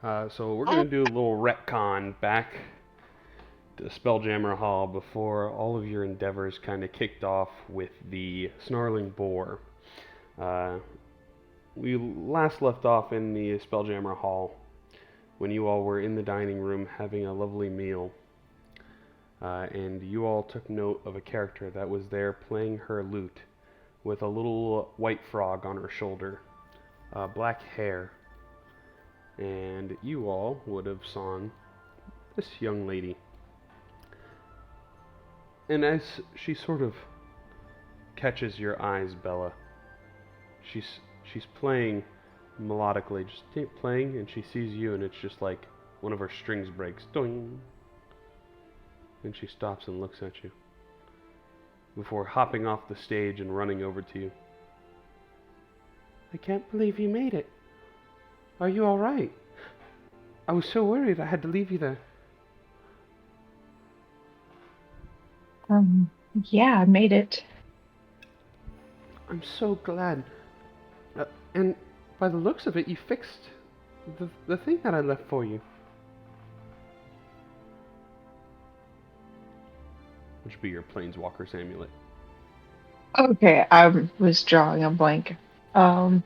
So we're going to do a little retcon back to Spelljammer Hall before all of your endeavors kind of kicked off with the Snarling Boar. Uh, we last left off in the Spelljammer Hall when you all were in the dining room having a lovely meal. And you all took note of a character that was there playing her lute with a little white frog on her shoulder, black hair, and you all would have saw this young lady. And as she sort of catches your eyes, Bella, she's playing melodically, just playing, and she sees you, and it's just like one of her strings breaks, doing, and she stops and looks at you before hopping off the stage and running over to you. I can't believe you made it. Are you all right? I was so worried I had to leave you there. Yeah, I made it. I'm so glad. And by the looks of it, you fixed the thing that I left for you. Which would be your Planeswalker's amulet. Okay, I was drawing a blank. Um,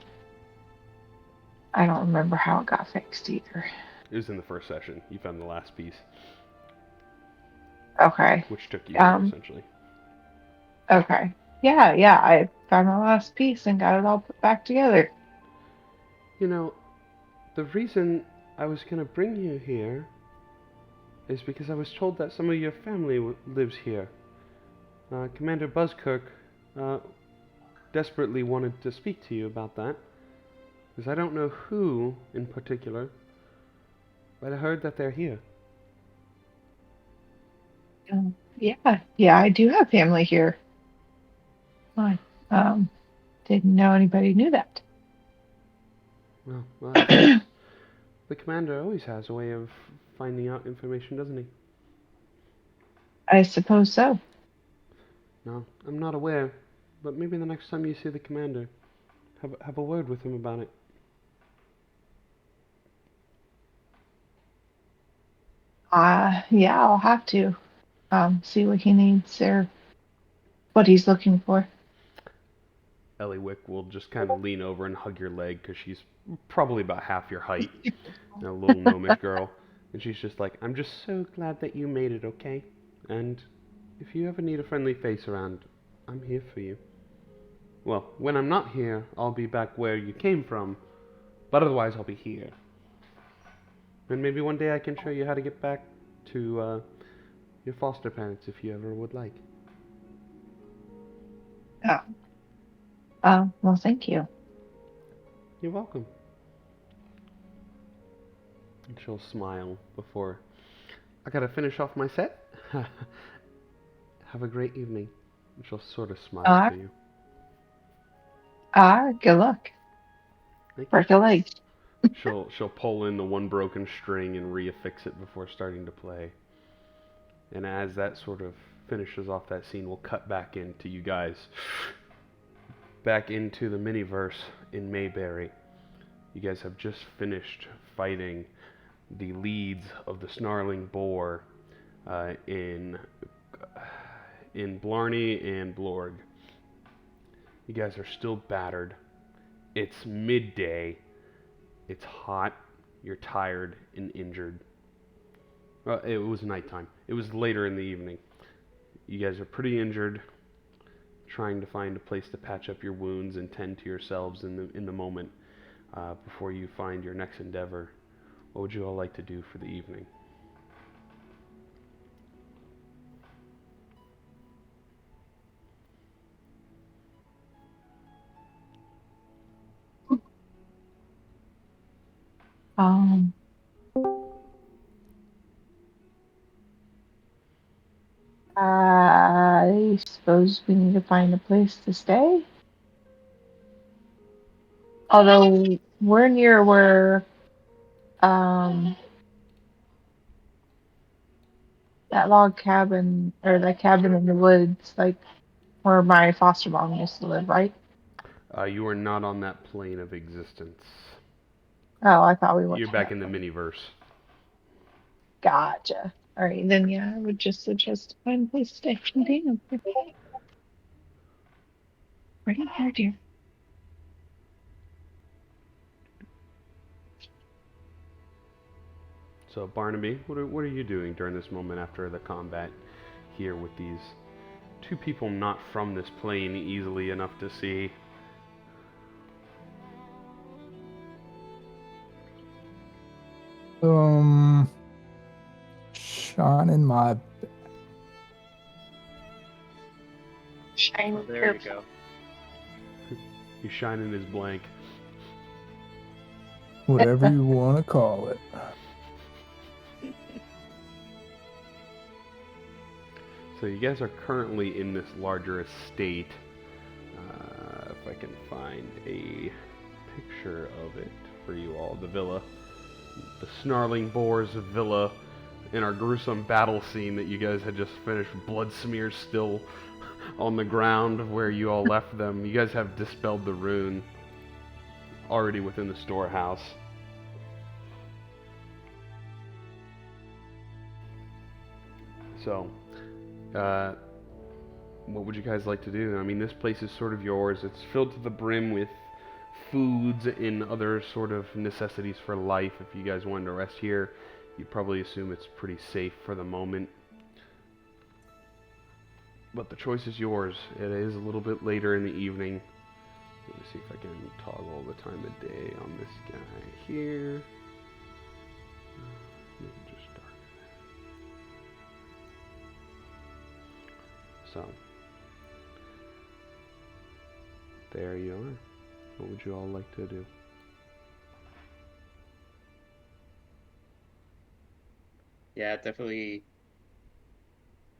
I don't remember how it got fixed either. It was in the first session. You found the last piece, Okay. which took you here, essentially. Okay. Yeah, I found the last piece and got it all put back together. You know, the reason I was going to bring you here is because I was told that some of your family lives here. Commander Buzzkirk desperately wanted to speak to you about that, because I don't know who in particular, but I heard that they're here. Yeah, I do have family here. I didn't know anybody knew that. Well, I guess the commander always has a way of finding out information, doesn't he? I suppose so. No, I'm not aware, but maybe the next time you see the commander, have a word with him about it. Yeah, I'll have to see what he needs or what he's looking for. Eliwick will just kind of lean over and hug your leg because she's probably about half your height, a little gnomish girl, and she's just like, "I'm just so glad that you made it, okay? And if you ever need a friendly face around, I'm here for you. Well, when I'm not here, I'll be back where you came from, but otherwise I'll be here. And maybe one day I can show you how to get back to your foster parents if you ever would like." Oh, well, thank you. You're welcome. And she'll smile before, I gotta finish off my set. Have a great evening. And she'll sort of smile Uh, to you. good luck. Thank you. Break a leg. She'll pull in the one broken string and reaffix it before starting to play. And as that sort of finishes off that scene, we'll cut back into you guys. Back into the miniverse in Mayberry. You guys have just finished fighting the leads of the Snarling Boar in Blarney and Blorg. You guys are still battered. It's midday. It's hot. You're tired and injured. It was nighttime. It was later in the evening. You guys are pretty injured, trying to find a place to patch up your wounds and tend to yourselves in the moment before you find your next endeavor. What would you all like to do for the evening? Um, I suppose we need to find a place to stay. Although we're near where um that log cabin or the cabin in the woods, like where my foster mom used to live, right? You are not on that plane of existence. Oh, I thought we went You're to back that in the one. miniverse. Gotcha. All right, then yeah, I would just suggest to find a place to stay. Damn, right here, dear. So, Barnaby, what are you doing during this moment after the combat here with these two people not from this plane easily enough to see? Um, shining my Shiny Oh, there you purple. go. He's shining his blank. whatever you want to call it. So you guys are currently in this larger estate. If I can find a picture of it for you all, the villa, the Snarling Boar's villa, in our gruesome battle scene that you guys had just finished, blood smears still on the ground where you all left them. You guys have dispelled the rune already within the storehouse. So, what would you guys like to do? I mean, this place is sort of yours. It's filled to the brim with foods and other sort of necessities for life. If you guys wanted to rest here, you'd probably assume it's pretty safe for the moment. But the choice is yours. It is a little bit later in the evening. Let me see if I can toggle the time of day on this guy here. Just darken it. So, there you are. What would you all like to do? Yeah, definitely.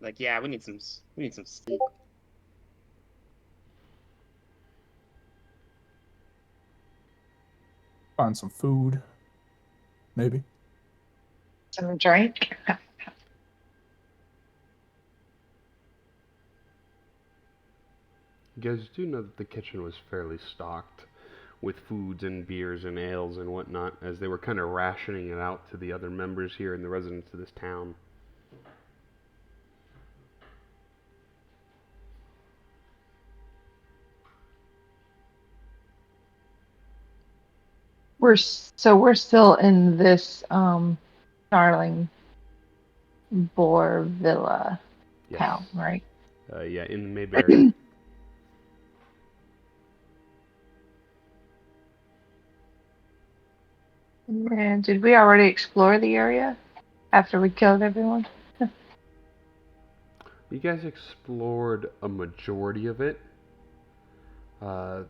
Like, yeah, we need some sleep. Find some food, maybe. Some drink. You guys do know that the kitchen was fairly stocked with foods and beers and ales and whatnot, as they were kind of rationing it out to the other members here and the residents of this town. We're still in this Snarling Boar Villa Yes. town, right? Yeah, in the Mayberry. And did we already explore the area after we killed everyone? You guys explored a majority of it. Uh,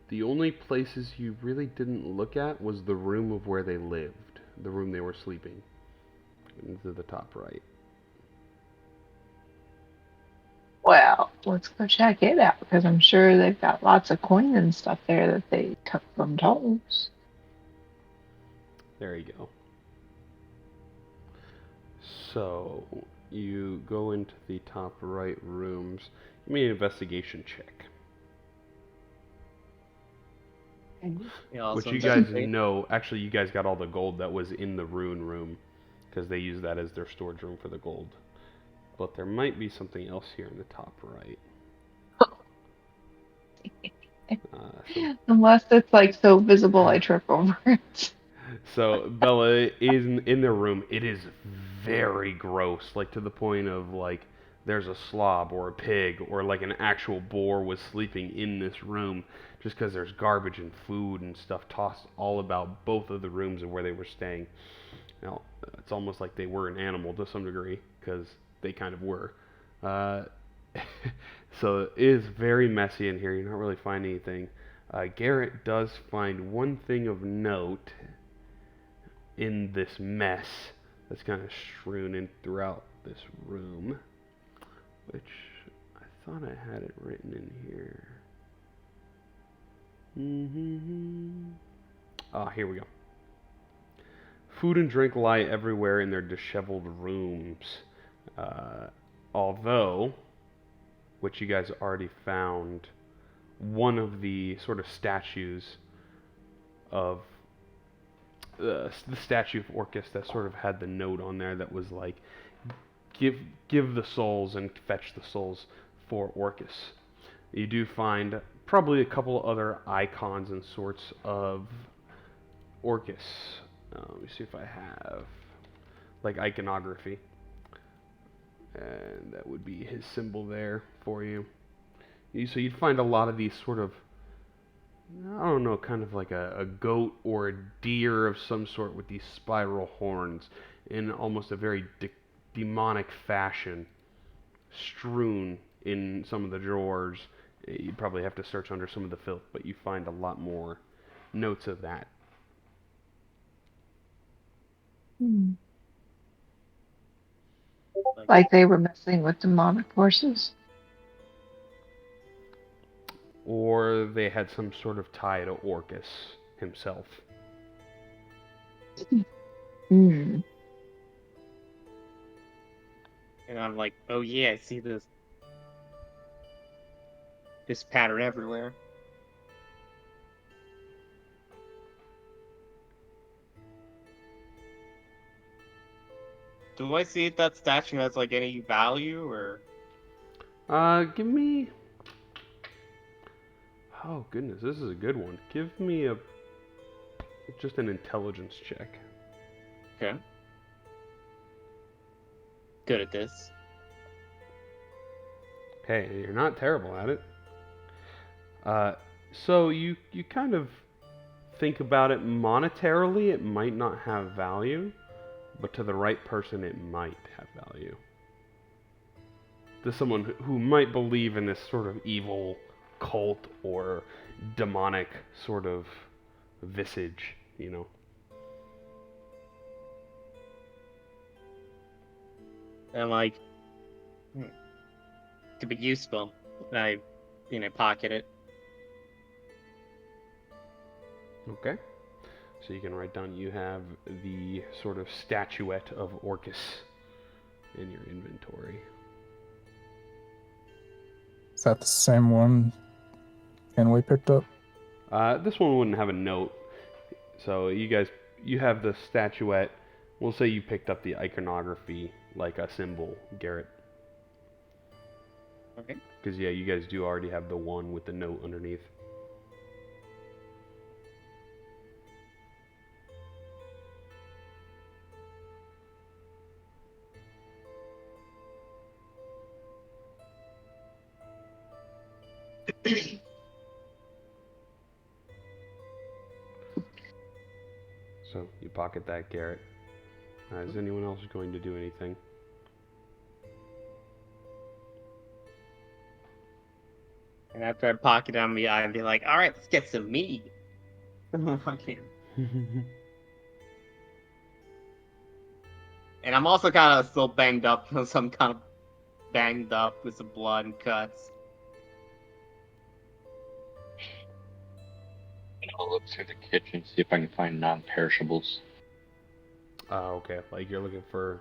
the only places you really didn't look at was the room of where they lived, the room they were sleeping, into the top right. Well, let's go check it out because I'm sure they've got lots of coin and stuff there that they took from tolls. There you go. So, you go into the top right rooms. Give me an investigation check. Yeah, Which also you guys investigate. know, actually, you guys got all the gold that was in the rune room, because they use that as their storage room for the gold. But there might be something else here in the top right. So Unless it's like so visible I trip over it. So Bella is in their room. It is very gross, like to the point of like there's a slob or a pig or like an actual boar was sleeping in this room just because there's garbage and food and stuff tossed all about both of the rooms of where they were staying. Now it's almost like they were an animal to some degree because they kind of were. Uh, so it is very messy in here. You're not really finding anything. Garrett does find one thing of note in this mess that's kind of strewn in throughout this room, which I thought I had it written in here. Ah, here we go. Food and drink lie everywhere in their disheveled rooms. Although, which you guys already found, one of the sort of statues of the statue of Orcus that sort of had the note on there that was like, give the souls and fetch the souls for Orcus. You do find probably a couple other icons and sorts of Orcus. Let me see if I have like iconography, and that would be his symbol there for you. So you'd find a lot of these sort of, I don't know, kind of like a goat or a deer of some sort with these spiral horns in almost a very demonic fashion, strewn in some of the drawers. You'd probably have to search under some of the filth, but you find a lot more notes of that. Hmm. Like they were messing with demonic forces. Or they had some sort of tie to Orcus himself. Hmm. And I'm like, oh yeah, I see this pattern everywhere. Do I see if that statue has like any value or? Give me. Oh goodness, this is a good one. Give me just an intelligence check. Okay. Good at this. Hey, you're not terrible at it. So you kind of think about it monetarily, it might not have value, but to the right person, it might have value. To someone who might believe in this sort of evil cult or demonic sort of visage, you know. And like, could be useful. I pocket it. Okay. So you can write down you have the sort of statuette of Orcus in your inventory. Is that the same one Kenway picked up? This one wouldn't have a note. So you have the statuette. We'll say you picked up the iconography like a symbol, Garrett. Okay. Because yeah, you guys do already have the one with the note underneath. So you pocket that, Garrett. Is anyone else going to do anything? And after I pocket it on me, I'd be like, all right, let's get some meat. Fucking. And I'm also kind of still banged up, so I'm kind of banged up with some blood and cuts. I'll look through the kitchen, see if I can find non-perishables. Okay. Like you're looking for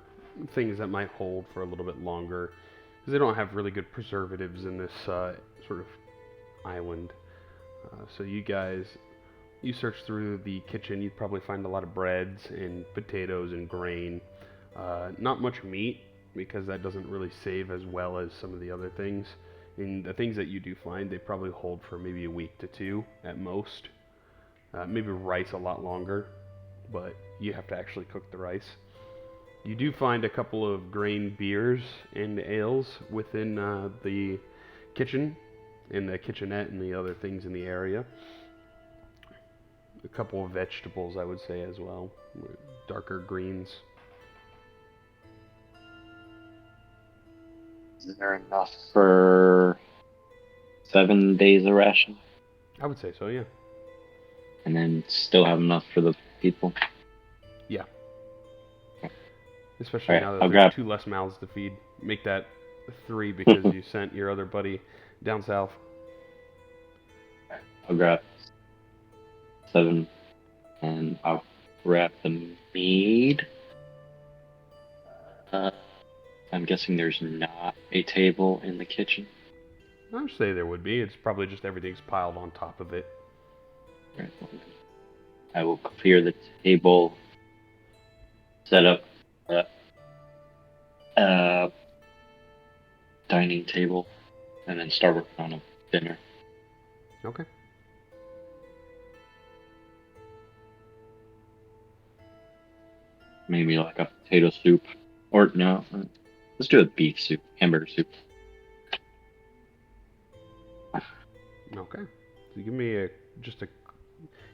things that might hold for a little bit longer. Because they don't have really good preservatives in this sort of island. So you search through the kitchen, you'd probably find a lot of breads and potatoes and grain. Not much meat, because that doesn't really save as well as some of the other things. And the things that you do find, they probably hold for maybe a week to two at most. Maybe rice a lot longer, but you have to actually cook the rice. You do find a couple of grain beers and ales within the kitchen, in the kitchenette and the other things in the area. A couple of vegetables, I would say, as well. Darker greens. Is there enough for 7 days of ration? I would say so, yeah. And then still have enough for the people? Yeah. Especially Alright, now that I'll there's grab- 2 less mouths to feed. Make that 3 because you sent your other buddy down south. I'll grab 7 and I'll grab the mead. I'm guessing there's not a table in the kitchen. I would say there would be. It's probably just everything's piled on top of it. Right. I will clear the table, set up a dining table, and then start working on a dinner. Okay. Maybe like a potato soup. Or no, let's do a beef soup, hamburger soup. Okay. So give me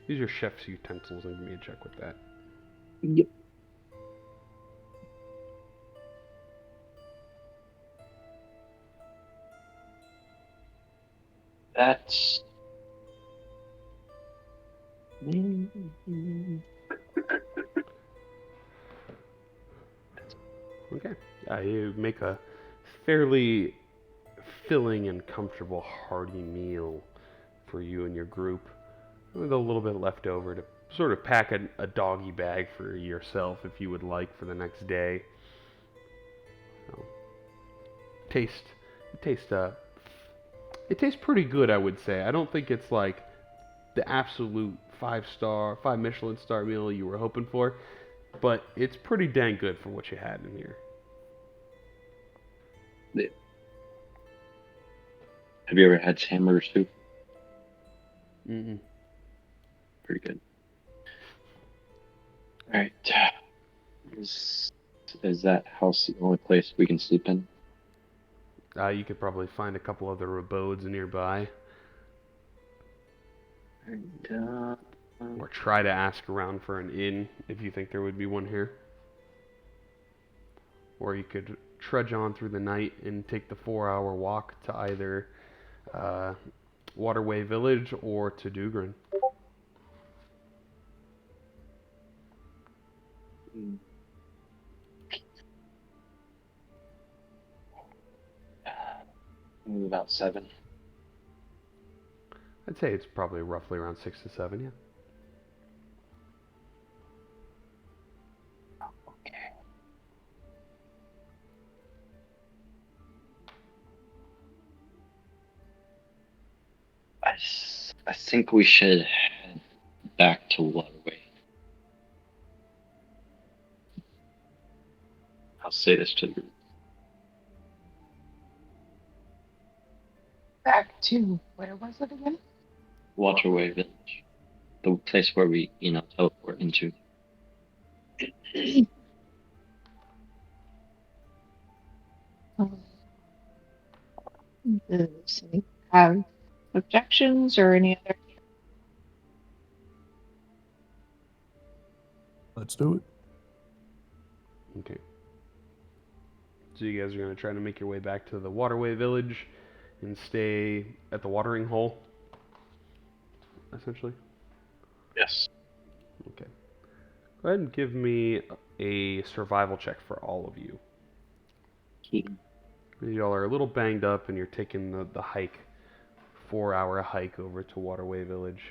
use your chef's utensils and give me a check with that. Yep. That's Okay. You make a fairly filling and comfortable hearty meal for you and your group, with a little bit left over to sort of pack a doggy bag for yourself if you would like for the next day. So, taste, it tastes, it tastes pretty good, I would say. I don't think it's like the absolute 5 Michelin star meal you were hoping for, but it's pretty dang good for what you had in here. Have you ever had hamburger soup? Mm-mm. Pretty good. All right. Is that house the only place we can sleep in? You could probably find a couple other abodes nearby, And, or try to ask around for an inn if you think there would be one here. Or you could trudge on through the night and take the 4-hour walk to either Waterway Village or to Dugrin. About 7. I'd say it's probably roughly around 6 to 7, yeah. I think we should head back to Waterway. I'll say this to the group. Back to where was it again? Waterway Village. The place where we, teleport into. Does anyone have objections or any other? Let's do it. Okay. So you guys are going to try to make your way back to the Waterway Village and stay at the watering hole, essentially? Yes. Okay. Go ahead and give me a survival check for all of you. Y'all are a little banged up and you're taking the hike, 4-hour hike over to Waterway Village.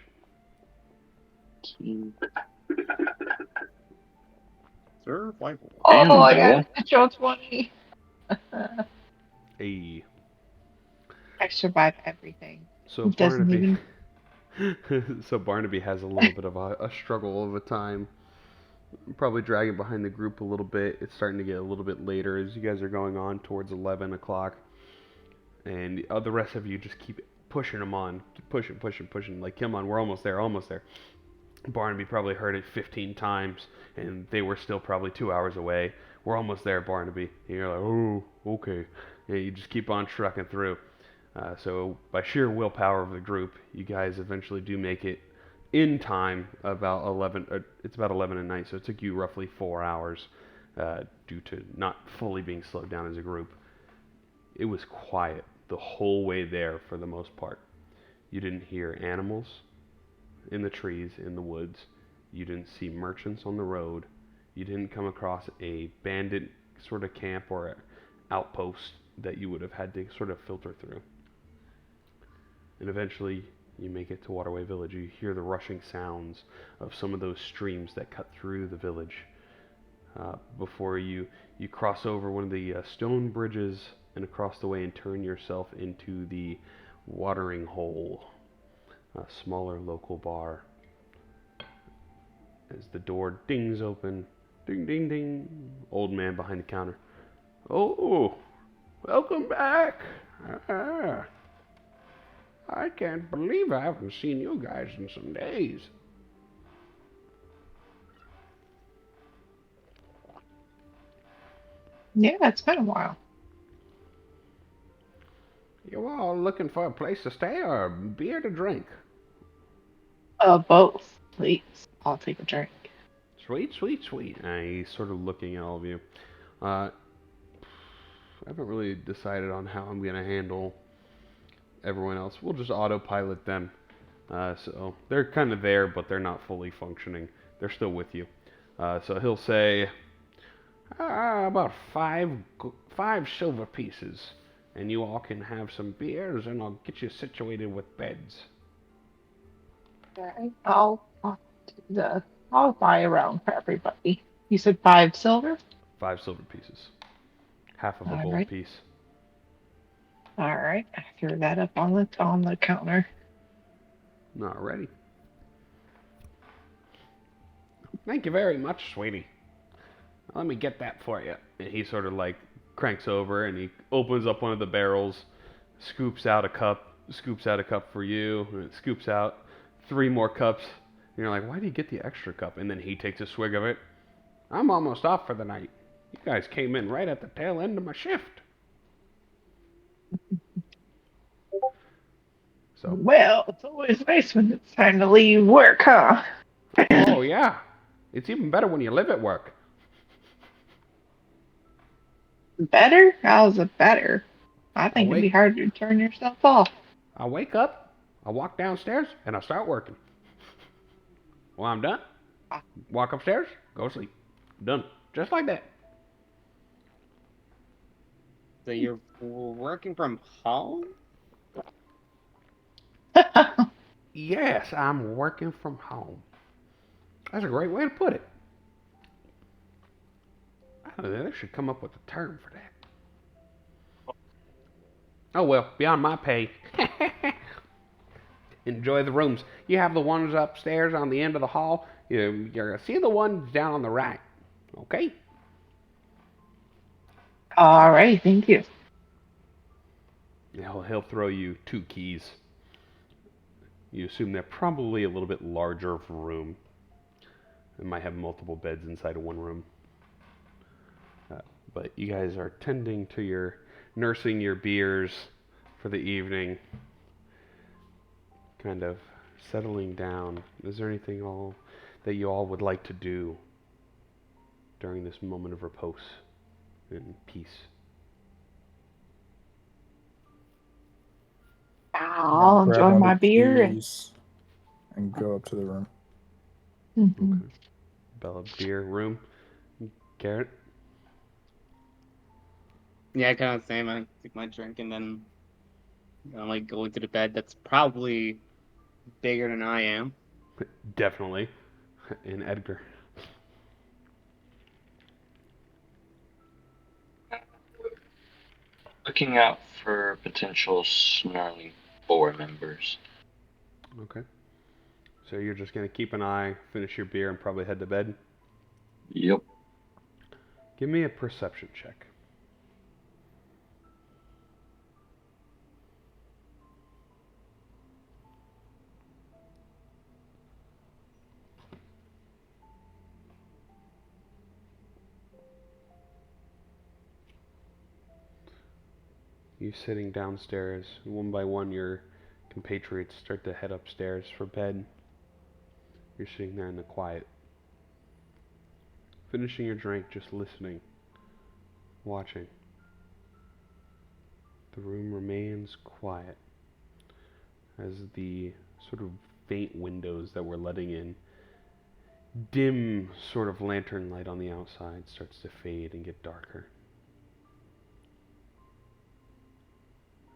Survival. Oh, Damn, I got Bella. a natural 20. Hey. I survived everything. So It doesn't Barnaby... even. So Barnaby has a little bit of a struggle of a time. Probably dragging behind the group a little bit. It's starting to get a little bit later as you guys are going on towards 11 o'clock. And the rest of you just keep pushing him on. Pushing. Like, come on, we're almost there. Barnaby probably heard it 15 times, and they were still probably 2 hours away. We're almost there, Barnaby. And you're like, oh, okay. And you just keep on trucking through. So by sheer willpower of the group, you guys eventually do make it in time about 11. It's about 11 at night, so it took you roughly 4 hours due to not fully being slowed down as a group. It was quiet the whole way there for the most part. You didn't hear animals in the trees, in the woods. You didn't see merchants on the road. You didn't come across a bandit sort of camp or outpost that you would have had to sort of filter through. And eventually you make it to Waterway Village. You hear the rushing sounds of some of those streams that cut through the village. Before you cross over one of the stone bridges and across the way and turn yourself into the watering hole, a smaller local bar. as the door dings open. Ding, ding, ding. Old man behind the counter. Oh, welcome back. Ah, I can't believe I haven't seen you guys in some days. Yeah, it's been a while. You all looking for a place to stay or beer to drink? Both, please. I'll take a drink. Sweet, sweet, sweet. He's sort of looking at all of you. I haven't really decided on how I'm going to handle everyone else. We'll just autopilot them. So they're kind of there, but they're not fully functioning. They're still with you. So he'll say, about five silver pieces, and you all can have some beers, and I'll get you situated with beds. Okay. I'll buy around for everybody. You said 5 silver? 5 silver pieces. Half of a All gold right. piece. All right. I threw that up on the counter. Alrighty. Thank you very much, sweetie. Let me get that for you. And he sort of like cranks over and he opens up one of the barrels, scoops out a cup for you, and it scoops out 3 more cups. And you're like, why do you get the extra cup? And then he takes a swig of it. I'm almost off for the night. You guys came in right at the tail end of my shift. So, Well, it's always nice when it's time to leave work, huh? oh yeah, it's even better when you live at work. Better? How's it better? I I think it'd be wake, hard to turn yourself off. I wake up, I walk downstairs, and I start working. When I'm done, walk upstairs, go to sleep. Done. Just like that. So you're working from home? Yes, I'm working from home. That's a great way to put it. I don't know, they should come up with a term for that. Oh well, beyond my pay. Enjoy the rooms. You have the ones upstairs on the end of the hall. You're gonna see the ones down on the right. Okay? All right, thank you. He'll throw you 2 keys. You assume they're probably a little bit larger of a room. It might have multiple beds inside of one room. But you guys are tending to nursing your beers for the evening. Kind of settling down. Is there anything that you all would like to do during this moment of repose and peace? I'll Grab enjoy one my of the beer and keys and go up to the room. Okay. Bella, beer, room. Garrett? Yeah, kind of the same. I take my drink and then I'm like going to the bed that's probably bigger than I am. Definitely. And Edgar. Looking out for potential snarling boar members. Okay. So you're just going to keep an eye, finish your beer, and probably head to bed? Yep. Give me a perception check. You sitting downstairs, one by one your compatriots start to head upstairs for bed. You're sitting there in the quiet, finishing your drink, just listening, watching. The room remains quiet as the sort of faint windows that we're letting in dim sort of lantern light on the outside starts to fade and get darker.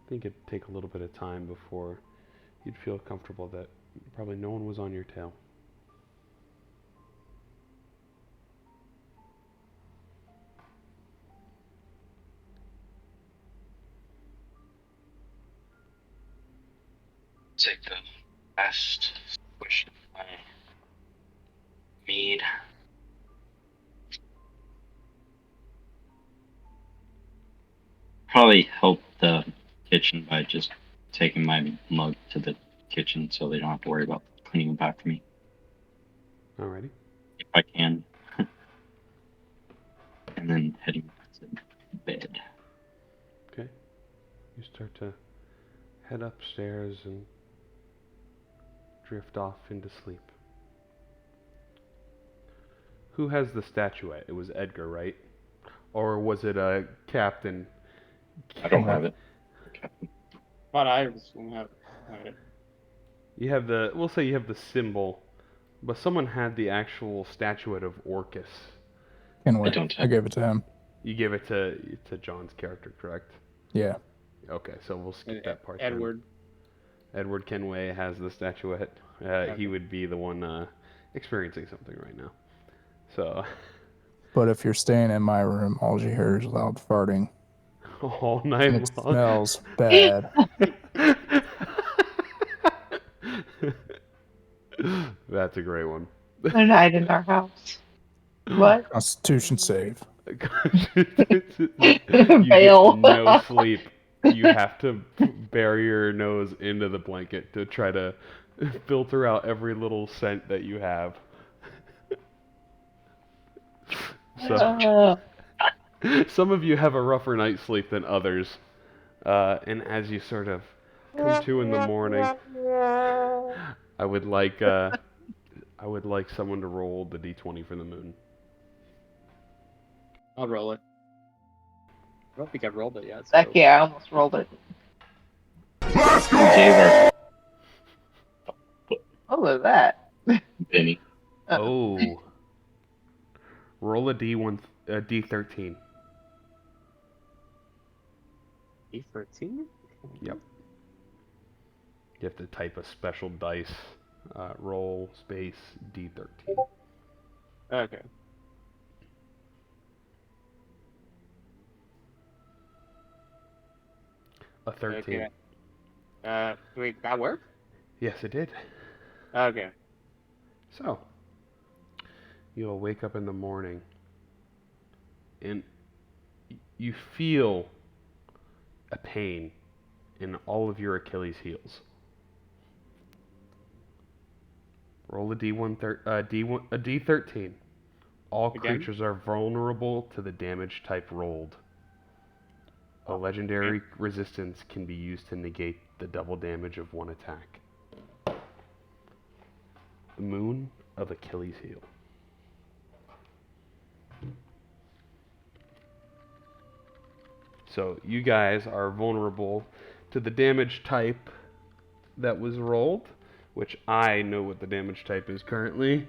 I think it'd take a little bit of time before you'd feel comfortable that probably no one was on your tail. Take the last push of my Mead. Probably help the kitchen by just taking my mug to the kitchen so they don't have to worry about cleaning it back for me. Alrighty. If I can. And then heading back to bed. Okay. You start to head upstairs and drift off into sleep. Who has the statuette? It was Edgar, right? Or was it a captain? I don't have it. Okay. But I was gonna have it. You have the, we'll say you have the symbol, but someone had the actual statuette of Orcus. Kenway. I don't I have gave it to him. You gave it to John's character, correct? Yeah. Okay, so we'll skip that part. then. Edward. Edward Kenway has the statuette. Okay. He would be the one experiencing something right now. So, But if you're staying in my room, all you hear is loud farting. all And night it long. smells bad. That's a great one. A night in our house. What? Constitution save. You Fail. get no sleep. You have to bury your nose into the blanket to try to filter out every little scent that you have. So, some of you have a rougher night's sleep than others. And as you sort of come to in the morning, I would like someone to roll the d20 for the moon. I'll roll it. I don't think I've rolled it yet. So. Heck yeah, I almost rolled it. Gave What was that? our Benny. Oh. Roll a d1, d13. E13? Yep. You have to type a special dice. Roll space d13. Okay. A 13. Okay. Wait, that worked? Yes, it did. Okay. So, you'll wake up in the morning and you feel a pain in all of your Achilles heels. Roll a d13. All Again? creatures are vulnerable to the damage type rolled. A legendary resistance can be used to negate the double damage of one attack. The Moon of Achilles heel. So you guys are vulnerable to the damage type that was rolled, which I know what the damage type is currently.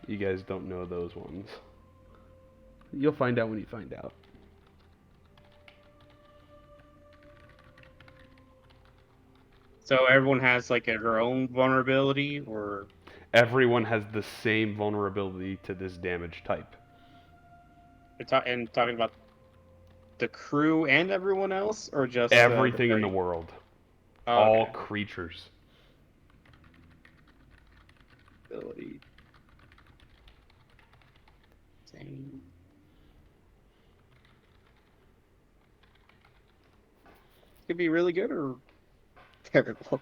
You guys don't know those ones. You'll find out when you find out. So everyone has like her own vulnerability, or Everyone has the same vulnerability to this damage type. and talking about the crew and everyone else, or just Everything in the party? world. Oh, All okay. creatures. Ability. Same. Could be really good or terrible.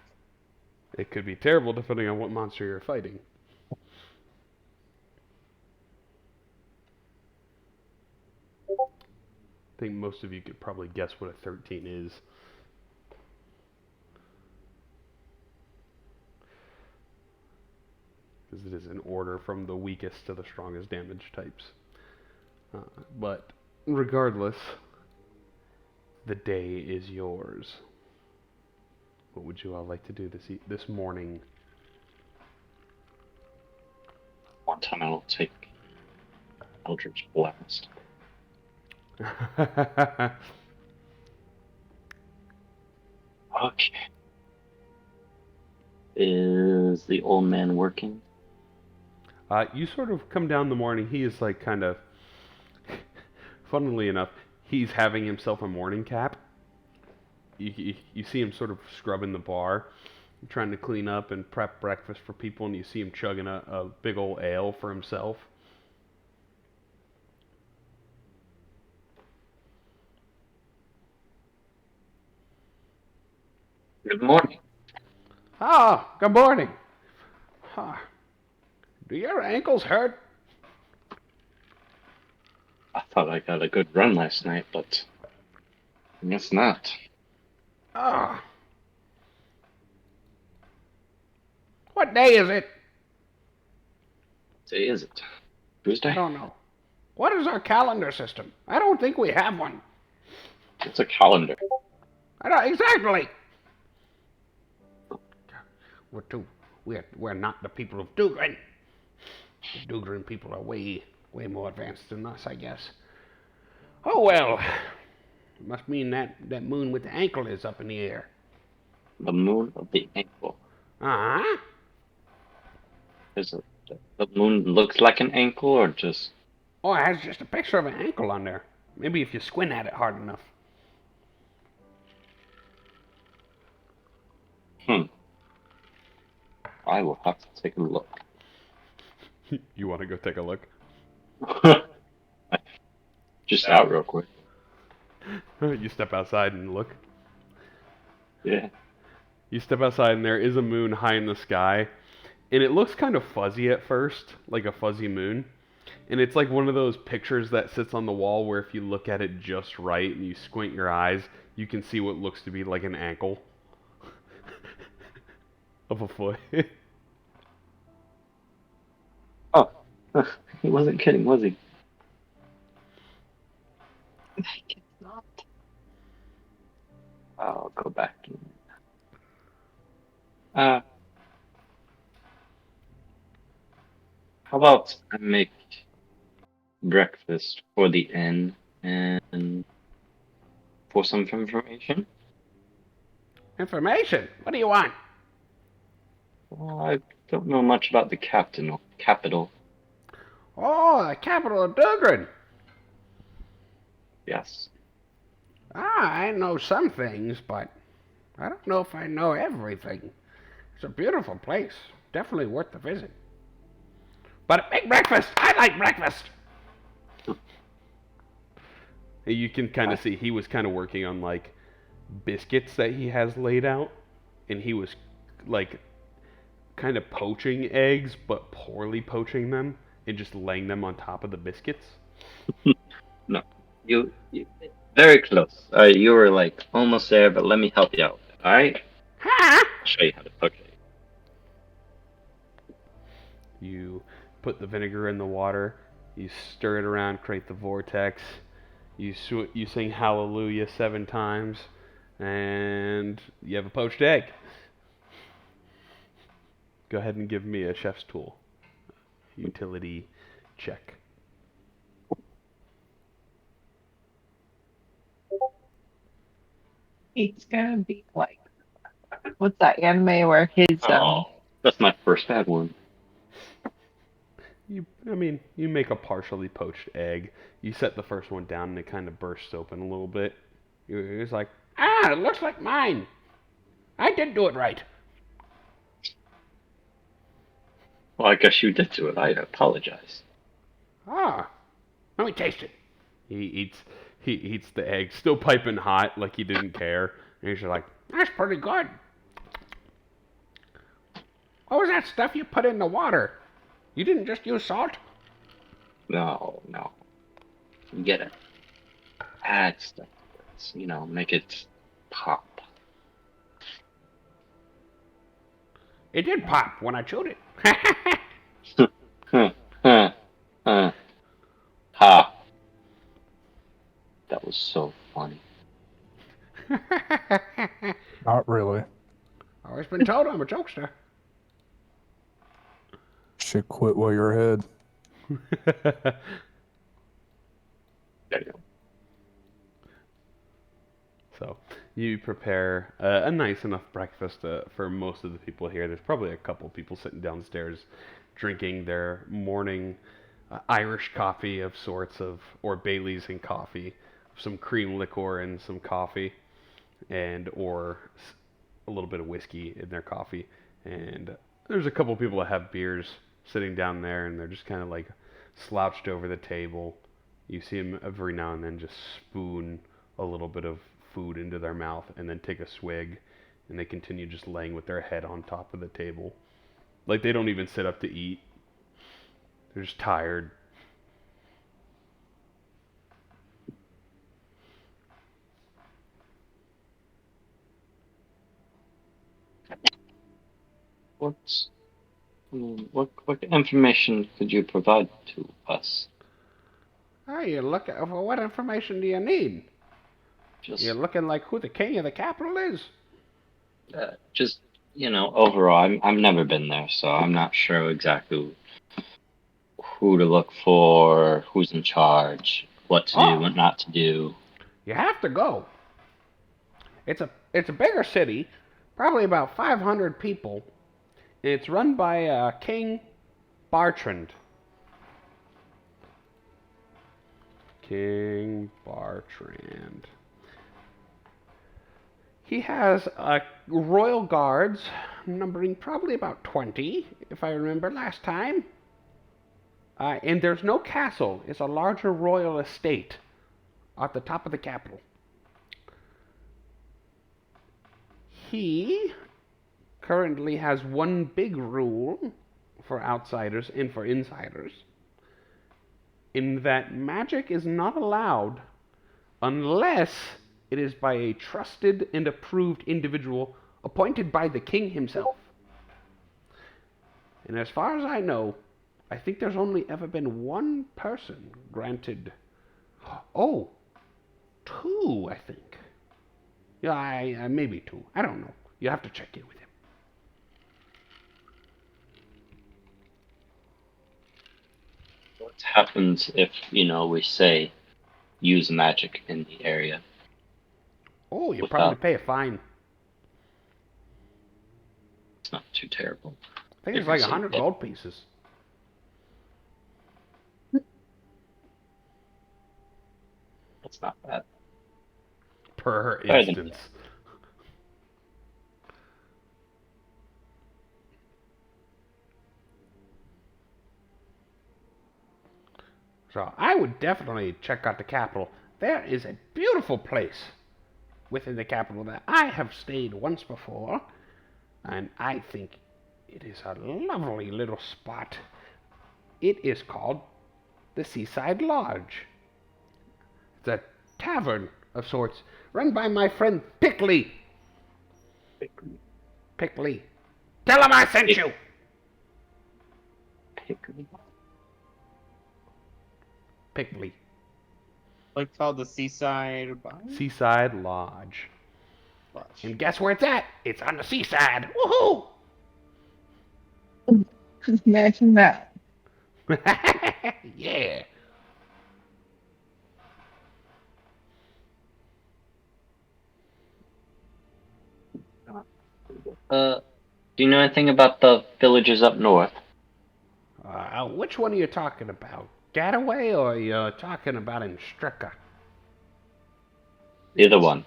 It could be terrible depending on what monster you're fighting. I think most of you could probably guess what a 13 is. Because it is in order from the weakest to the strongest damage types. But regardless, the day is yours. What would you all like to do this morning? One time I'll take Eldritch Blast. Okay. Is the old man working? You sort of come down the morning. He is like kind of, funnily enough, he's having himself a morning cap. You see him sort of scrubbing the bar, trying to clean up and prep breakfast for people, and you see him chugging a big old ale for himself. Good morning. Ah, good morning. Ah, do your ankles hurt? I thought I got a good run last night, but I guess not. Ah, what day is it? What day is it? I Tuesday? don't know. What is our calendar system? I don't think we have one. It's a calendar. I don't exactly. We're not the people of Dugrin. The Dugrin people are way more advanced than us, I guess. Oh well. It must mean that moon with the ankle is up in the air. The moon of the ankle. Uh-huh. Is it the moon looks like an ankle, or just? Oh, it has just a picture of an ankle on there. Maybe if you squint at it hard enough. I will have to take a look. You want to go take a look? Just out real quick. You step outside and look. Yeah. You step outside and there is a moon high in the sky. And it looks kind of fuzzy at first, like a fuzzy moon. And it's like one of those pictures that sits on the wall where if you look at it just right and you squint your eyes, you can see what looks to be like an ankle of a foot. Oh, he wasn't kidding, was he? Like it's not. I'll go back. How about I make breakfast for the inn and for some information? Information? What do you want? Well, I don't know much about the capital. Oh, the capital of Dugrin. Yes. I know some things, but I don't know if I know everything. It's a beautiful place. Definitely worth the visit. But a big breakfast! I like breakfast! You can kind of see he was kind of working on like biscuits that he has laid out, and he was like kind of poaching eggs, but poorly poaching them, and just laying them on top of the biscuits. No, you very close. You were like almost there, but let me help you out. All right? Huh? I'll show you how to poach it. You put the vinegar in the water, you stir it around, create the vortex, you sing hallelujah 7 times, and you have a poached egg. Go ahead and give me a chef's tool. Utility check. It's gonna be like, what's that anime where his Oh, that's my first bad one. You make a partially poached egg. You set the first one down and it kind of bursts open a little bit. You're like, it looks like mine. I did do it right. Well, I guess you did do it. I apologize. Let me taste it. He eats the egg, still piping hot, like he didn't care. And he's just like, that's pretty good. What was that stuff you put in the water? You didn't just use salt? No. You get it. Add stuff. Make it pop. It did pop when I chewed it. Ha. That was so funny. Not really. Always been told I'm a jokester. Should quit while you're ahead. There you go. So you prepare a nice enough breakfast for most of the people here. There's probably a couple people sitting downstairs drinking their morning Irish coffee of sorts or Bailey's and coffee, some cream liqueur and some coffee, and or a little bit of whiskey in their coffee, and there's a couple people that have beers sitting down there, and they're just kind of like slouched over the table. You see them every now and then just spoon a little bit of food into their mouth and then take a swig, and they continue just laying with their head on top of the table. Like they don't even sit up to eat. They're just tired. What information could you provide to us? Hey, you look at, well, what information do you need? Just, You're looking like who the king of the capital is? just overall, I've never been there, so I'm not sure exactly who to look for, who's in charge, what to do, Oh, what not to do. you have to go. It's a bigger city, probably about 500 people. And it's run by King Bartrand. King Bartrand. He has royal guards, numbering probably about 20, if I remember last time. And there's no castle. It's a larger royal estate at the top of the capital. He currently has one big rule for outsiders and for insiders, in that magic is not allowed unless it is by a trusted and approved individual appointed by the king himself. And as far as I know, I think there's only ever been one person granted. Oh, two, I think. Yeah, maybe two. I don't know. You have to check in with him. What happens if, we say use magic in the area? Oh, you Without- probably pay a fine. It's not too terrible. I think it's like 100 gold pieces. It's not bad. Per Better than- instance. So I would definitely check out the capital. There is a beautiful place within the capital that I have stayed once before, and I think it is a lovely little spot. It is called the Seaside Lodge. It's a tavern of sorts, run by my friend Pickley. Pickley. Tell him I sent you! Pickley. Like called the Seaside Bar? Seaside Lodge. Lodge. And guess where it's at? It's on the seaside. Woohoo! Imagine that. Yeah. Do you know anything about the villages up north? Which one are you talking about? Gataway, or are you talking about in Stricka? Either one.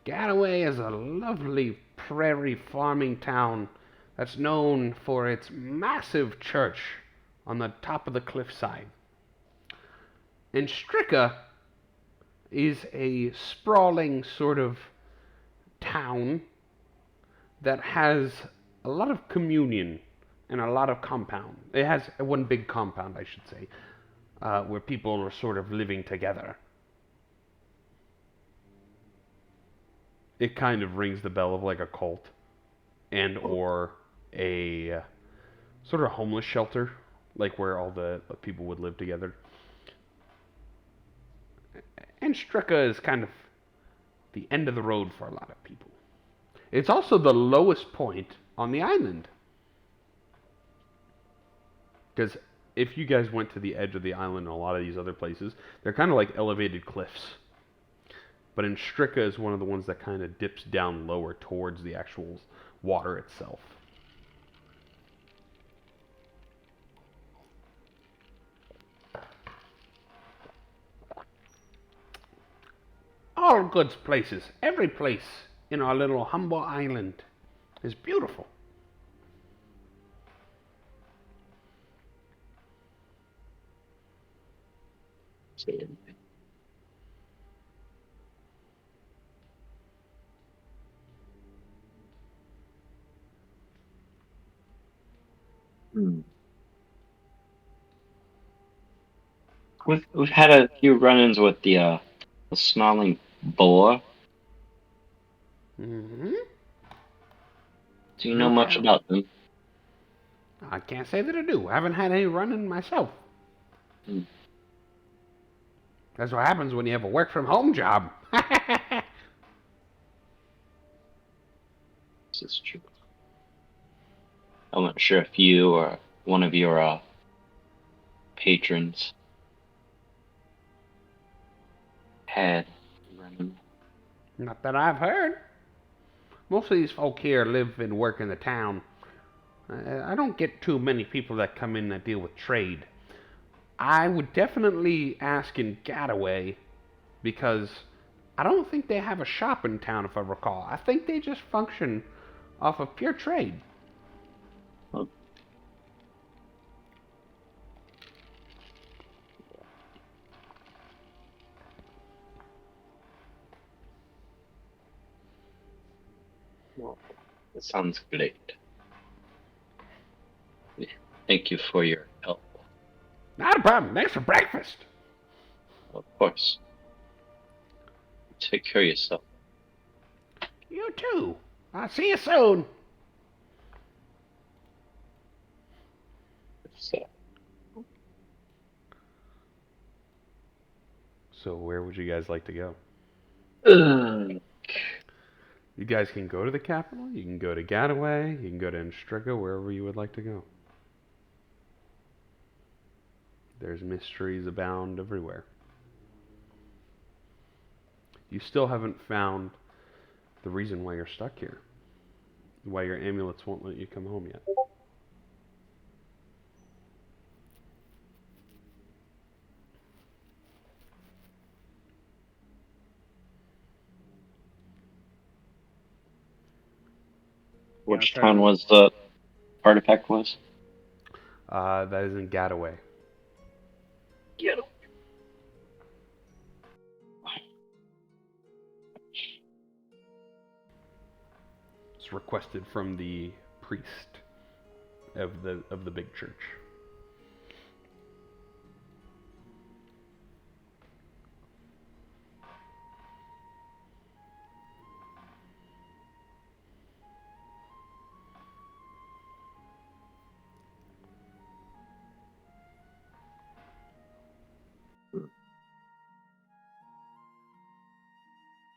Gataway is a lovely prairie farming town that's known for its massive church on the top of the cliffside. And Stricka is a sprawling sort of town that has a lot of communion and a lot of compound. It has one big compound, I should say, where people are sort of living together. It kind of rings the bell of like a cult and or a sort of homeless shelter, like where all the people would live together. And Stricka is kind of the end of the road for a lot of people. It's also the lowest point on the island. Because if you guys went to the edge of the island and a lot of these other places, they're kind of like elevated cliffs. But in Stricka is one of the ones that kind of dips down lower towards the actual water itself. All good places. Every place in our little humble island is beautiful. Say anything. Hmm. We've had a few run-ins with the snarling boar. Mm-hmm. Do you know much Okay. about them? I can't say that I do. I haven't had any running myself. Hmm. That's what happens when you have a work from home job. This is true. I'm not sure if you or one of your patrons had run-in. Not that I've heard. Most of these folk here live and work in the town. I don't get too many people that come in that deal with trade. I would definitely ask in Gataway because I don't think they have a shop in town, if I recall. I think they just function off of pure trade. Well, that sounds great. Thank you for your help. Not a problem. Thanks for breakfast. Of course. Take care of yourself. You too. I'll see you soon. So, So where would you guys like to go? uh, You guys can go to the capital, you can go to Gataway, you can go to Instriga, wherever you would like to go. There's mysteries abound everywhere. You still haven't found the reason why you're stuck here. Why your amulets won't let you come home yet. which Yeah, town was the artifact was? That is in Gataway. Get It's requested from the priest of the big church.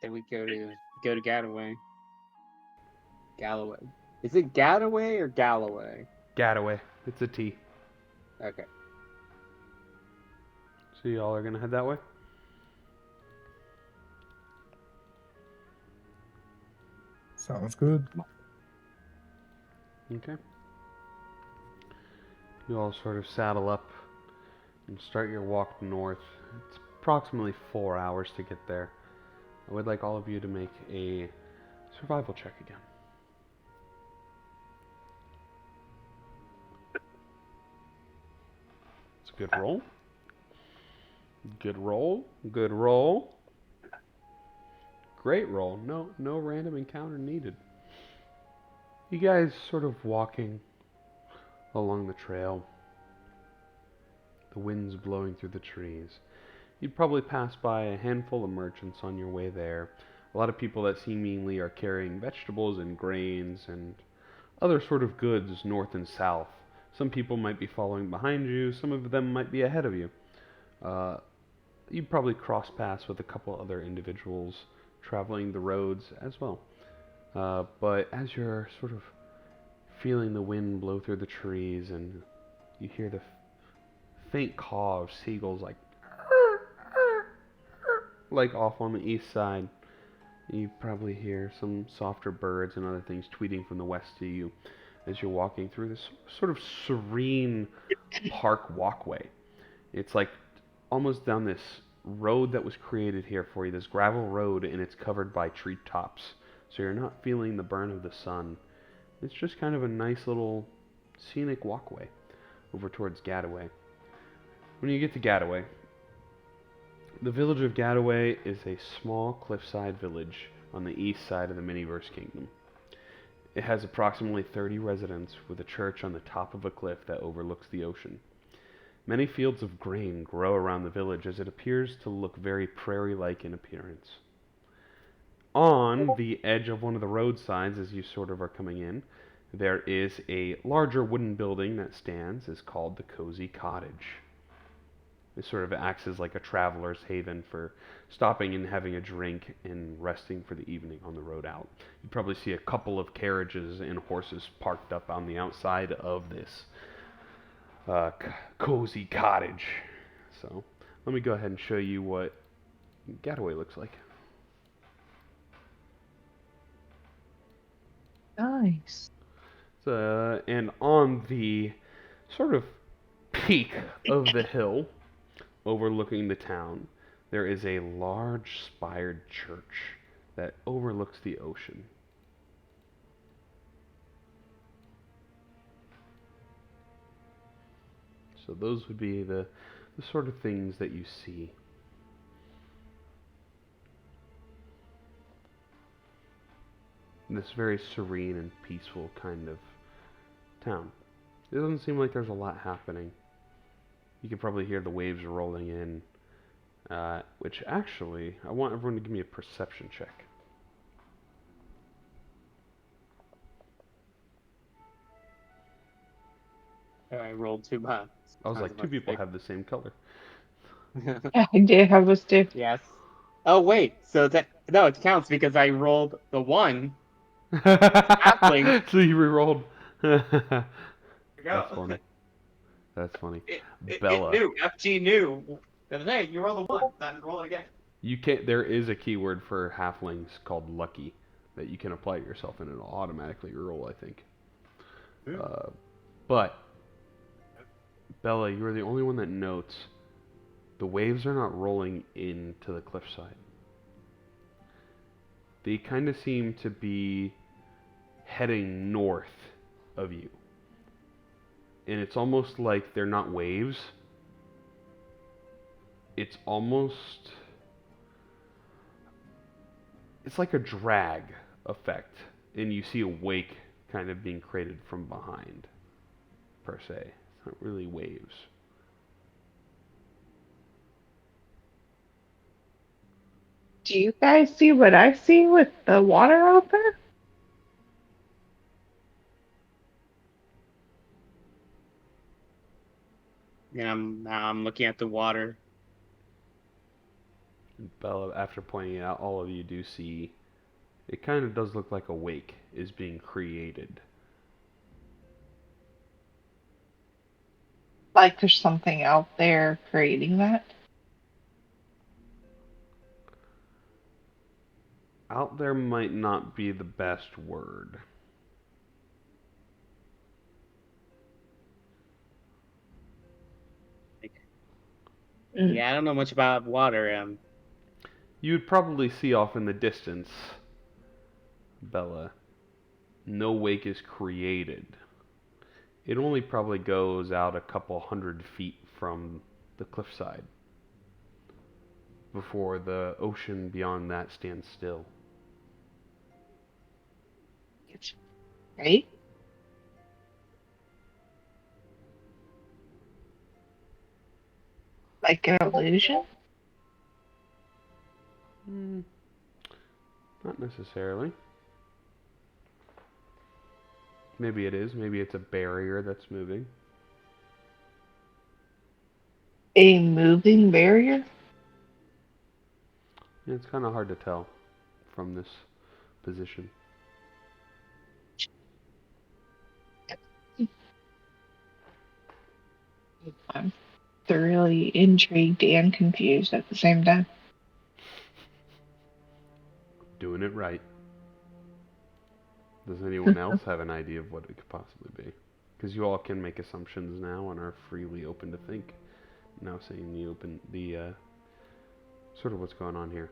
Then we go to Gataway. Galloway. Is it Gataway or Galloway? Gataway. It's a T. Okay. So y'all are gonna head that way? Sounds good. Okay. You all sort of saddle up and start your walk north. It's approximately 4 hours to get there. I would like all of you to make a survival check again. It's a good roll. Good roll. Good roll. Great roll. No random encounter needed. You guys sort of walking along the trail. The wind's blowing through the trees. You'd probably pass by a handful of merchants on your way there. A lot of people that seemingly are carrying vegetables and grains and other sort of goods north and south. Some people might be following behind you. Some of them might be ahead of you. You'd probably cross paths with a couple other individuals traveling the roads as well. But as you're sort of feeling the wind blow through the trees and you hear the faint caw of seagulls like off on the east side, you probably hear some softer birds and other things tweeting from the west to you as you're walking through this sort of serene park walkway. It's like almost down this road that was created here for you, this gravel road, and it's covered by treetops so you're not feeling the burn of the sun. It's just kind of a nice little scenic walkway over towards Gataway. When you get to Gataway, the village of Gataway is a small cliffside village on the east side of the Miniverse Kingdom. It has approximately 30 residents with a church on the top of a cliff that overlooks the ocean. Many fields of grain grow around the village as it appears to look very prairie-like in appearance. On the edge of one of the roadsides, as you sort of are coming in, there is a larger wooden building that stands. It's called the Cozy Cottage. It sort of acts as like a traveler's haven for stopping and having a drink and resting for the evening on the road out. You'd probably see a couple of carriages and horses parked up on the outside of this cozy cottage. So let me go ahead and show you what Gataway looks like. Nice. And on the sort of peak of the hill overlooking the town, there is a large spired church that overlooks the ocean. So those would be the sort of things that you see. In this very serene and peaceful kind of town. It doesn't seem like there's a lot happening. You can probably hear the waves rolling in, which actually, I want everyone to give me a perception check. I rolled 2 bucks. I was like, two people have the same color. Yeah, I did have a stick. Yes. Oh wait, so that no, it counts because I rolled the 1. Halfling. So you re-rolled. There you That's go. funny. That's funny. It Bella. knew. FG knew. Hey, you rolled a 1. Then roll it again. You can't. There is a keyword for halflings called lucky that you can apply to yourself, and it'll automatically roll, I think. But Bella, you are the only one that notes the waves are not rolling into the cliffside. They kind of seem to be heading north of you. And it's almost like they're not waves. It's almost... It's like a drag effect. And you see a wake kind of being created from behind, per se. It's not really waves. Do you guys see what I see with the water out there? Yeah, I'm looking at the water. Bella, after pointing it out, all of you do see it kind of does look like a wake is being created. Like there's something out there creating that? Out there might not be the best word. Yeah, I don't know much about water. You'd probably see off in the distance, Bella, no wake is created. It only probably goes out a couple 100 feet from the cliffside before the ocean beyond that stands still. It's right? Like an illusion? Not necessarily. Maybe it is. Maybe it's a barrier that's moving. A moving barrier? It's kind of hard to tell from this position. I'm thoroughly intrigued and confused at the same time. Doing it right. Does anyone else have an idea of what it could possibly be? Because you all can make assumptions now and are freely open to think. Now seeing the sort of what's going on here.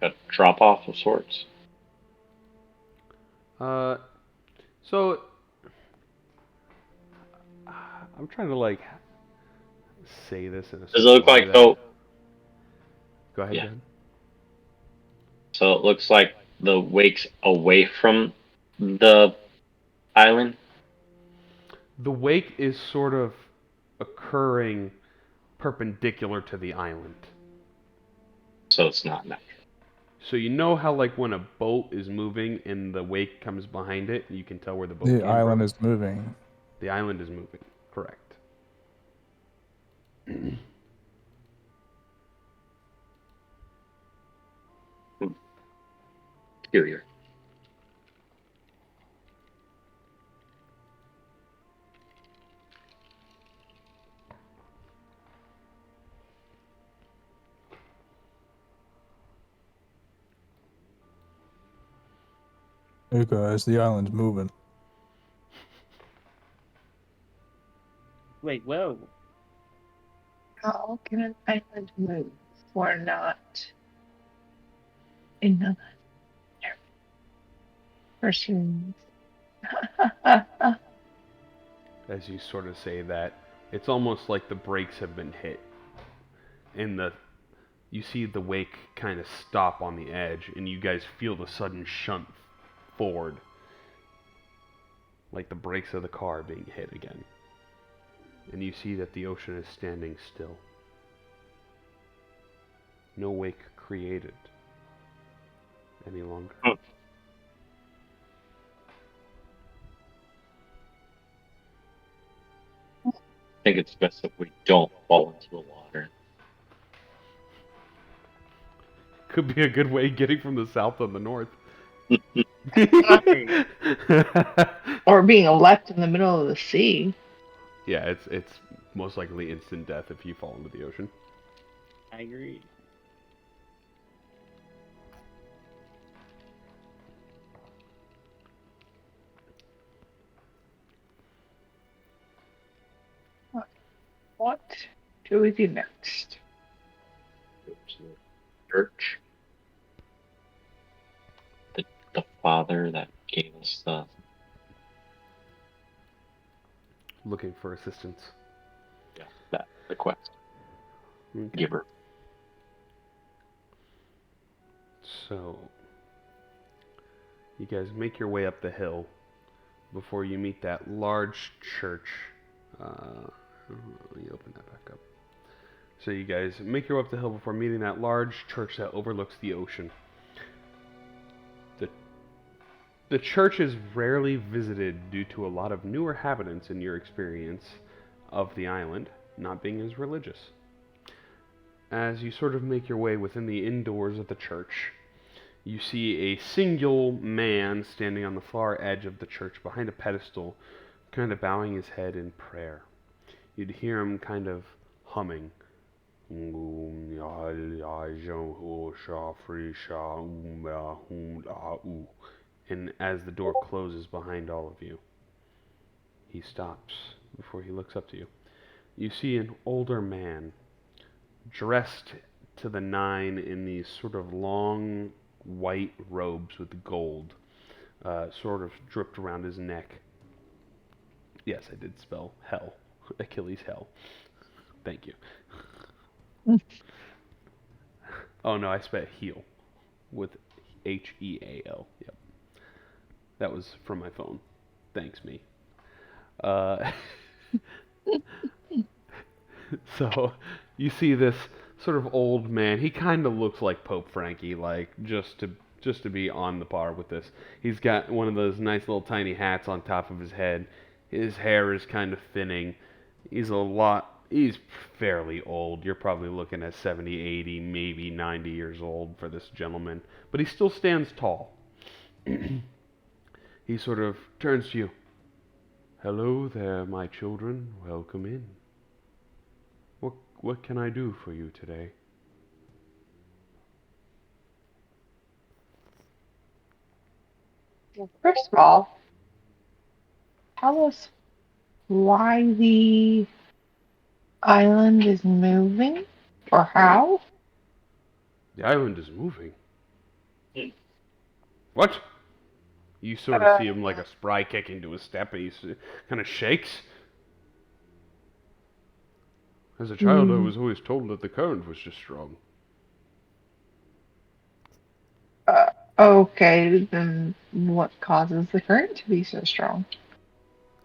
a drop off of sorts? So I'm trying to like say this in a Does certain it look way like that... though? Go ahead, Yeah. go ahead. So it looks like the wake's away from the island. The wake is sort of occurring perpendicular to the island. So it's not natural. So you know how like when a boat is moving and the wake comes behind it, you can tell where the boat The came island from? is moving. The island is moving. Correct. Peculiar. Hey guys, the island's moving. Wait, whoa. How can an island move? We're not in the person. As you sort of say that, it's almost like the brakes have been hit. And you see the wake kind of stop on the edge, and you guys feel the sudden shunt forward. Like the brakes of the car being hit again. And you see that the ocean is standing still. No wake created any longer. Hmm. I think it's best if we don't fall into the water. Could be a good way getting from the south to the north. Or being left in the middle of the sea. Yeah, it's most likely instant death if you fall into the ocean. I agree. What do we do next? Church. The father that gave us the Looking for assistance. that request. Okay. Giver. So, you guys make your way up the hill before you meet that large church. Let me open that back up. So you guys make your way up the hill before meeting that large church that overlooks the ocean. The church is rarely visited due to a lot of new inhabitants in your experience of the island not being as religious. As you sort of make your way within the indoors of the church, you see a single man standing on the far edge of the church behind a pedestal, kind of bowing his head in prayer. You'd hear him kind of humming. And as the door closes behind all of you, he stops before he looks up to you. You see an older man, dressed to the nine in these sort of long white robes with gold, sort of dripped around his neck. Yes, I did spell hell. Achilles hell. Thank you. Oh no, I spelled heel with Heal. Yep. That was from my phone. Thanks, me. So you see this sort of old man. He kind of looks like Pope Frankie, like just to be on the par with this. He's got one of those nice little tiny hats on top of his head. His hair is kind of thinning. He's fairly old. You're probably looking at 70, 80, maybe 90 years old for this gentleman. But he still stands tall. He sort of turns to you. Hello there, my children. Welcome in. What can I do for you today? Well, first of all, tell us why the island is moving or how? The island is moving. What? You sort of see him like a spry kick into his step, and he kind of shakes. As a child, I was always told that the current was just strong. Okay, then what causes the current to be so strong?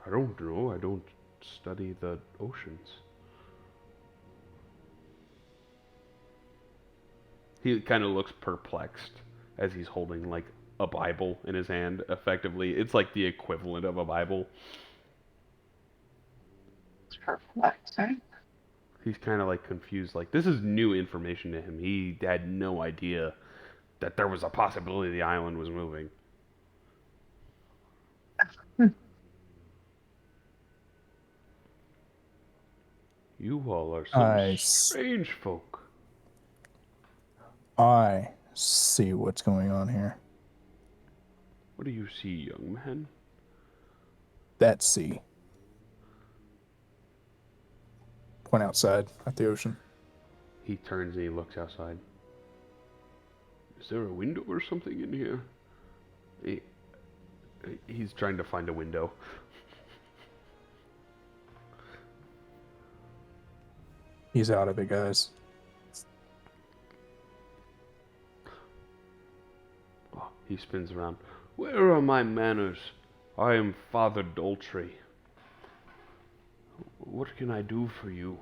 I don't know. I don't study the oceans. He kind of looks perplexed as he's holding like a Bible in his hand. Effectively, it's like the equivalent of a Bible. It's perplexing. He's kind of like confused. Like, this is new information to him. He had no idea that there was a possibility the island was moving. You all are some strange folk. I see what's going on here. What do you see, young man? That sea. Point outside at the ocean. He turns and he looks outside. Is there a window or something in here? He's trying to find a window. He's out of it, guys. Oh, he spins around. Where are my manners? I am Father Daltrey. What can I do for you?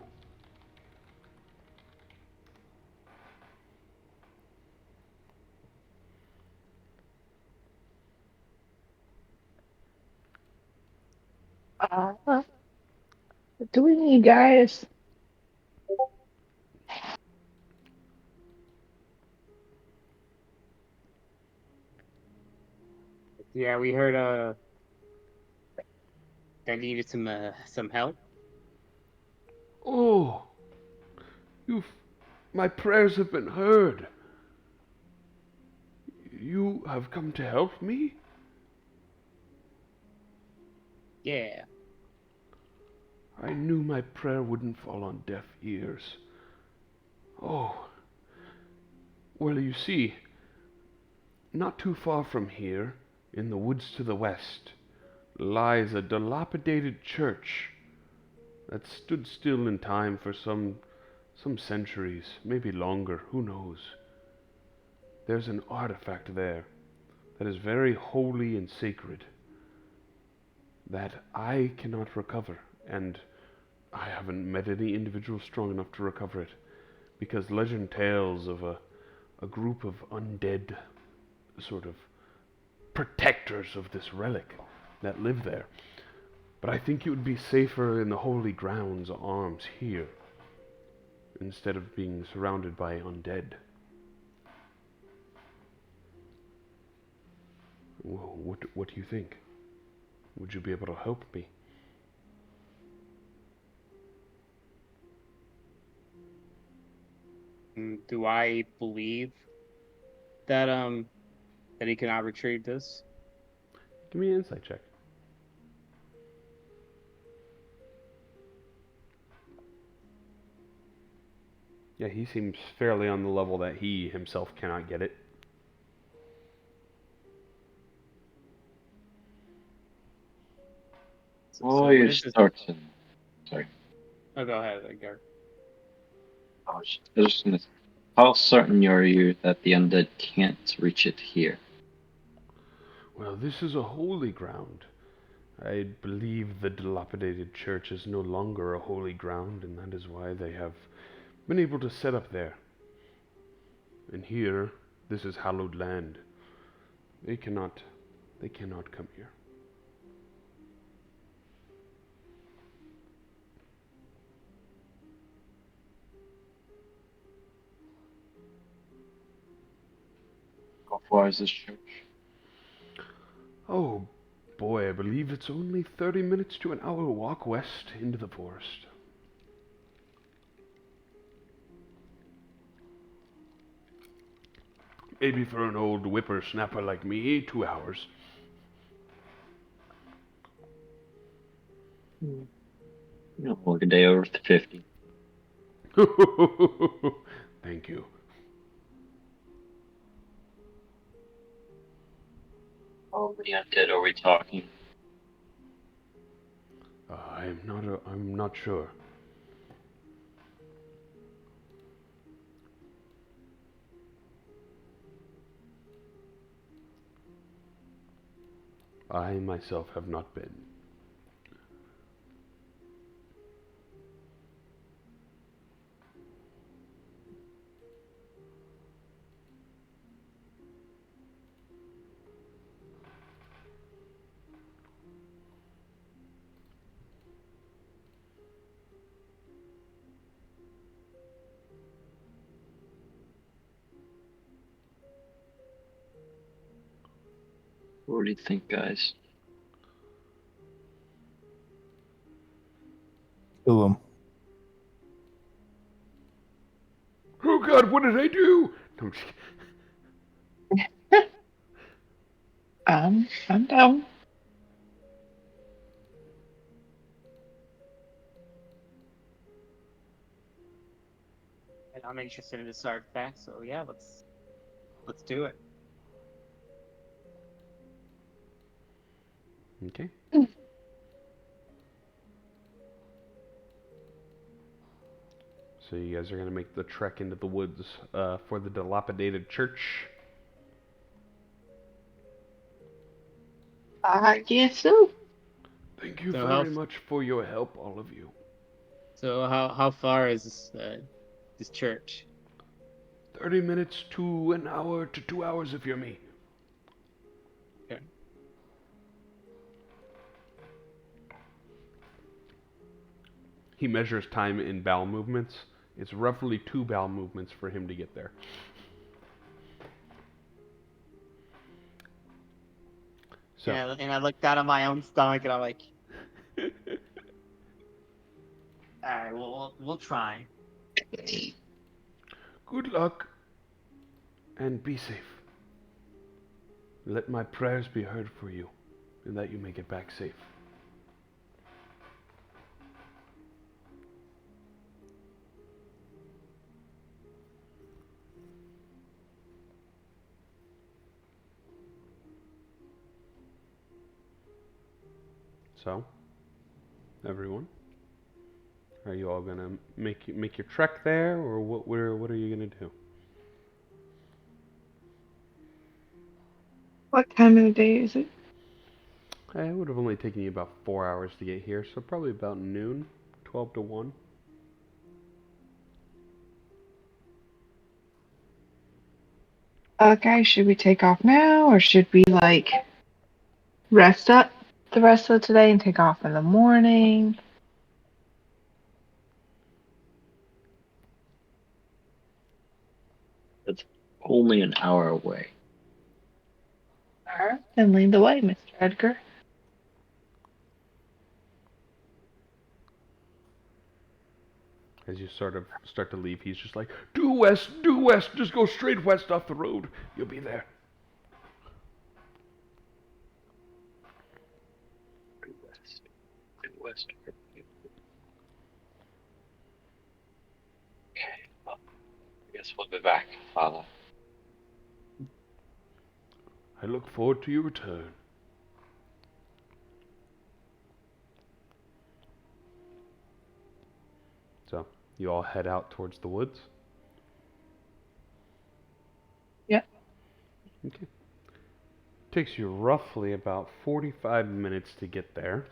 What do we need, guys? Yeah, we heard I needed some help. Oh, my prayers have been heard. You have come to help me? Yeah. I knew my prayer wouldn't fall on deaf ears. Oh. Well, you see, not too far from here, in the woods to the west, lies a dilapidated church that stood still in time for some centuries, maybe longer, who knows. There's an artifact there that is very holy and sacred that I cannot recover, and I haven't met any individual strong enough to recover it, because legend tales of a group of undead sort of protectors of this relic that live there. But I think it would be safer in the holy grounds arms here, instead of being surrounded by undead. Well, what do you think? Would you be able to help me? Do I believe that that he cannot retrieve this? Give me an insight check. Yeah, he seems fairly on the level that he himself cannot get it. Oh, what you're is this? certain. Sorry. Oh, go ahead, Edgar. I was just gonna. How certain are you that the undead can't reach it here? Well, this is a holy ground. I believe the dilapidated church is no longer a holy ground, and that is why they have been able to set up there. And here, this is hallowed land. They cannot come here. How far is this church? Oh boy, I believe it's only 30 minutes to an hour walk west into the forest. Maybe for an old whippersnapper like me, 2 hours. Work a day over to 50. Thank you. How many undead are we talking? I'm not sure. I myself have not been. What do you think, guys? Kill him. Oh God, what did I do? No, I'm just kidding. I'm down. And I'm interested in this artifact, so yeah, let's do it. Okay. So you guys are gonna make the trek into the woods for the dilapidated church. I guess so. Thank you So very much for your help, all of you. how far is this church? 30 minutes to an hour to 2 hours if you're me. Okay. He measures time in bowel movements. It's roughly 2 bowel movements for him to get there. So, And I looked down at my own stomach and I'm like, all right, we'll try. good luck and be safe. Let my prayers be heard for you and that you make it back safe. So, everyone, are you all gonna make your trek there, or what are you gonna do? What time of the day is it? It would have only taken you about 4 hours to get here, so probably about noon, 12 to 1. Okay, should we take off now or should we like rest up the rest of today and take off in the morning? That's only an hour away. Alright, then lead the way, Mr. Edgar. As you sort of start to leave, he's just like, due west, just go straight west off the road. You'll be there. Due west. Due west. Okay, well, I guess we'll be back, Father. I look forward to your return. So, you all head out towards the woods? Yep. Okay. Takes you roughly about 45 minutes to get there.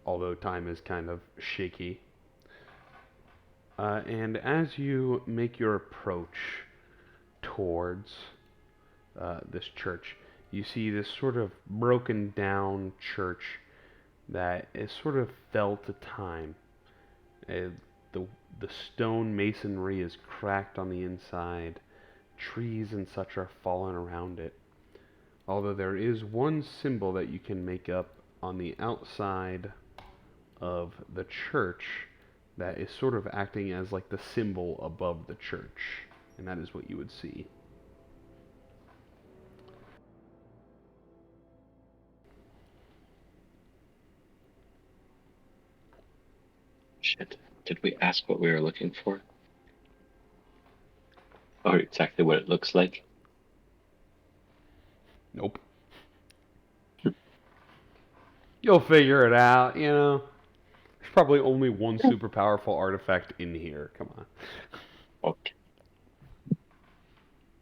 Although time is kind of shaky. And as you make your approach towards this church, you see this sort of broken down church that is sort of fell to time. The the stone masonry is cracked on the inside. Trees and such are fallen around it. Although there is one symbol that you can make up on the outside of the church that is sort of acting as like the symbol above the church. And that is what you would see. Shit. Did we ask what we were looking for? Or exactly what it looks like? Nope. You'll figure it out, you know. There's probably only one super powerful artifact in here. Come on. Okay.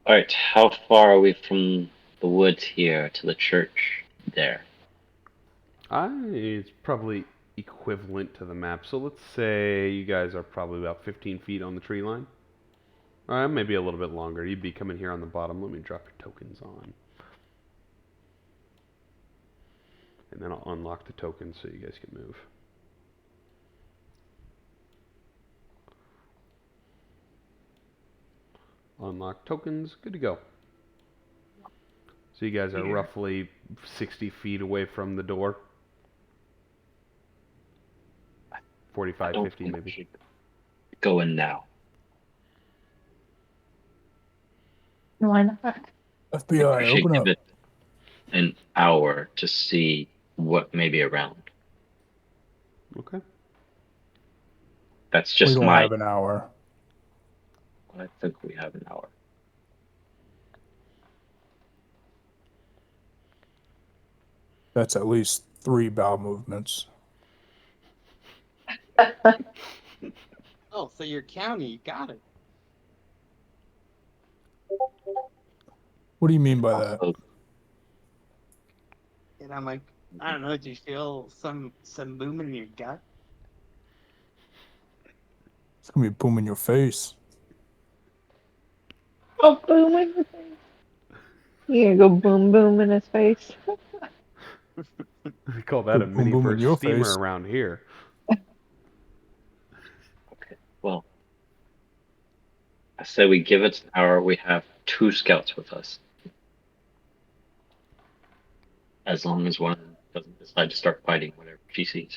Alright, how far are we from the woods here to the church there? It's probably equivalent to the map. So let's say you guys are probably about 15 feet on the tree line. Maybe a little bit longer. You'd be coming here on the bottom. Let me drop your tokens on. And then I'll unlock the tokens so you guys can move. Unlock tokens. Good to go. So you guys are roughly 60 feet away from the door. 45, 50 we maybe. should go in now. Why not? I think FBI, we should open give up. it an hour to see what may be around. Okay. That's We just don't my. have an hour. I think we have an hour. That's at least 3 bowel movements. Oh, so you're county. You got it. What do you mean by that? Also, And I'm like, I don't know. Do you feel some boom in your gut? It's gonna be a boom in your face. Oh, boom in his face. You gonna go boom boom in his face. We call that a Boom, mini boom in burst your steamer face. around here. okay, well, I say we give it an hour. We have 2 scouts with us. As long as one doesn't decide to start fighting whatever she sees.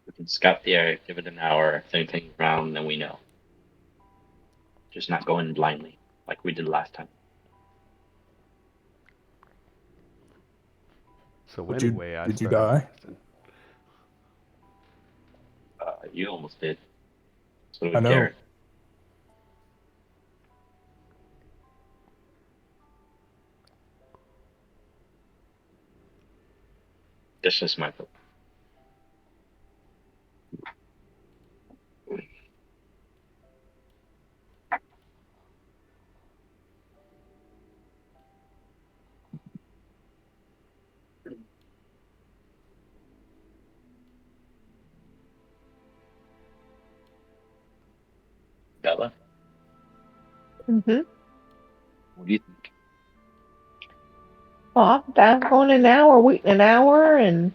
We can scout the area, give it an hour. If anything's around, then we know. Just not go in blindly like we did last time. So Did anyway, I you started die? blasting. You almost did. So I did know. Garrett. That's just my thought. Bella, Mm-hmm. what do you think? Well, I'm down going an hour, waiting an hour, and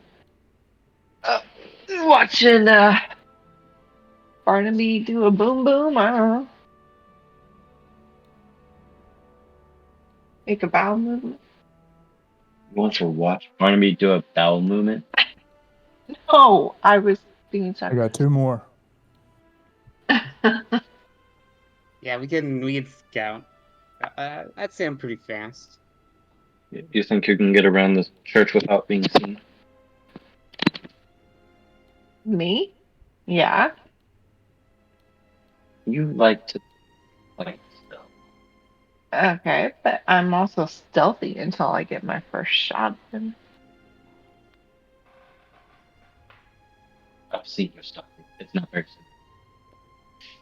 watching Barnaby do a boom boom. I don't know. Make a bowel movement. You want to watch Barnaby do a bowel movement? Oh, I was being I got 2 sarcastic. more. Yeah, we can scout. I'd say I'm pretty fast. Do you think you can get around the church without being seen? Me? Yeah. You like to like stuff. Okay, but I'm also stealthy until I get my first shot in. I've seen your stuff. It's not very simple.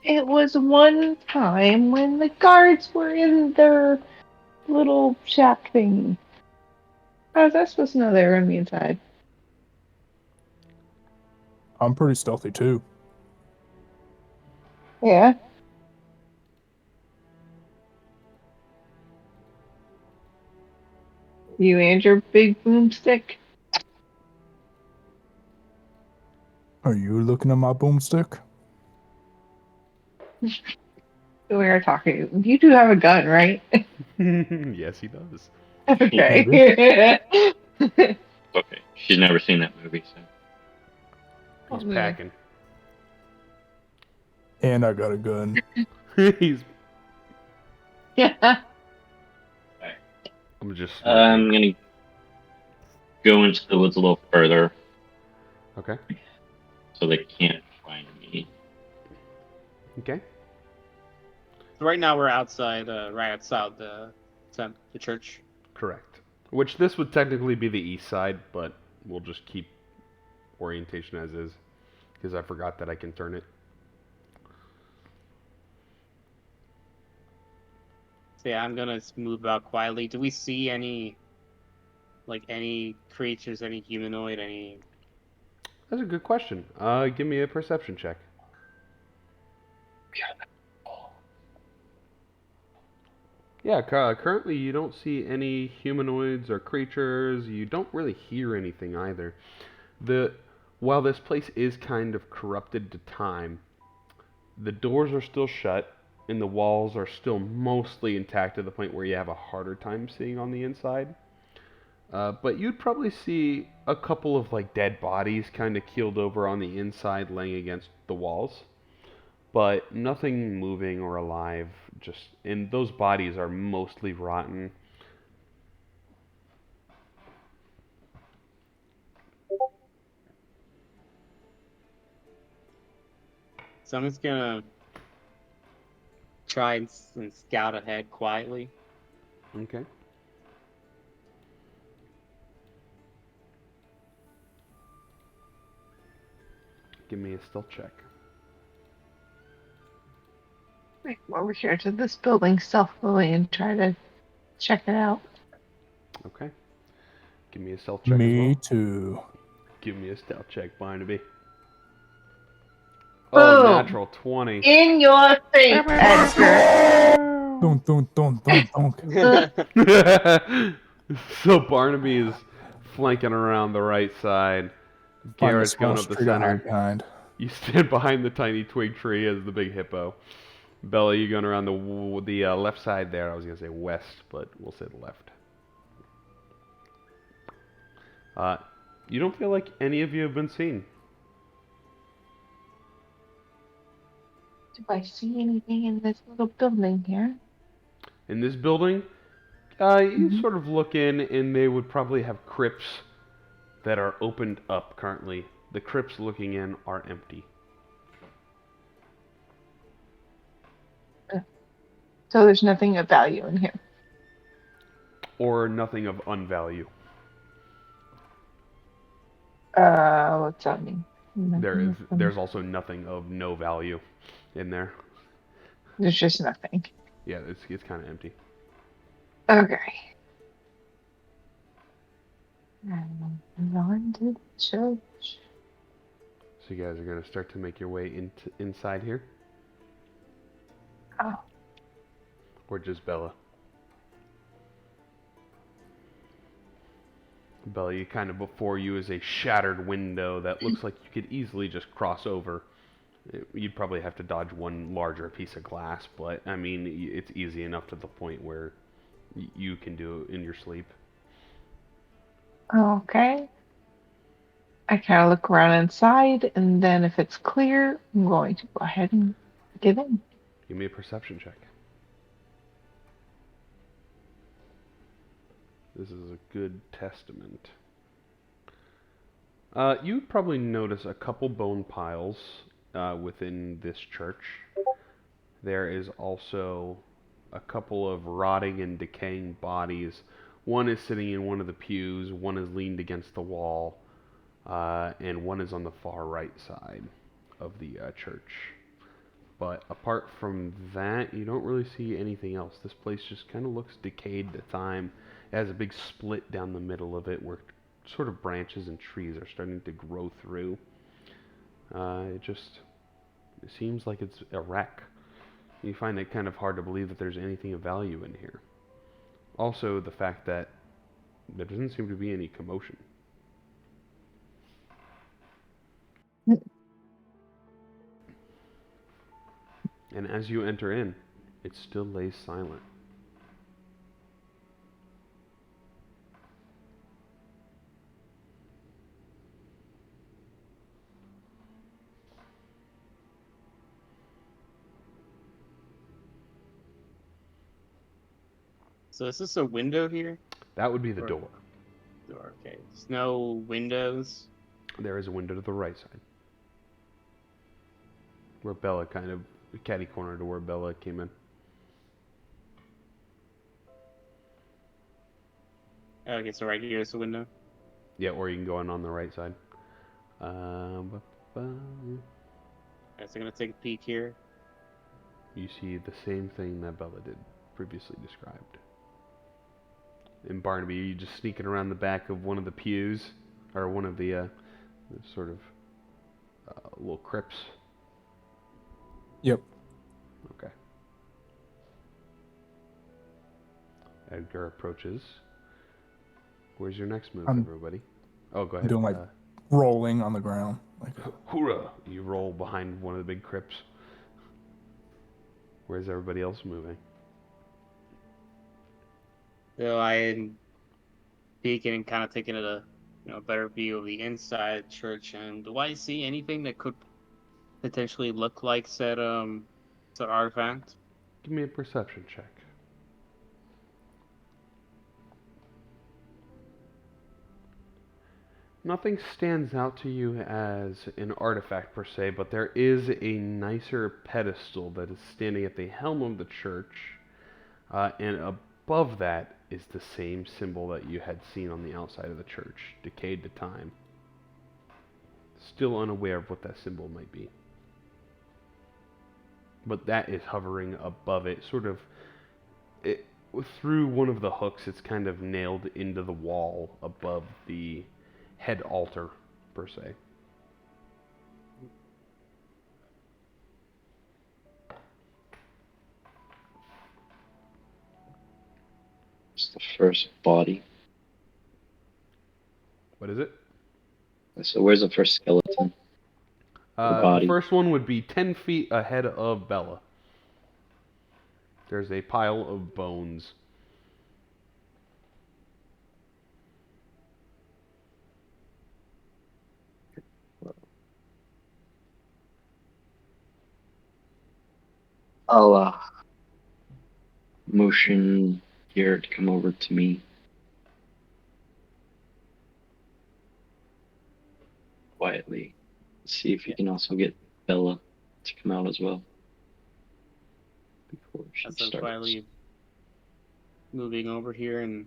It was one time when the guards were in their little shack thing. How was I supposed to know they were on the inside? I'm pretty stealthy too. Yeah. You and your big boomstick. Are you looking at my boomstick? We are talking. You do have a gun, right? Yes, he does. Okay. Okay, she's never seen that movie, so He's Oh, yeah. packing. And I got a gun. He's. Yeah. I'm just I'm smoking. gonna go into the woods a little further Okay. so they can't find me. Okay. right now we're outside, right outside the church. Correct. Which this would technically be the east side, but we'll just keep orientation as is, because I forgot that I can turn it. So yeah, I'm gonna move out quietly. Do we see any creatures, any humanoid, any? That's a good question. Give me a perception check. Yeah, currently you don't see any humanoids or creatures. You don't really hear anything either. While this place is kind of corrupted to time, the doors are still shut and the walls are still mostly intact to the point where you have a harder time seeing on the inside. But you'd probably see a couple of like dead bodies kind of keeled over on the inside laying against the walls. But nothing moving or alive. And those bodies are mostly rotten. So I'm just gonna try and scout ahead quietly. Okay. Give me a stealth check. Wait, over here to this building stealthily and try to check it out. Okay. Give me a stealth check as Me well. too. Give me a stealth check, Barnaby. Boom. Oh, natural 20. In your face, Edgar. Dunk, dunk, dunk, dunk, dunk. So Barnaby is flanking around the right side. Find a Garrett's small going up the street to hide center. behind. You stand behind the tiny twig tree as the big hippo. Bella, you going around the left side there. I was going to say west, but we'll say the left. You don't feel like any of you have been seen. Do I see anything in this little building here? In this building, you sort of look in, and they would probably have crypts that are opened up currently. The crypts looking in are empty. So there's nothing of value in here. Or nothing of unvalue. What's that mean? There's also nothing of no value in there. There's just nothing. Yeah, it's kind of empty. Okay. On to the church. So you guys are gonna start to make your way inside here, Oh. or just Bella? Bella, you kind of before you is a shattered window that looks like you could easily just cross over. You'd probably have to dodge one larger piece of glass, but I mean, it's easy enough to the point where you can do it in your sleep. Okay. I kind of look around inside, and then if it's clear, I'm going to go ahead and get in. Give me a perception check. This is a good testament. You probably notice a couple bone piles within this church. There is also a couple of rotting and decaying bodies. One is sitting in one of the pews, one is leaned against the wall, and one is on the far right side of the church. But apart from that, you don't really see anything else. This place just kind of looks decayed to time. It has a big split down the middle of it where sort of branches and trees are starting to grow through. It seems like it's a wreck. You find it kind of hard to believe that there's anything of value in here. Also, the fact that there doesn't seem to be any commotion. And as you enter in, it still lays silent. So is this a window here? That would be the Or- door. Okay. There's no windows. There is a window to the right side. Where Bella kind of catty corner to where Bella came in. Okay, so right here is the window. Yeah, or you can go in on the right side. Ba-ba. Alright, so I'm gonna take a peek here. You see the same thing that Bella did previously described. And Barnaby, you just sneaking around the back of one of the pews, or one of the sort of little crypts. Yep. Okay. Edgar approaches. Where's your next move, I'm everybody? Oh, go ahead. doing my rolling on the ground. Like, Hoorah! You roll behind one of the big crypts. Where's everybody else moving? So I am peeking and kind of taking a better view of the inside church. And do I see anything that could potentially look like said artifact? Give me a perception check. Nothing stands out to you as an artifact per se, but there is a nicer pedestal that is standing at the helm of the church, and above that is the same symbol that you had seen on the outside of the church, decayed to time. Still unaware of what that symbol might be. But that is hovering above it, sort of through one of the hooks. It's kind of nailed into the wall above the head altar, per se. It's the first body. What is it? So where's the first skeleton? The body. first one would be 10 feet ahead of Bella. There's a pile of bones. I'll motion here to come over to me. Quietly. See if you can also get Bella to come out as well. Before she As I'm starts. quietly moving over here, and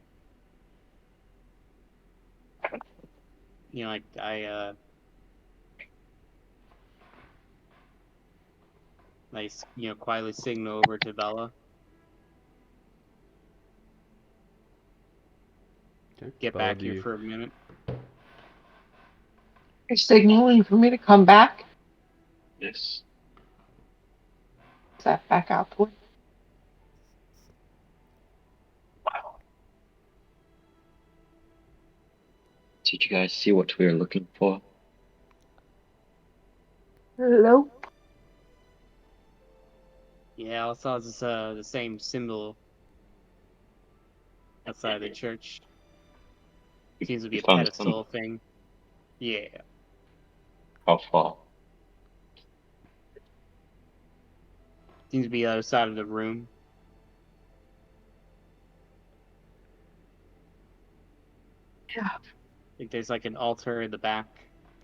I quietly signal over to Bella. Okay. Get Bella, back here for a minute. You're signaling for me to come back? Yes. Is that back out the way? Did you guys see what we were looking for? Hello? Yeah, I saw this the same symbol outside the church. Seems to be You a found the pedestal symbol. thing. Yeah. How far? Seems to be the other side of the room. Yeah. I think there's like an altar in the back.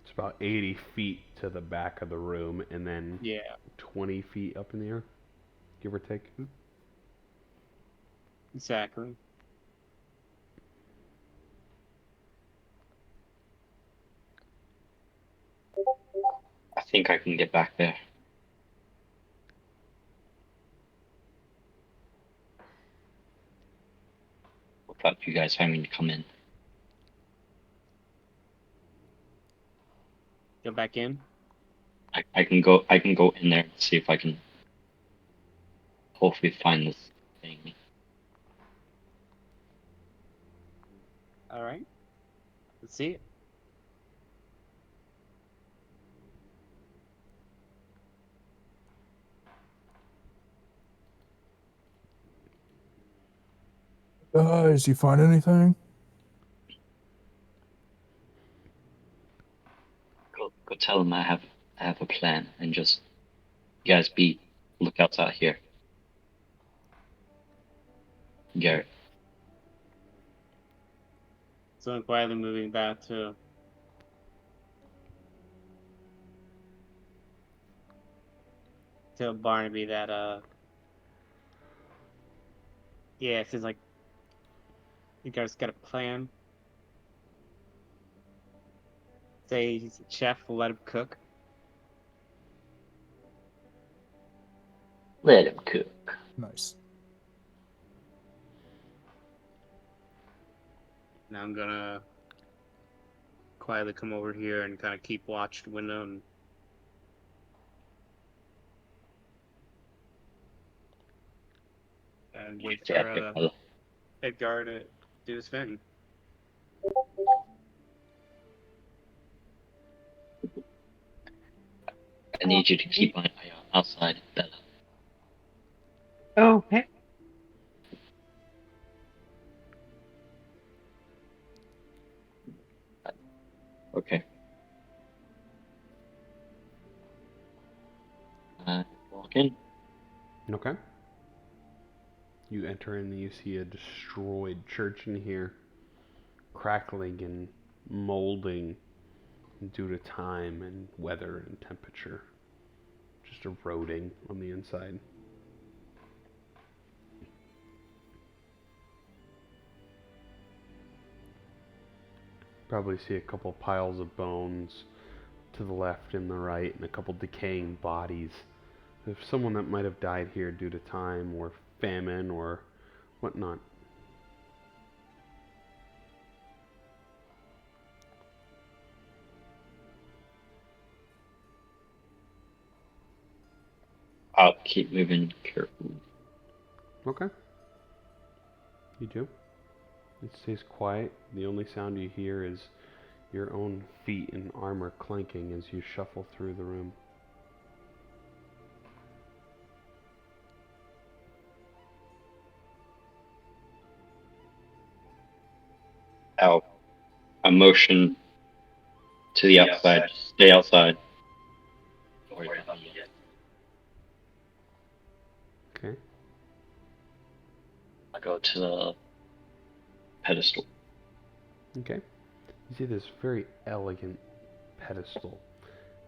It's about 80 feet to the back of the room, and then Yeah. 20 feet up in the air, give or take. Exactly. I think I can get back there. Without you guys having to come in. Go back in. I can go in there and see if I can hopefully find this thing. All right. Let's see it. guys, you find anything? Go tell them I have a plan and just you guys be lookouts out here. Garrett. So I'm quietly moving back to tell Barnaby that yeah, it seems like You guys got a plan? Say he's a chef, we'll let him cook. Let him cook. Nice. Now I'm gonna quietly come over here and kind of keep watch the window and wait for Edgar to do his thing. I need you to keep an eye out outside, Bella. Okay. Okay. Walk in. Okay. You enter and you see a destroyed church in here, crackling and molding due to time and weather and temperature, just eroding on the inside. Probably see a couple piles of bones to the left and the right, and a couple decaying bodies of someone that might have died here due to time or famine or whatnot. I'll keep moving carefully. Okay. You do. It stays quiet. The only sound you hear is your own feet and armor clanking as you shuffle through the room. I motion to the outside. Stay outside. Don't worry about me yet. Okay. I go to the pedestal. Okay. You see this very elegant pedestal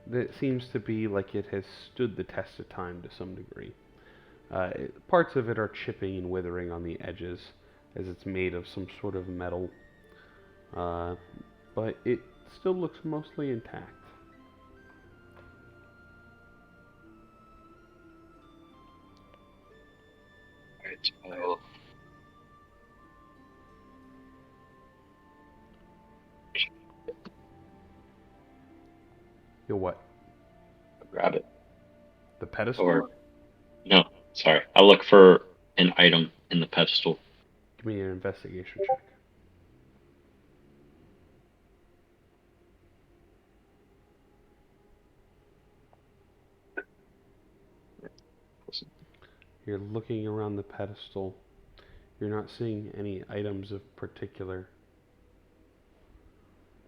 that seems to be like it has stood the test of time to some degree. Parts of it are chipping and withering on the edges as it's made of some sort of metal, but it still looks mostly intact. Alright, I'll You'll what? grab it. The pedestal? Or, no, sorry. I'll look for an item in the pedestal. Give me an investigation check. You're looking around the pedestal. You're not seeing any items of particular.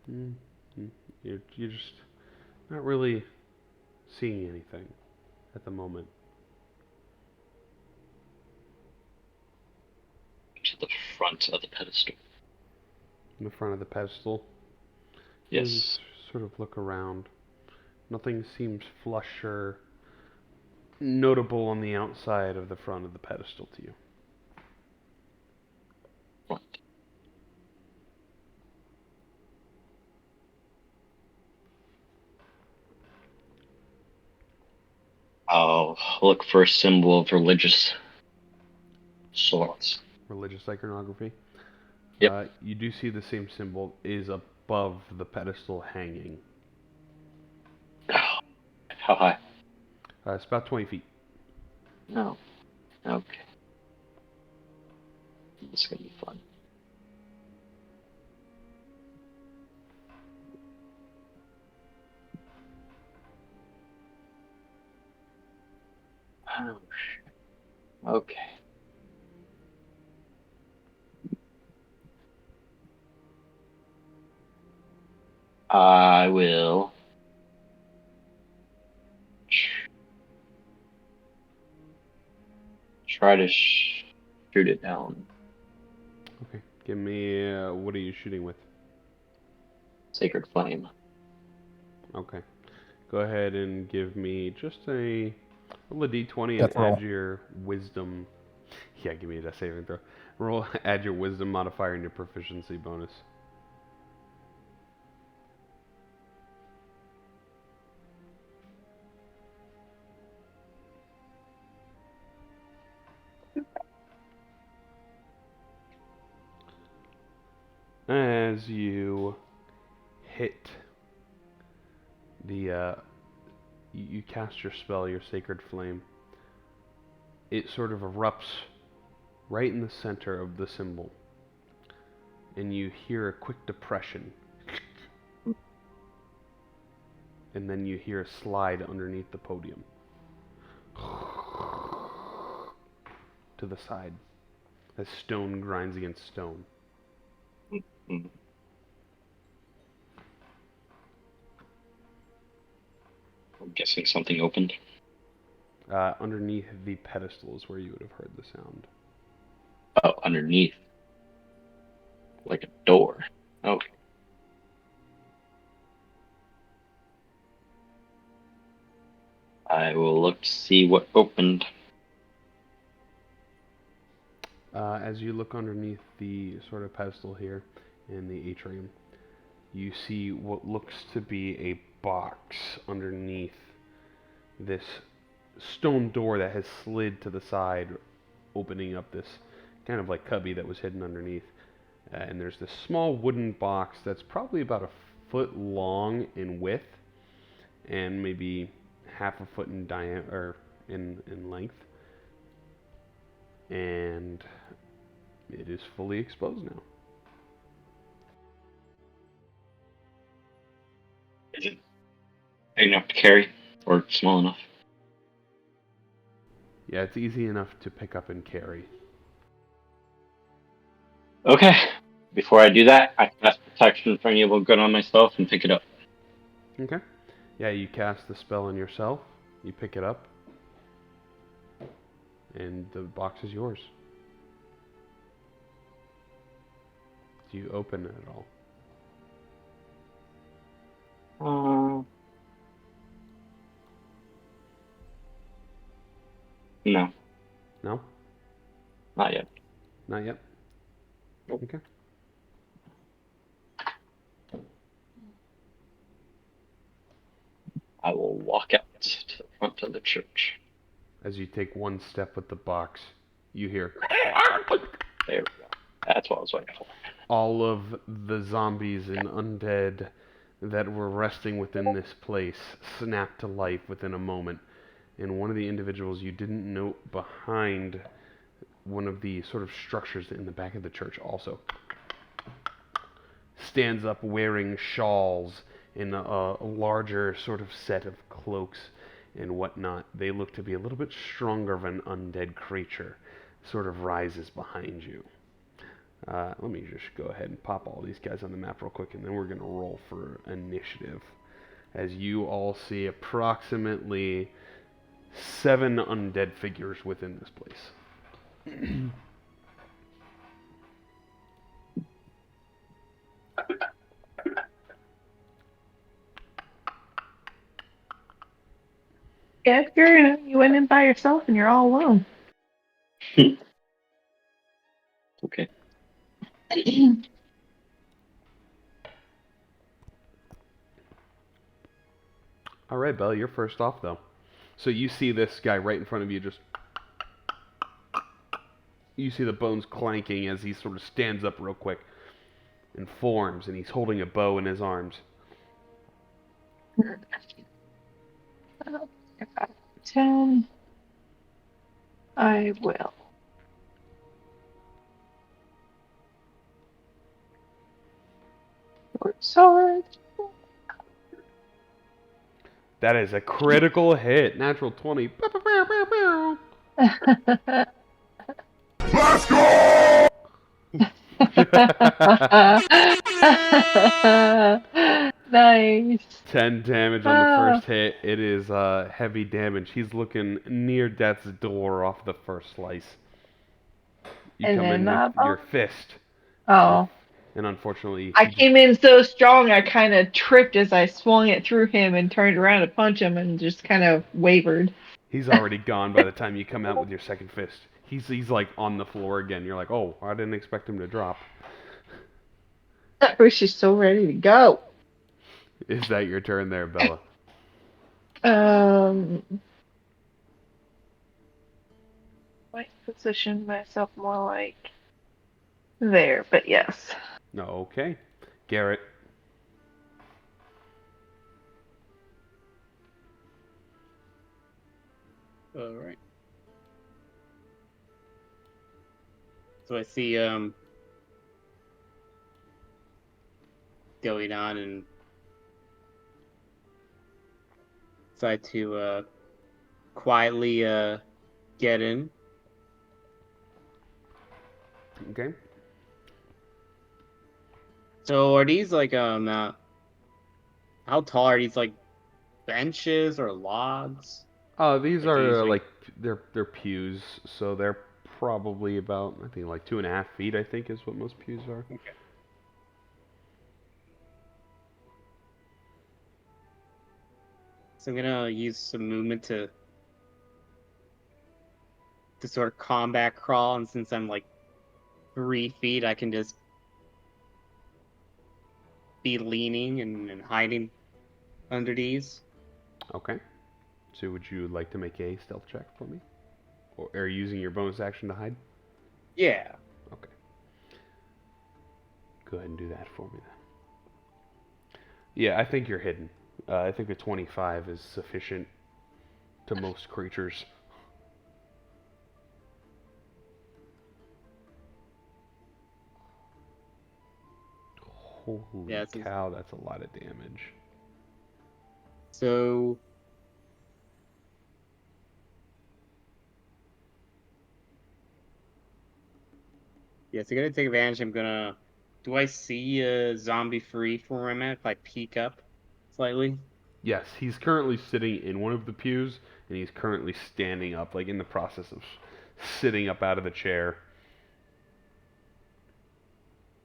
You're just not really seeing anything at the moment. To the front of the pedestal. In the front of the pedestal, Yes. you just sort of look around. Nothing seems flush or notable on the outside of the front of the pedestal to you. Front. I'll look for a symbol of religious sorts. Religious iconography. Yep. You do see the same symbol is above the pedestal hanging. How high? It's about 20 feet. No. Okay. This is gonna be fun. Oh shit. Okay. I will try to shoot it down. Okay. Give me, what are you shooting with? Sacred Flame. Okay. Go ahead and give me just roll a d20 and Death roll. add your wisdom. Yeah, give me a death saving throw. Add your wisdom modifier and your proficiency bonus. As you hit the, you cast your spell, your Sacred Flame, it sort of erupts right in the center of the symbol, and you hear a quick depression, and then you hear a slide underneath the podium to the side as stone grinds against stone. Mm. I'm guessing something opened. Underneath the pedestal is where you would have heard the sound. Oh, underneath. Like a door. Okay. I will look to see what opened. As you look underneath the sort of pedestal here in the atrium, you see what looks to be a box underneath this stone door that has slid to the side, opening up this kind of like cubby that was hidden underneath. And there's this small wooden box that's probably about a foot long in width and maybe half a foot in diameter or in length. And it is fully exposed now. Is it big enough to carry? Or small enough? Yeah, it's easy enough to pick up and carry. Okay. Before I do that, I cast protection for any evil good on myself and pick it up. Okay. Yeah, you cast the spell on yourself, you pick it up, and the box is yours. Do you open it at all? No, No? not yet. Not yet? Nope. Okay. I will walk out to the front of the church. As you take one step with the box, you hear There we go. That's what I was waiting for. all of the zombies and undead that were resting within this place snap to life within a moment. And one of the individuals you didn't note behind one of the sort of structures in the back of the church also stands up wearing shawls and a larger sort of set of cloaks and whatnot. They look to be a little bit stronger of an undead creature, sort of rises behind you. Let me just go ahead and pop all these guys on the map real quick, and then we're going to roll for initiative. As you all see approximately 7 undead figures within this place. Yeah, if you went in by yourself and you're all alone. Okay. All right, Belle, you're first off, though. So you see this guy right in front of you just... You see the bones clanking as he sort of stands up real quick and forms, and he's holding a bow in his arms. If I 10, I will. Short sword. That is a critical hit. Natural 20. Let's go! Nice. 10 damage on the first hit. It is heavy damage. He's looking near death's door off the first slice. You And come in then with your fist. Oh. And unfortunately... I came in so strong, I kind of tripped as I swung it through him and turned around to punch him and just kind of wavered. He's already gone by the time you come out with your second fist. He's like on the floor again. You're like, oh, I didn't expect him to drop. That wish is so ready to go. Is that your turn there, Bella? Um, might position myself more like there, but yes. No, okay. Garrett. All right. So I see going on and decide to quietly get in. Okay. So are these like how tall are these, like benches or logs? These Like, are like like they're pews, so they're probably about I think like 2.5 feet. I think is what most pews are. okay. So I'm gonna use some movement to sort of combat crawl, and since I'm like 3 feet, I can just be leaning and hiding under these. Okay. So would you like to make a stealth check for me, or are you using your bonus action to hide? Yeah. Okay. Go ahead and do that for me then. Yeah, I think you're hidden. I think a 25 is sufficient to most creatures. Holy Yeah, cow, that's a lot of damage. So yeah, so gonna take advantage. I'm gonna. Do I see a zombie free for where I'm at if I peek up slightly? Yes, he's currently sitting in one of the pews, and he's currently standing up, like in the process of sitting up out of the chair.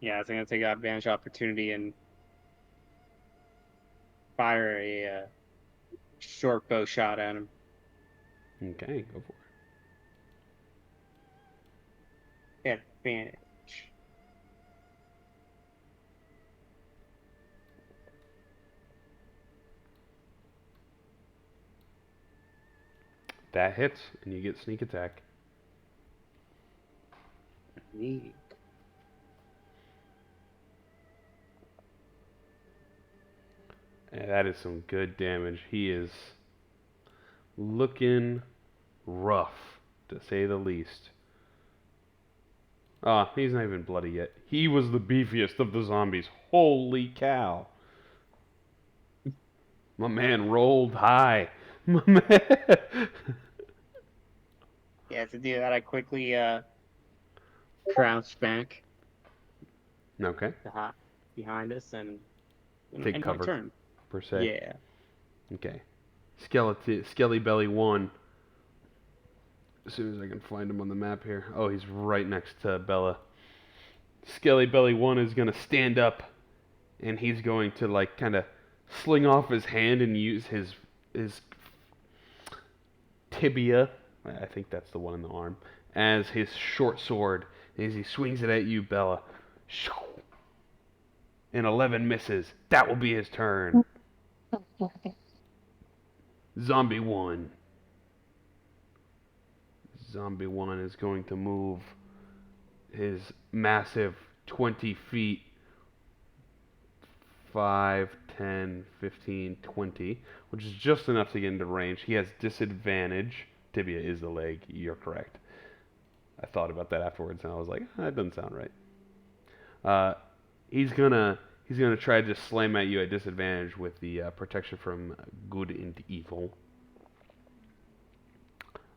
Yeah, so I'm gonna take advantage opportunity and fire a short bow shot at him. Okay, go for it. Advantage. That hits, and you get sneak attack. Neat. And that is some good damage. He is looking rough, to say the least. Ah, he's not even bloody yet. He was the beefiest of the zombies. Holy cow. My man rolled high. My man. Yeah, to do that, I quickly crouch back Okay. behind us and Take end my cover, turn. per se. Yeah. Okay. Skelly Belly 1. As soon as I can find him on the map here. Oh, he's right next to Bella. Skelly Belly 1 is going to stand up, and he's going to, like, kind of sling off his hand and use his tibia, I think that's the one in the arm, as his short sword. As he swings it at you, Bella. And 11 misses. That will be his turn. Zombie 1. Zombie 1 is going to move his massive 20 feet, 5, 10, 15, 20, which is just enough to get into range. He has disadvantage. Tibia is the leg. You're correct. I thought about that afterwards, and I was like, that doesn't sound right. He's gonna try to just slam at you at disadvantage with the protection from good and evil.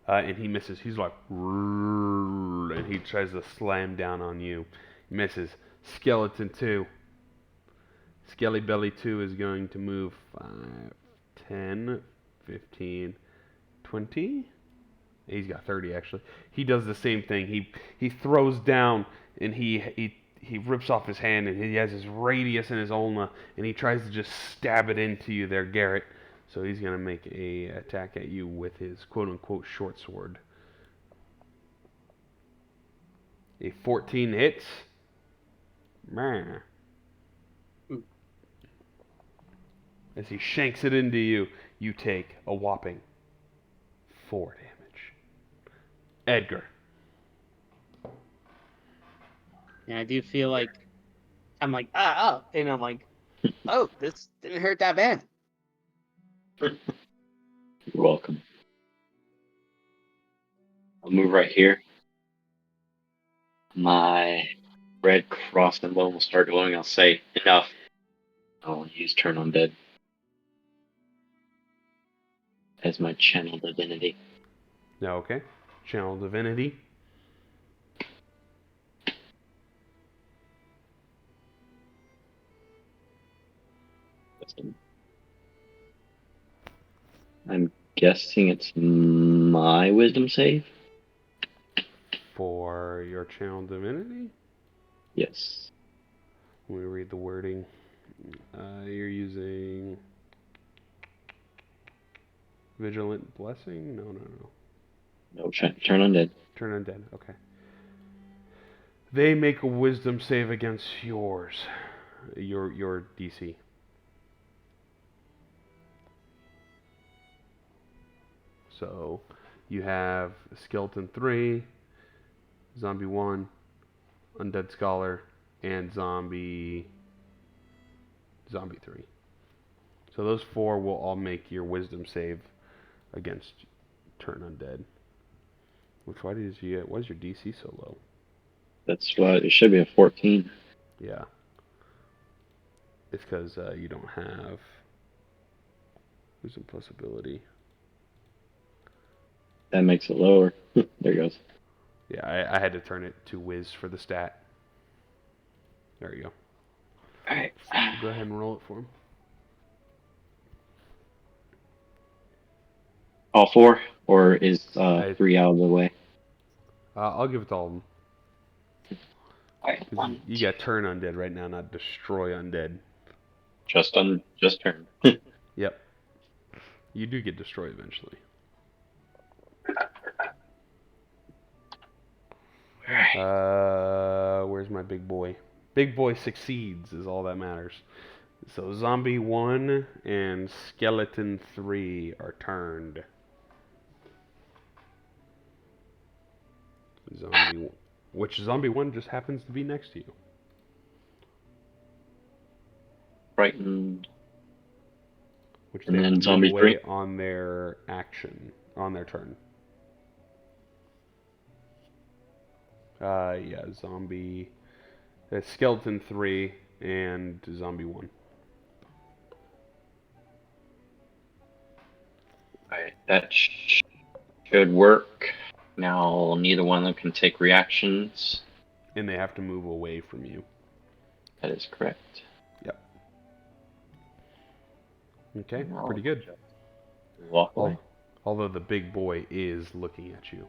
And he misses. He's like, and he tries to slam down on you. He misses. Skeleton 2. Skelly Belly 2 is going to move 5, 10, 15, 20. He's got 30 actually. He does the same thing. He throws down and he rips off his hand and he has his radius in his ulna and he tries to just stab it into you there, Garrett. So he's gonna make a attack at you with his quote unquote short sword. A 14 hits. Meh. As he shanks it into you, you take a whopping 4 damage. Edgar. And I do feel like I'm like, oh, and I'm like, oh, this didn't hurt that bad. You're welcome. I'll move right here. My red cross symbol will start glowing. I'll say, enough. I'll use Turn Undead as my channel divinity. No, okay. Channel Divinity. I'm guessing it's my wisdom save? For your Channel Divinity? Yes. Let me read the wording. You're using Vigilant Blessing? No. No, Turn Undead. Turn Undead. Okay. They make a Wisdom save against yours. Your DC. So you have Skeleton 3, Zombie 1, Undead Scholar, and Zombie 3. So those 4 will all make your Wisdom save against Turn Undead. Why is your DC so low? That's why it should be a 14. Yeah. It's because you don't have Wisdom plus ability. That makes it lower. There it goes. Yeah, I had to turn it to Wiz for the stat. There you go. Alright. Go ahead and roll it for him. All 4? Or is 3 out of the way? I'll give it to all of them. Alright. You got Turn Undead right now, not Destroy Undead. Just Turn. Yep. You do get destroyed eventually. Where's my big boy? Big boy succeeds is all that matters. So Zombie 1 and Skeleton 3 are turned. Zombie 1 just happens to be next to you. Frightened. Which And they then will move Zombie away 3? on their action, on their turn. Zombie... Skeleton 3 and Zombie 1. Alright, that should work. Now, neither one of them can take reactions. And they have to move away from you. That is correct. Yep. Okay, pretty good. Walk away. Although the big boy is looking at you.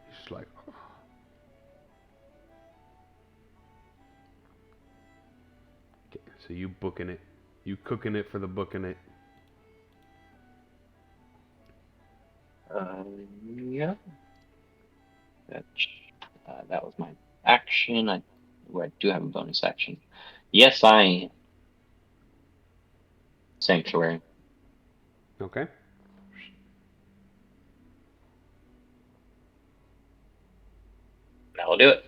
He's just like... Oh. Okay, so you booking it. You cooking it for the booking it. Yeah. That was my action. I do have a bonus action. Yes, I Sanctuary. Okay. That'll do it.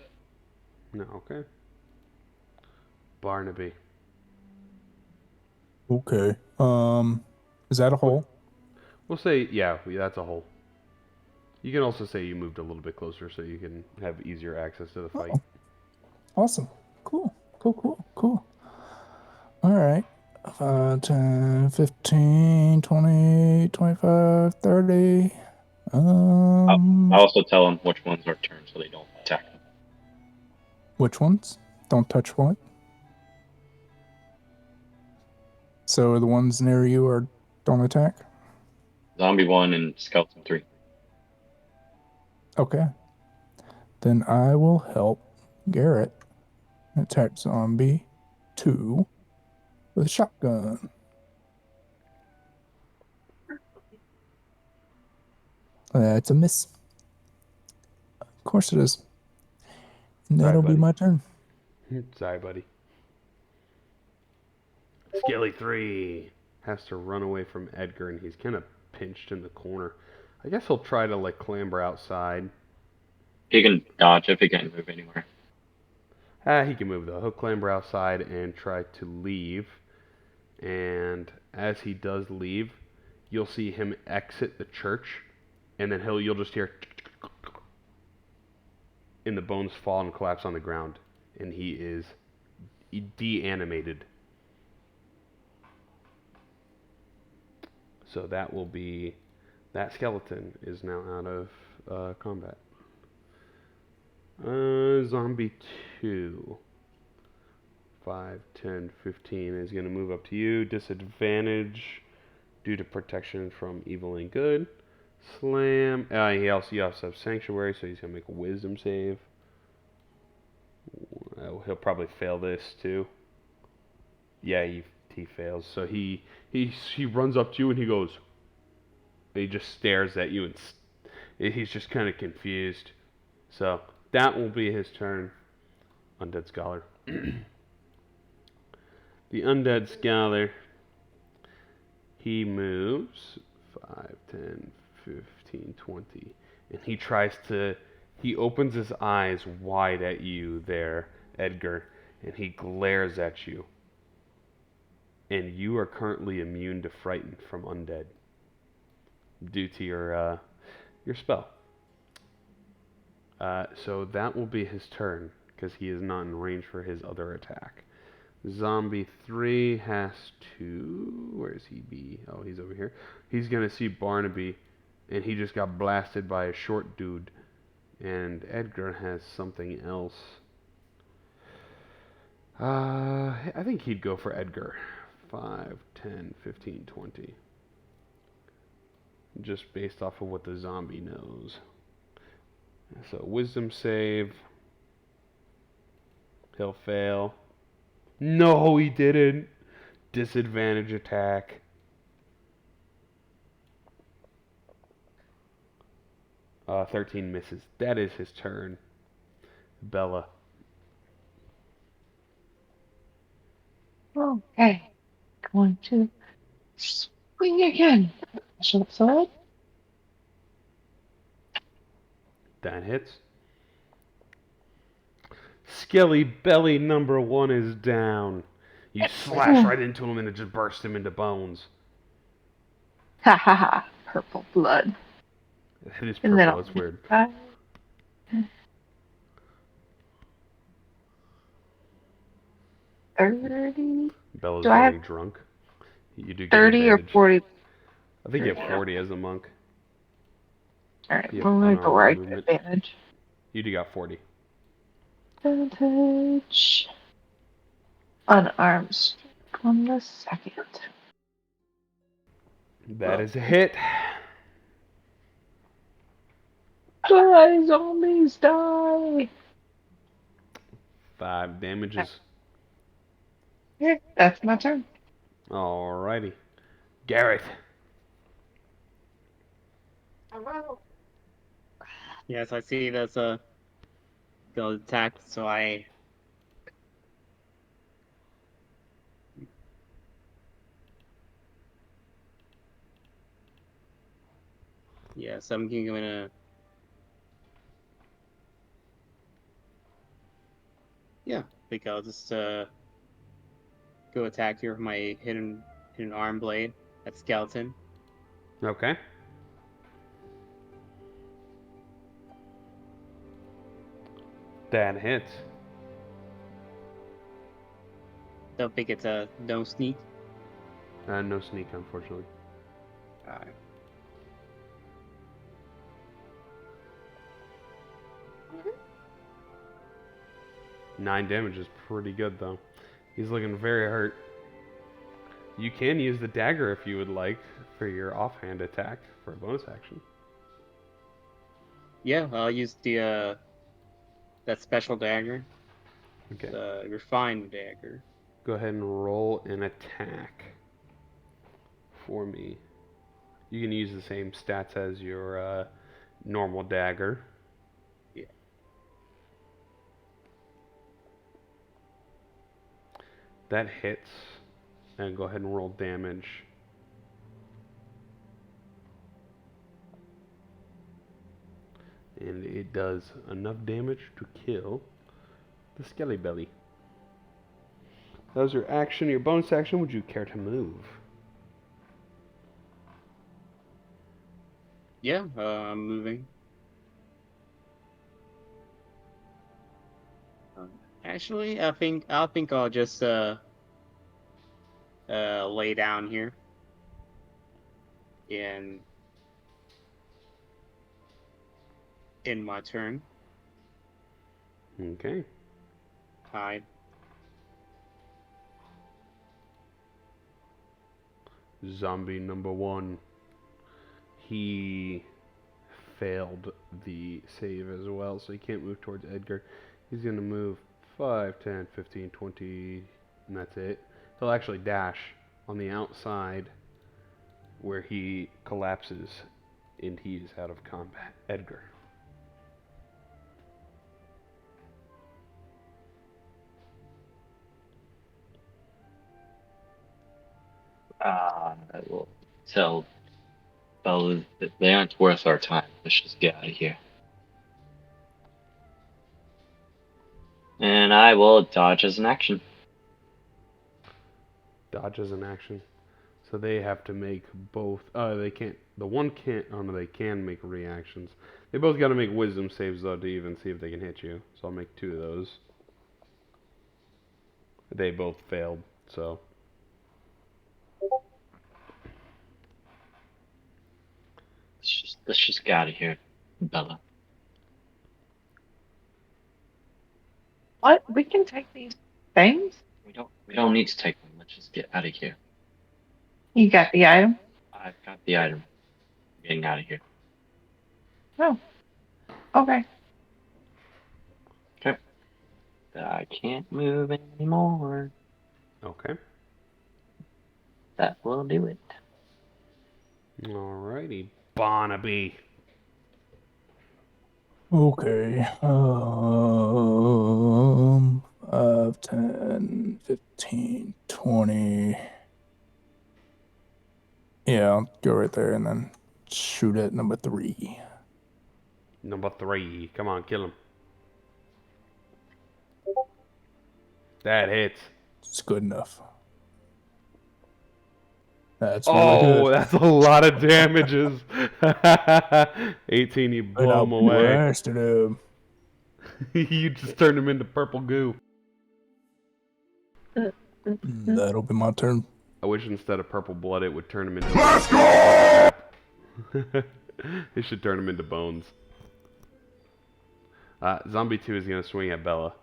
No, okay. Barnaby. Okay. Is that a hole? We'll say, yeah, that's a hole. You can also say you moved a little bit closer so you can have easier access to the fight. Oh, awesome. Cool. All right. 5, 10, 15, 20, 25, 30. I also tell them which ones are turned so they don't attack them. Which ones? Don't touch what? So the ones near you don't attack? Zombie 1 and Skeleton 3. Okay. Then I will help Garrett attack Zombie 2 with a shotgun. That's a miss. Of course it is. That'll be buddy. my turn. Sorry, buddy. Skelly 3 has to run away from Edgar, and he's kind of pinched in the corner. I guess he'll try to like clamber outside. He can dodge if he can't move anywhere. He can move though. He'll clamber outside and try to leave. And as he does leave, you'll see him exit the church, and then you'll just hear, and the bones fall and collapse on the ground, and he is de-animated. So that will be, that skeleton is now out of combat. Zombie 2. 5, 10, 15 is going to move up to you. Disadvantage due to protection from evil and good. Slam. You also have Sanctuary, so he's going to make a Wisdom save. He'll probably fail this too. Yeah, he fails. So he runs up to you and he goes. He just stares at you and he's just kind of confused. So that will be his turn. Undead Scholar. The Undead Scholar, he moves 5, 10, 15, 20, and he opens his eyes wide at you there, Edgar, and he glares at you. And you are currently immune to frighten from undead due to your spell. So that will be his turn, because he is not in range for his other attack. Zombie 3 has to... Where is he be? Oh, he's over here. He's going to see Barnaby, and he just got blasted by a short dude. And Edgar has something else. I think he'd go for Edgar. 5, 10, 15, 20. Just based off of what the zombie knows. So, Wisdom save. He'll fail. No, he didn't. Disadvantage attack. 13 misses. That is his turn. Bella. Okay. Going to swing again. Short sword. That hits. Skelly Belly number 1 is down. You slash right into him and it just bursts him into bones. Ha ha ha. Purple blood. It is And then purple, I'll it's weird. 30. Bella's Do I getting have drunk. You do get 30 or advantage. 40? I think you have 40 as a monk. Alright, You we're have going to go unarmed right to movement. advantage. You do got 40. Advantage. Unarmed strike on the second. That is a hit. Die, zombies, die! 5 damages. Yeah, that's my turn. Alrighty. Garrett. Yes, I see that's a go attack, so I'm gonna I think I'll just go attack here with my hidden arm blade. That skeleton. Okay. That hits. Don't think it's a no sneak. No sneak, unfortunately. Alright. Mm-hmm. 9 damage is pretty good, though. He's looking very hurt. You can use the dagger if you would like for your offhand attack for a bonus action. Yeah, I'll use the that special dagger. Okay. The refined dagger. Go ahead and roll an attack for me. You can use the same stats as your normal dagger. Yeah. That hits. And go ahead and roll damage. And it does enough damage to kill the Skelly Belly. That was your action. Your bonus action, would you care to move? Yeah, I'm moving. Actually, I think I'll just lay down here in my turn. Okay. Hide. Zombie number 1. He failed the save as well, so he can't move towards Edgar. He's going to move 5, 10, 15, 20, and that's it. He'll actually dash on the outside where he collapses and he is out of combat. Edgar. I will tell Bella that they aren't worth our time. Let's just get out of here. And I will dodge as an action. Dodge is an action. So they have to make both. They can't. The one can't. Oh no, they can make reactions. They both got to make wisdom saves though to even see if they can hit you. So I'll make 2 of those. They both failed. So. Let's just get out of here, Bella. What? We can take these things? We don't need to take them. Let's just get out of here. You got the item? I've got the item. I'm getting out of here. Oh. Okay. Okay. I can't move anymore. Okay. That will do it. Alrighty, Barnaby. Okay. 5, 10, 15, 20. Yeah, I'll go right there and then shoot at number 3. Number 3. Come on, kill him. That hits. It's good enough. That's really good. That's a lot of damages. 18, you And blow I him away. blasted him. You just turned him into purple goo. That'll be my turn. I wish instead of purple blood, it would turn him into... Let's go! It should turn him into bones. Zombie 2 is going to swing at Bella.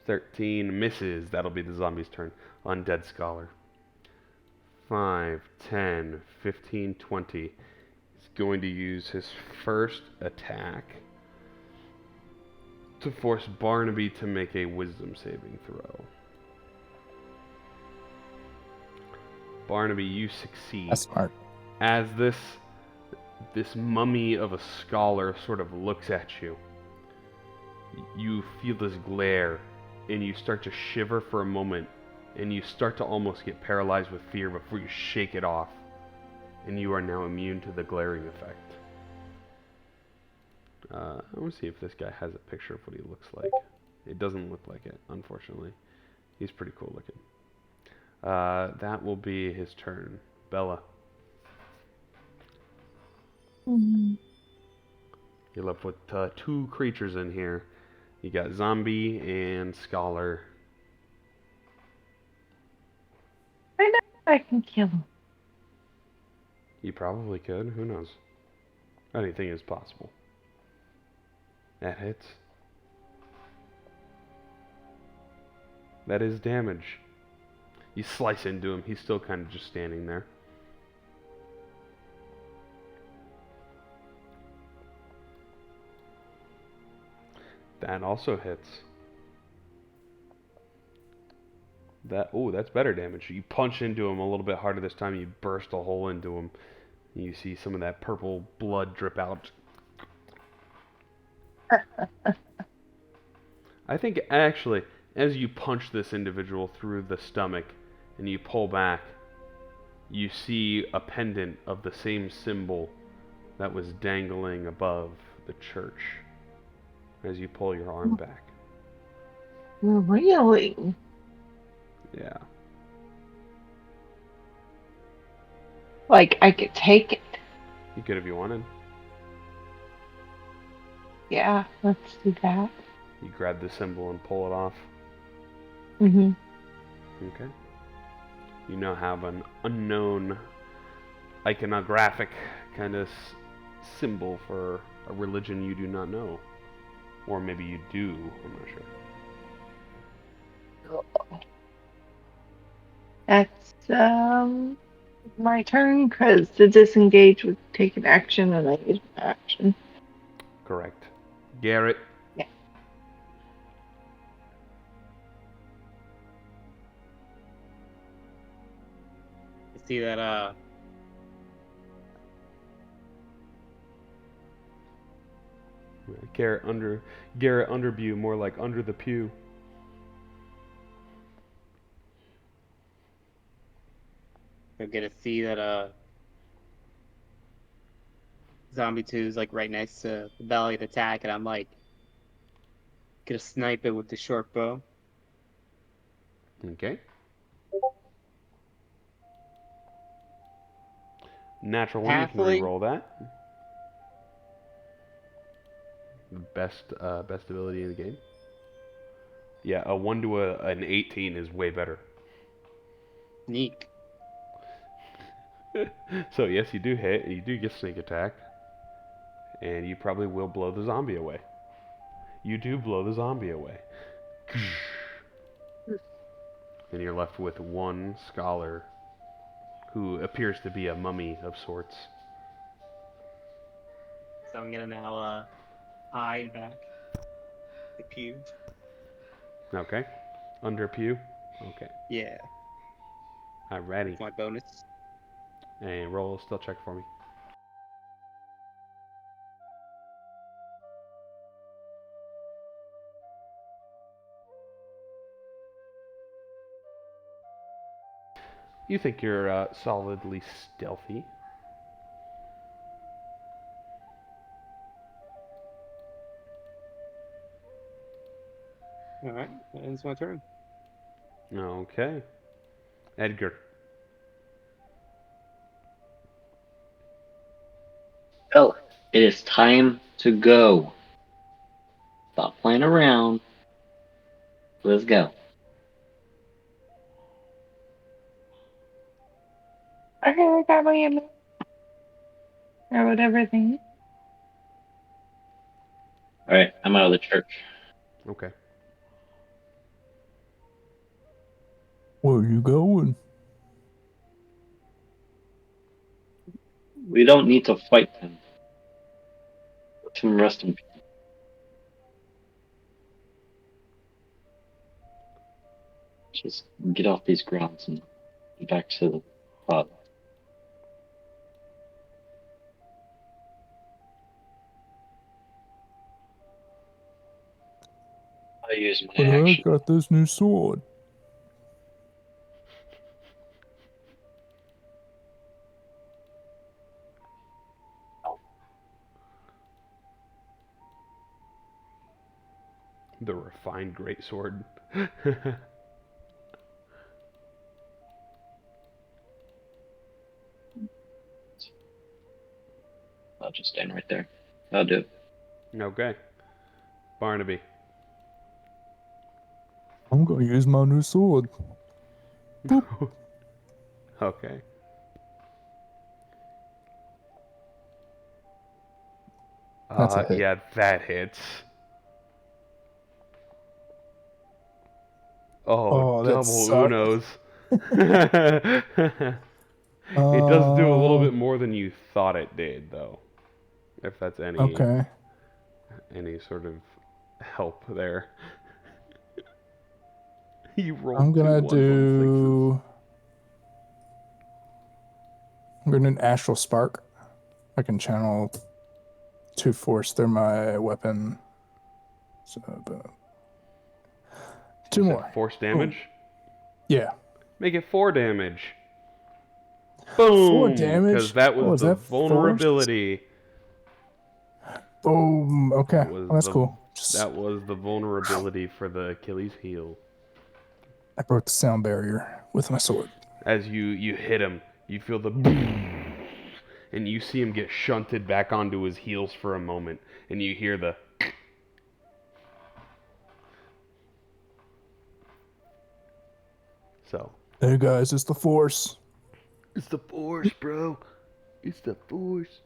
13 misses. That'll be the zombie's turn. Undead Scholar. 5, 10, 15, 20. He's going to use his first attack to force Barnaby to make a wisdom saving throw. Barnaby, you succeed. That's smart. As this mummy of a scholar sort of looks at you, you feel this glare, and you start to shiver for a moment, and you start to almost get paralyzed with fear before you shake it off, and you are now immune to the glaring effect. I want to see if this guy has a picture of what he looks like. It doesn't look like it, unfortunately. He's pretty cool looking. That will be his turn. Bella. You're left with 2 creatures in here. You got Zombie and Scholar. I know I can kill him. You probably could. Who knows? Anything is possible. That hits. That is damage. You slice into him. He's still kind of just standing there. That also hits. That's better damage. You punch into him a little bit harder this time. You burst a hole into him. You see some of that purple blood drip out. I think actually, as you punch this individual through the stomach and you pull back, you see a pendant of the same symbol that was dangling above the church as you pull your arm back. Really? Yeah. Like, I could take it. You could if you wanted. Yeah, let's do that. You grab the symbol and pull it off. Mm-hmm. Okay. You now have an unknown iconographic kind of symbol for a religion you do not know. Or maybe you do, I'm not sure. That's, my turn, because the disengage would take an action, and I use my action. Correct. Garrett. Yeah. You see that, Garrett Underview, more like under the pew. you'll get to see that, Zombie 2 is like right next to the belly of the attack, and I'm like, gonna snipe it with the short bow. Okay. Natural one, you can Halfling. re-roll that. Best ability in the game. Yeah, a 1 to an 18 is way better. Sneak. So yes, you do hit, and you do get sneak attack. And you probably will blow the zombie away. You do blow the zombie away. And you're left with one scholar who appears to be a mummy of sorts. So I'm gonna now hide back the pew. Okay. Under a pew. Okay. Yeah, Alrighty. my bonus. And roll a stealth check for me. You think you're solidly stealthy. All right, that ends my turn. Okay. Edgar. Well, it is time to go. Stop playing around. Let's go. Okay, I got my ammo. Or whatever thing. Alright, I'm out of the church. Okay. Where you going? We don't need to fight them. Let him rest in peace. Just get off these grounds and get back to the father. I use my But I action. got this new sword. The refined greatsword. I'll just stand right there. I'll do it. Okay. Barnaby. I'm gonna use my new sword. Okay. That's a hit. Yeah, that hits. Oh, Oh, that double sucked. Unos. It does do a little bit more than you thought it did, though. If that's Okay. any sort of help there. You rolled I'm two gonna ones on I'm gonna do an astral spark. I can channel 2 force through my weapon. So, boom. 2 You said more. force damage? Yeah. Make it 4 damage. 4 Boom! damage. Because that was is the that force? vulnerability. Boom. Okay. That was That's the cool. that was the vulnerability for the Achilles heel. I broke the sound barrier with my sword. As you hit him, you feel the and you see him get shunted back onto his heels for a moment, and you hear the so. Hey guys, it's the force. It's the force, bro. It's the force.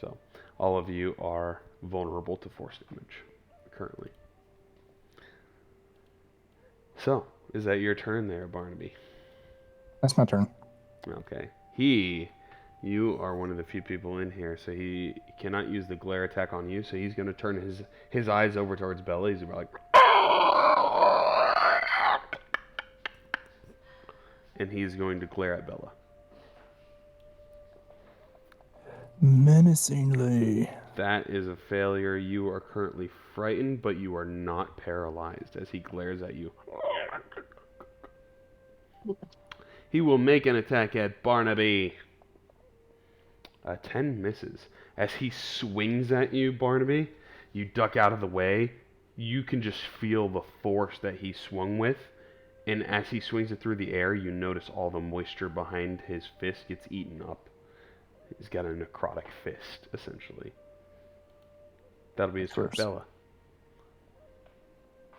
So, all of you are vulnerable to force damage currently. So, is that your turn there, Barnaby? That's my turn. Okay. You are one of the few people in here, so he cannot use the glare attack on you, so he's going to turn his eyes over towards Bella. He's going to be like, and he's going to glare at Bella. Menacingly. That is a failure. You are currently frightened, but you are not paralyzed as he glares at you. He will make an attack at Barnaby. 10 misses. As he swings at you, Barnaby, you duck out of the way. You can just feel the force that he swung with. And as he swings it through the air, you notice all the moisture behind his fist gets eaten up. He's got a necrotic fist, essentially. That'll be his turn. Bella.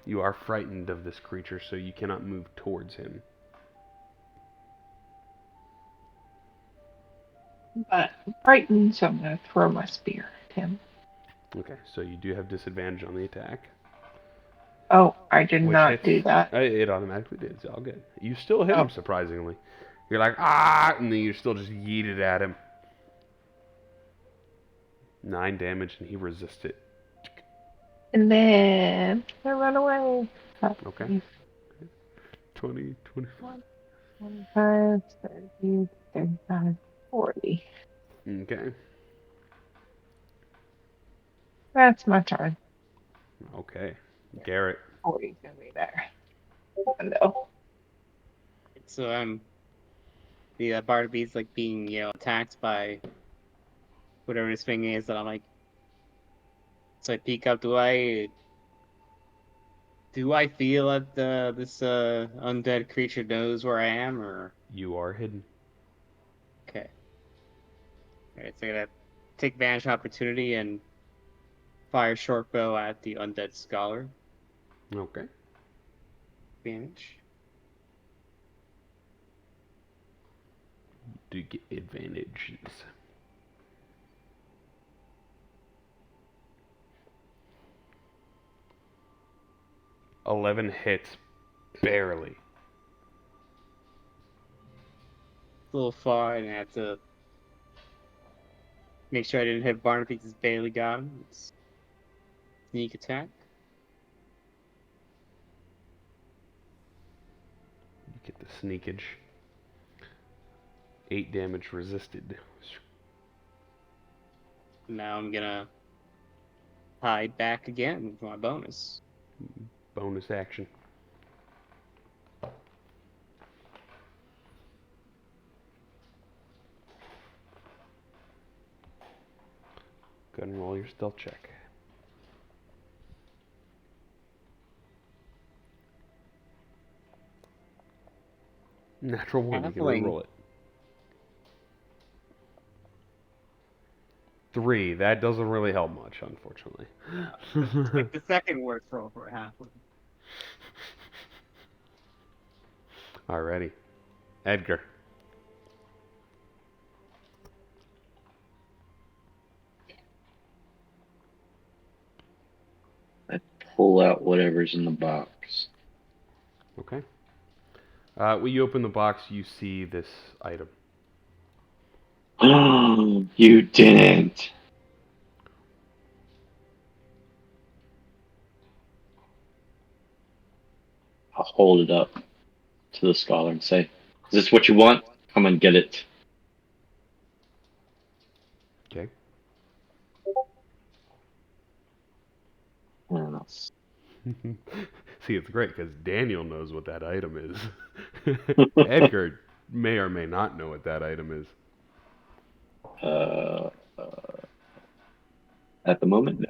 You are frightened of this creature, so you cannot move towards him. But I'm frightened, so I'm going to throw my spear at him. Okay, so you do have disadvantage on the attack. Oh, I did Which not hits, do that. It automatically did. It's all good. You still hit Oh. him, surprisingly. You're like, ah, and then you still just yeeted at him. 9 damage, and he resists it. And then I run away. Okay. 20, 21, 25, 30, 35, 40. Okay. That's my turn. Okay. Garrett. 40's going to be there. No. So the Barnaby's like being attacked by whatever this thing is that I'm like. So I peek up. Do I feel that this undead creature knows where I am, or You are hidden. okay? All right, so I'm gonna take advantage of opportunity and fire short bow at the undead scholar. Okay. Advantage. Do get advantages. $11 hits. Barely. A little far, and I have to make sure I didn't hit Barnaby because barely got him. It's sneak attack. You get the sneakage. 8 damage resisted. Now I'm gonna hide back again with my bonus. Bonus action. Go ahead and roll your stealth check. Natural 1, you can Halfling. re-roll it. 3, that doesn't really help much, unfortunately. Like the second worst roll for a halfling. Alrighty. Edgar. Pull out whatever's in the box. Okay. When you open the box, you see this item. You didn't. I'll hold it up to the scholar and say, "Is this what you want? Come and get it." Okay. else. See, it's great because Daniel knows what that item is. Edgar may or may not know what that item is. Uh, at the moment, no.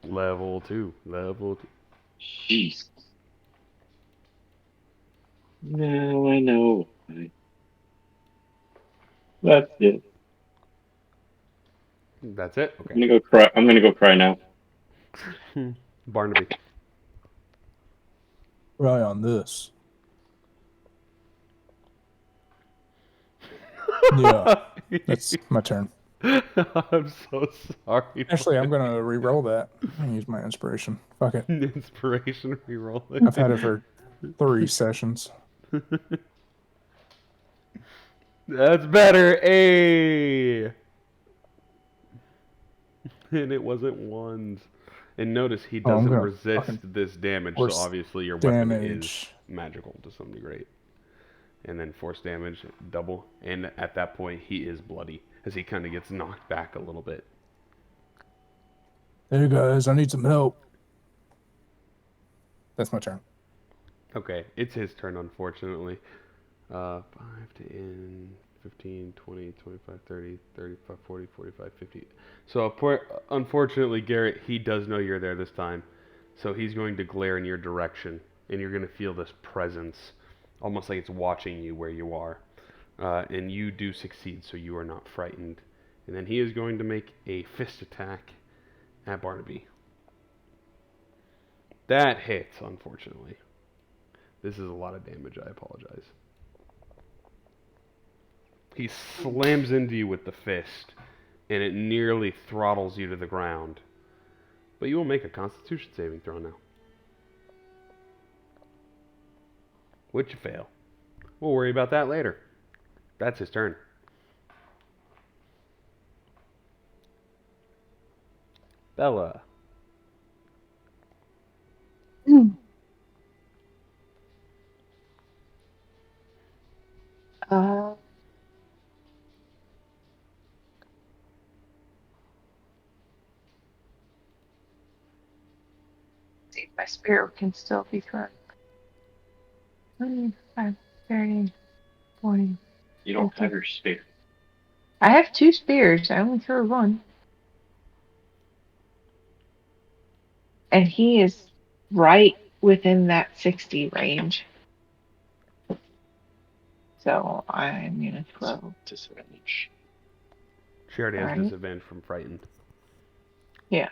Level 2. Level 2. Jeez. Now I know why. That's it. That's it? I'm Okay. gonna go cry. I'm gonna go cry now. Barnaby. Right on this. Yeah, that's my turn. I'm so sorry. Actually, I'm gonna re-roll that and use my inspiration. Fuck it. Inspiration reroll. I've had it for 3 sessions. That's better. A. And it wasn't ones. And notice he Oh, I'm doesn't gonna resist fucking this damage, so force obviously your weapon is damage. magical to some degree. And then force damage, double. And at that point, he is bloody as he kind of gets knocked back a little bit. Hey guys, I need some help. That's my turn. Okay, it's his turn, unfortunately. 5 to 10, 15, 20, 25, 30, 35, 40, 45, 50. So, unfortunately, Garrett, he does know you're there this time. So he's going to glare in your direction, and you're going to feel this presence, almost like it's watching you where you are. And you do succeed, so you are not frightened. And then he is going to make a fist attack at Barnaby. That hits, unfortunately. This is a lot of damage, I apologize. He slams into you with the fist, and it nearly throttles you to the ground. But you will make a Constitution saving throw now. Which you fail. We'll worry about that later. That's his turn. Bella. Uh, see if my spirit can still be correct. 25, 30, 40. You don't 50. have your spear. I have 2 spears. I only threw one. And he is right within that 60 range. So I'm going to throw. Disadvantage. She already has Alright. disadvantage from frightened. Yeah.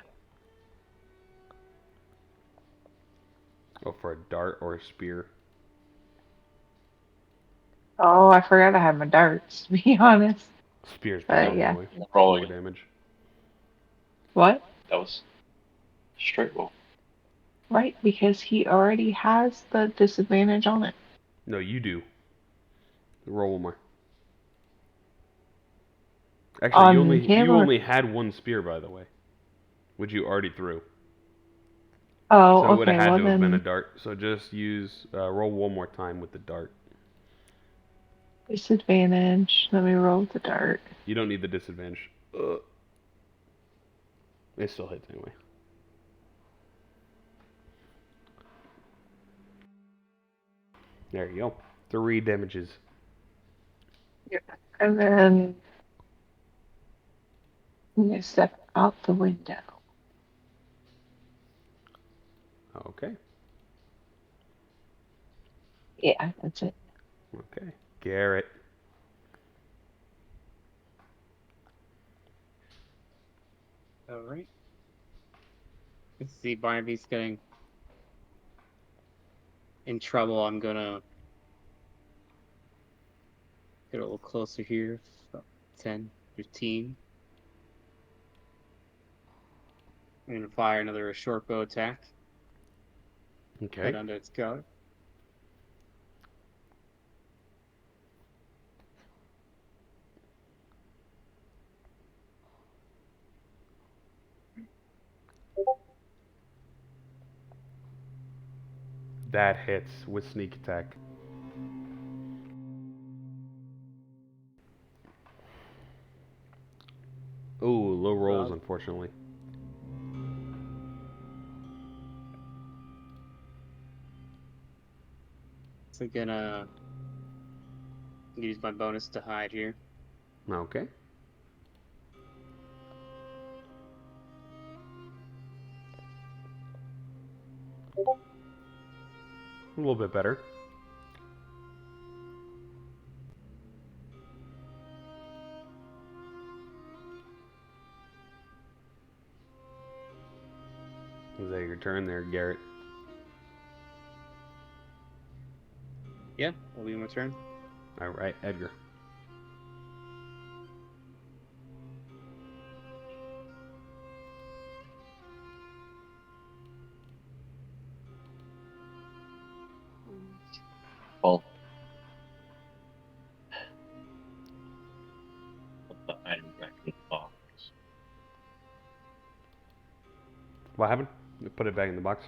Go for a dart or a spear. Oh, I forgot I had my darts, to be honest. Spear's But better yeah. anyway. Roll More again. damage. What? That was straight roll. Right, because he already has the disadvantage on it. No, you do. Roll one more. Actually, On you him or? only had one spear, by the way, which you already threw. Oh, So it would have okay. had Well to have been a then, dart. So just use roll one more time with the dart. disadvantage. Let me roll the dart. You don't need the disadvantage. It still hits anyway. There you go. 3 damages. And then I'm going to step out the window. Okay. Yeah, that's it. Okay. Garrett. Alright. Let's see, Barnaby's getting in trouble. I'm gonna get a little closer here. About 10, 15. I'm gonna fire another short bow attack. Okay. Right under its guard. That hits with sneak attack. Ooh, low rolls, unfortunately. So gonna use my bonus to hide here. Okay. A little bit better. Is that your turn there, Garrett? Yeah, will be my turn. All right, Edgar. Well, put the item back in the box. What happened? Put it back in the box.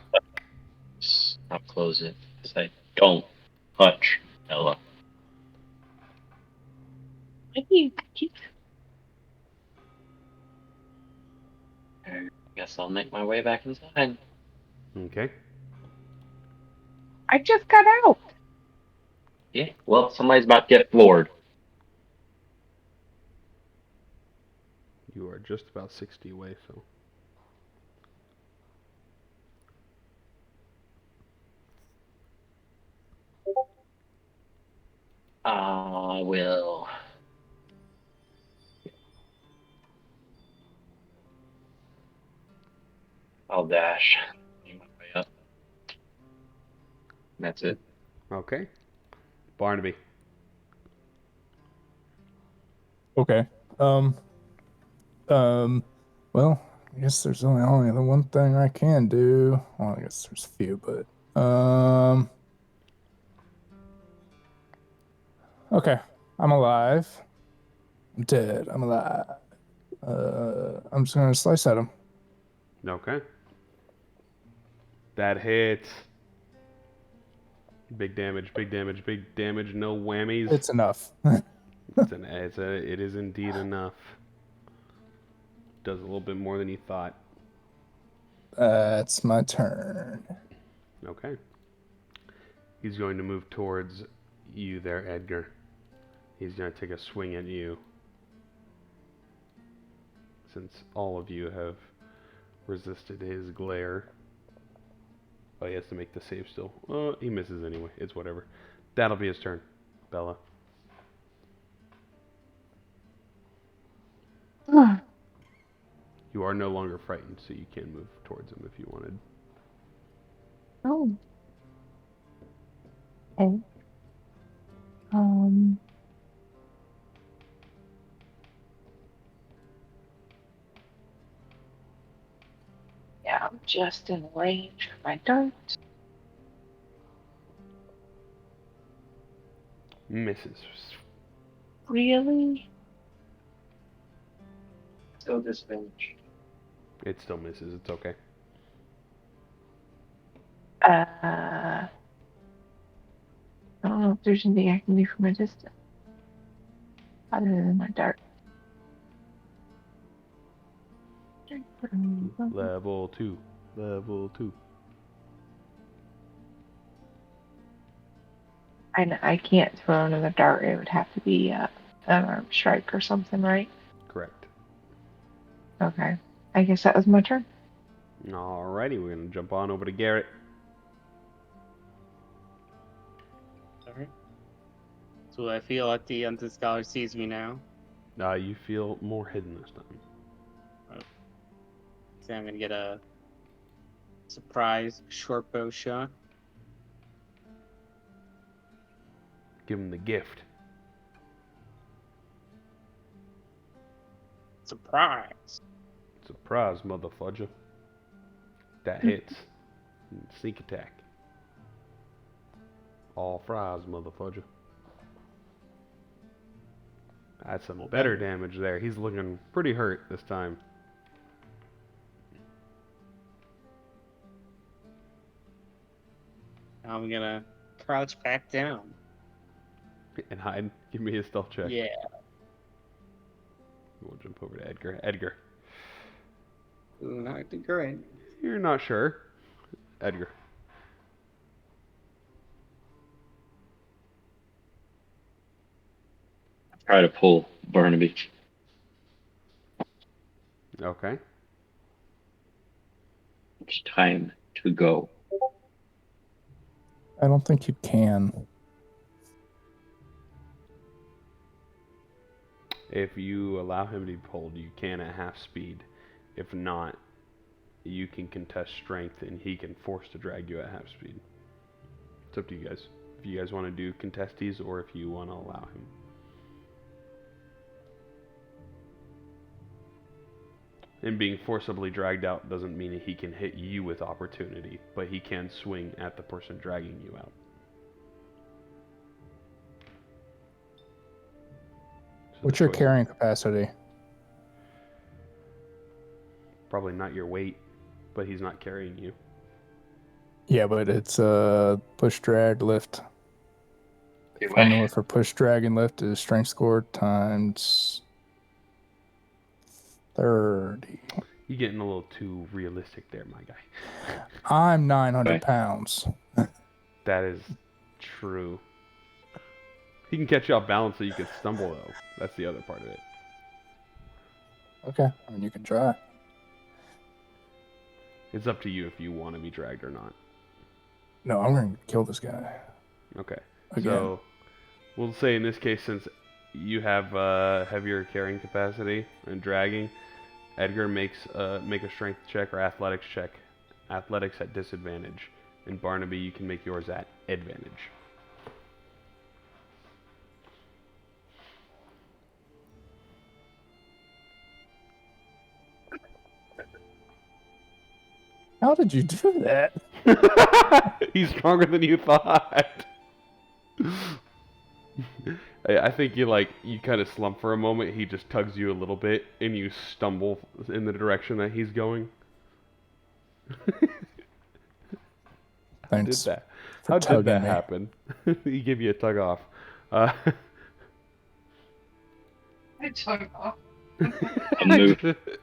I'll close it. Say, don't touch Ella. I guess I'll make my way back inside. Okay. I just got out. Yeah, well, somebody's about to get floored. You are just about 60 away, so. I will. I'll dash. Make my way up. That's it. Okay. Barnaby. Okay. Well, I guess there's only the one thing I can do. Well, I guess there's a few, but okay. I'm alive. I'm dead. I'm alive. I'm just gonna slice at him. Okay. That hits. Big damage, big damage, big damage. No whammies. It's enough. It is indeed enough. Does a little bit more than you thought. That's my turn. Okay. He's going to move towards you there, Edgar. He's going to take a swing at you. Since all of you have resisted his glare. Oh, he has to make the save still. Oh, he misses anyway. It's whatever. That'll be his turn. Bella. You are no longer frightened, so you can move towards him if you wanted. Oh. Okay. Um. Yeah, I'm just in range of my dart. Misses. Really? Still disadvantage. It still misses. It's okay. I don't know if there's anything I can do from a distance other than my dart. Level 2. Level 2. I can't throw another dart. It would have to be an armed strike or something, right? Correct. Okay. I guess that was my turn. Alrighty, we're going to jump on over to Garrett. Alright. So I feel like the Undead Scholar sees me now. You feel more hidden this time. So I'm gonna get a surprise short bow shot. Give him the gift. Surprise! Surprise, motherfudger. That hits. Sneak attack. All fries, motherfudger. That's some better damage there. He's looking pretty hurt this time. Now I'm gonna crouch back down. And hide. Give me a stealth check. Yeah. We'll jump over to Edgar. Edgar. Ooh, not the great. You're not sure. Edgar. try to pull Barnaby. Okay. It's time to go. I don't think you can. If you allow him to be pulled, you can at half speed. If not, you can contest strength and he can force to drag you at half speed. It's up to you guys. If you guys want to do contestees or if you want to allow him. And being forcibly dragged out doesn't mean he can hit you with opportunity, but he can swing at the person dragging you out. So What's the your choice- carrying capacity? Probably not your weight, but he's not carrying you. Yeah, but it's push, drag, lift. Anyway. Formula for push, drag, and lift is strength score times 30. You're getting a little too realistic there, my guy. I'm 900 Okay. pounds. That is true. He can catch you off balance so you can stumble, though. That's the other part of it. Okay, I mean, you can try. It's up to you if you want to be dragged or not. No, I'm going to kill this guy. Okay. Again. So, we'll say in this case, since you have heavier carrying capacity and dragging, Edgar make a strength check or athletics check. Athletics at disadvantage. And Barnaby, you can make yours at advantage. How did you do that? He's stronger than you thought. I think you kind of slump for a moment. He just tugs you a little bit, and you stumble in the direction that he's going. How did Thanks that? for How did tugging that me. happen? He gave you a tug off. I took off.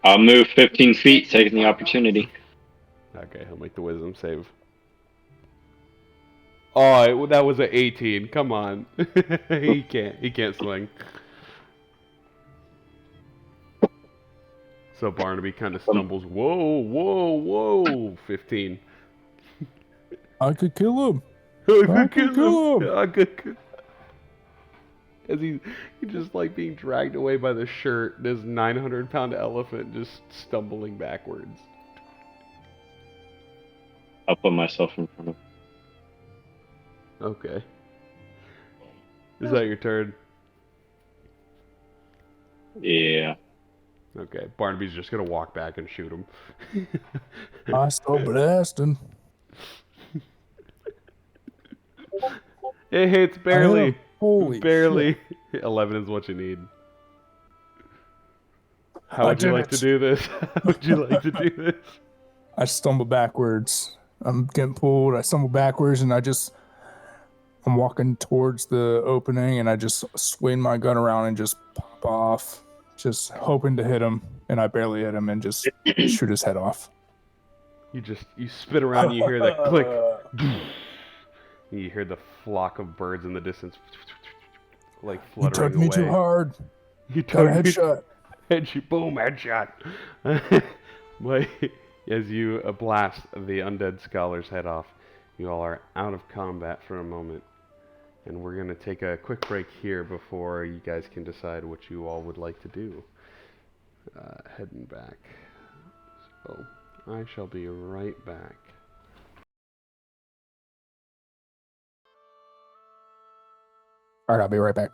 I'll move 15 feet, taking the opportunity. Okay, he'll make the wisdom save. Oh, that was an 18. Come on, he can't swing. So Barnaby kind of stumbles. Whoa, whoa, whoa! 15. I could kill him. I could kill him. I could. As he's just like being dragged away by the shirt, this 900-pound elephant just stumbling backwards. I'll put myself in front of him. Okay. Is that your turn? Yeah. Okay. Barnaby's just gonna walk back and shoot him. I still blasting. It hits barely. Holy Barely. shit. 11 is what you need. How I would you did like it. to do this? How would you like to do this? I stumble backwards. I'm getting pulled. I stumble backwards, and I'm walking towards the opening, and I just swing my gun around and just pop off, just hoping to hit him, and I barely hit him, and just shoot his head off. You spin around and you hear that click. And you hear the flock of birds in the distance, like You fluttering took me away. too hard. You Got a took me. headshot. Boom, headshot. But as you blast the undead scholar's head off, you all are out of combat for a moment. And we're going to take a quick break here before you guys can decide what you all would like to do. Heading back. So, I shall be right back. All right, I'll be right back.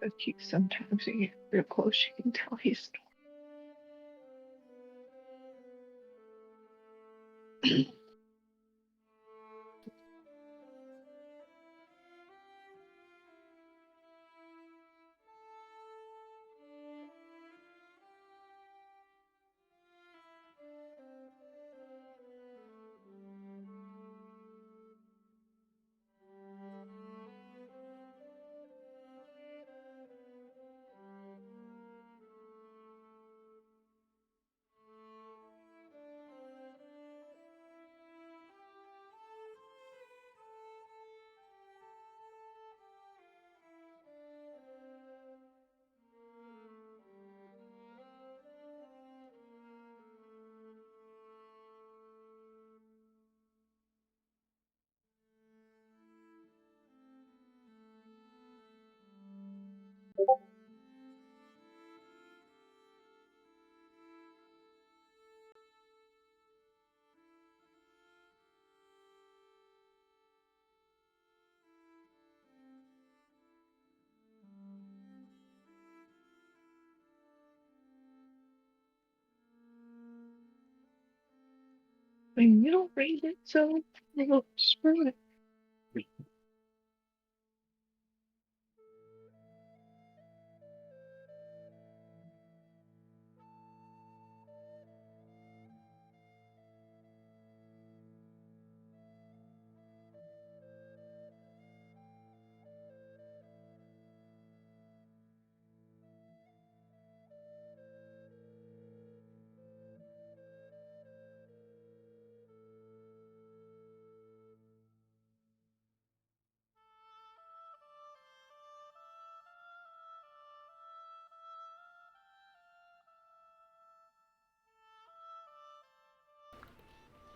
But sometimes when you get real close, you can tell he's. When you don't read it, so well, screw it.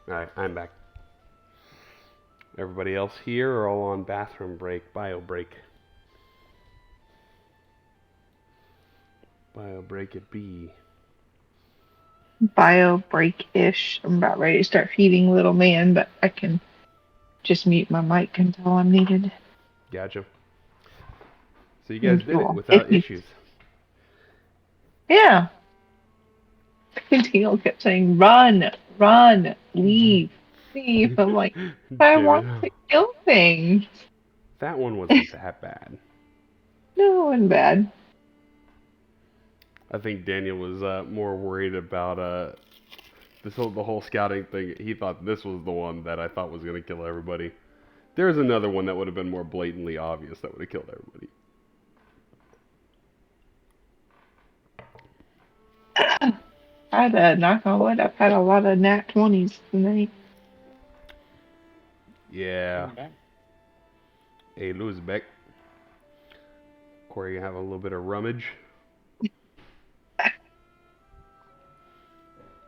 Alright, I'm back. Everybody else here are all on bathroom break, bio break. Bio break at B. Bio break-ish. I'm about ready to start feeding little man, but I can just mute my mic until I'm needed. Gotcha. So you guys Thank did you it all. without issues. Yeah. Daniel kept saying, run, run, leave, leave. I'm like, I want Damn to it. kill things. That one wasn't that bad. No one bad. I think Daniel was more worried about the whole scouting thing. He thought this was the one that I thought was going to kill everybody. There's another one that would have been more blatantly obvious that would have killed everybody. I had a knock on wood. I've had a lot of nat 20s tonight. Yeah. Hey, Luzbek. Corey, you have a little bit of rummage.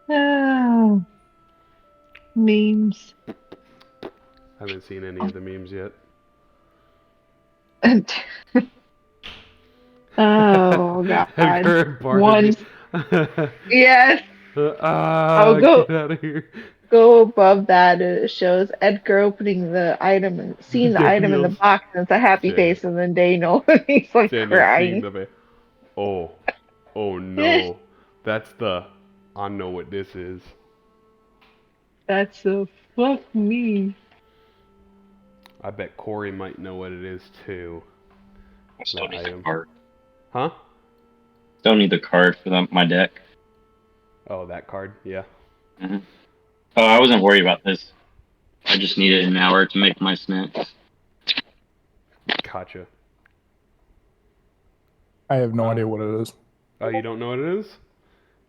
Oh, memes. I haven't seen any of the memes yet. Oh, God. Edgar Barnaby. One. Yes. I'll Get out of here. go above that. It shows Edgar opening the item and seeing the item in the Daniel's box, and it's a happy Daniel, face, and then Daniel, he's like Daniel seeing crying. the oh no, that's the I know what this is. That's so fuck me. I bet Corey might know what it is too. I still That need the item, card. huh? Still need the card for my deck. Oh, that card, yeah. Hmm. Oh, I wasn't worried about this. I just needed an hour to make my snacks. Gotcha. I have no idea what it is. Oh, you don't know what it is?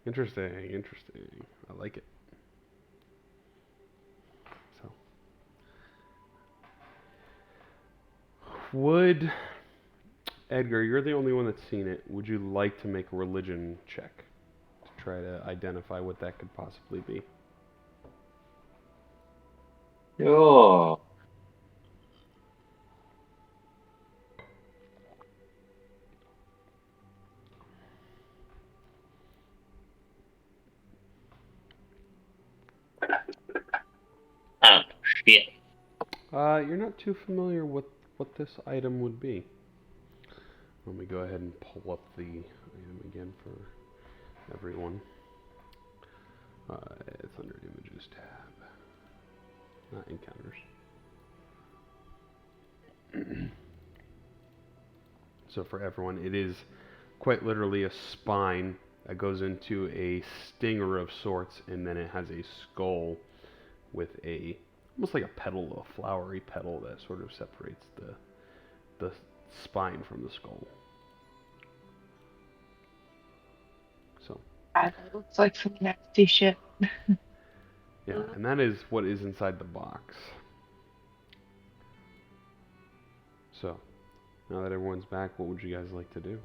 Interesting, interesting. I like it. So, would Edgar, you're the only one that's seen it. Would you like to make a religion check to try to identify what that could possibly be? Oh. Oh, shit. You're not too familiar with what this item would be. Let me go ahead and pull up the item again for everyone. It's under Images tab, not Encounters. So for everyone, it is quite literally a spine that goes into a stinger of sorts, and then it has a skull with a almost like a petal, a flowery petal that sort of separates the spine from the skull. So That looks like some nasty shit. yeah, and that is what is inside the box. So now that everyone's back, what would you guys like to do?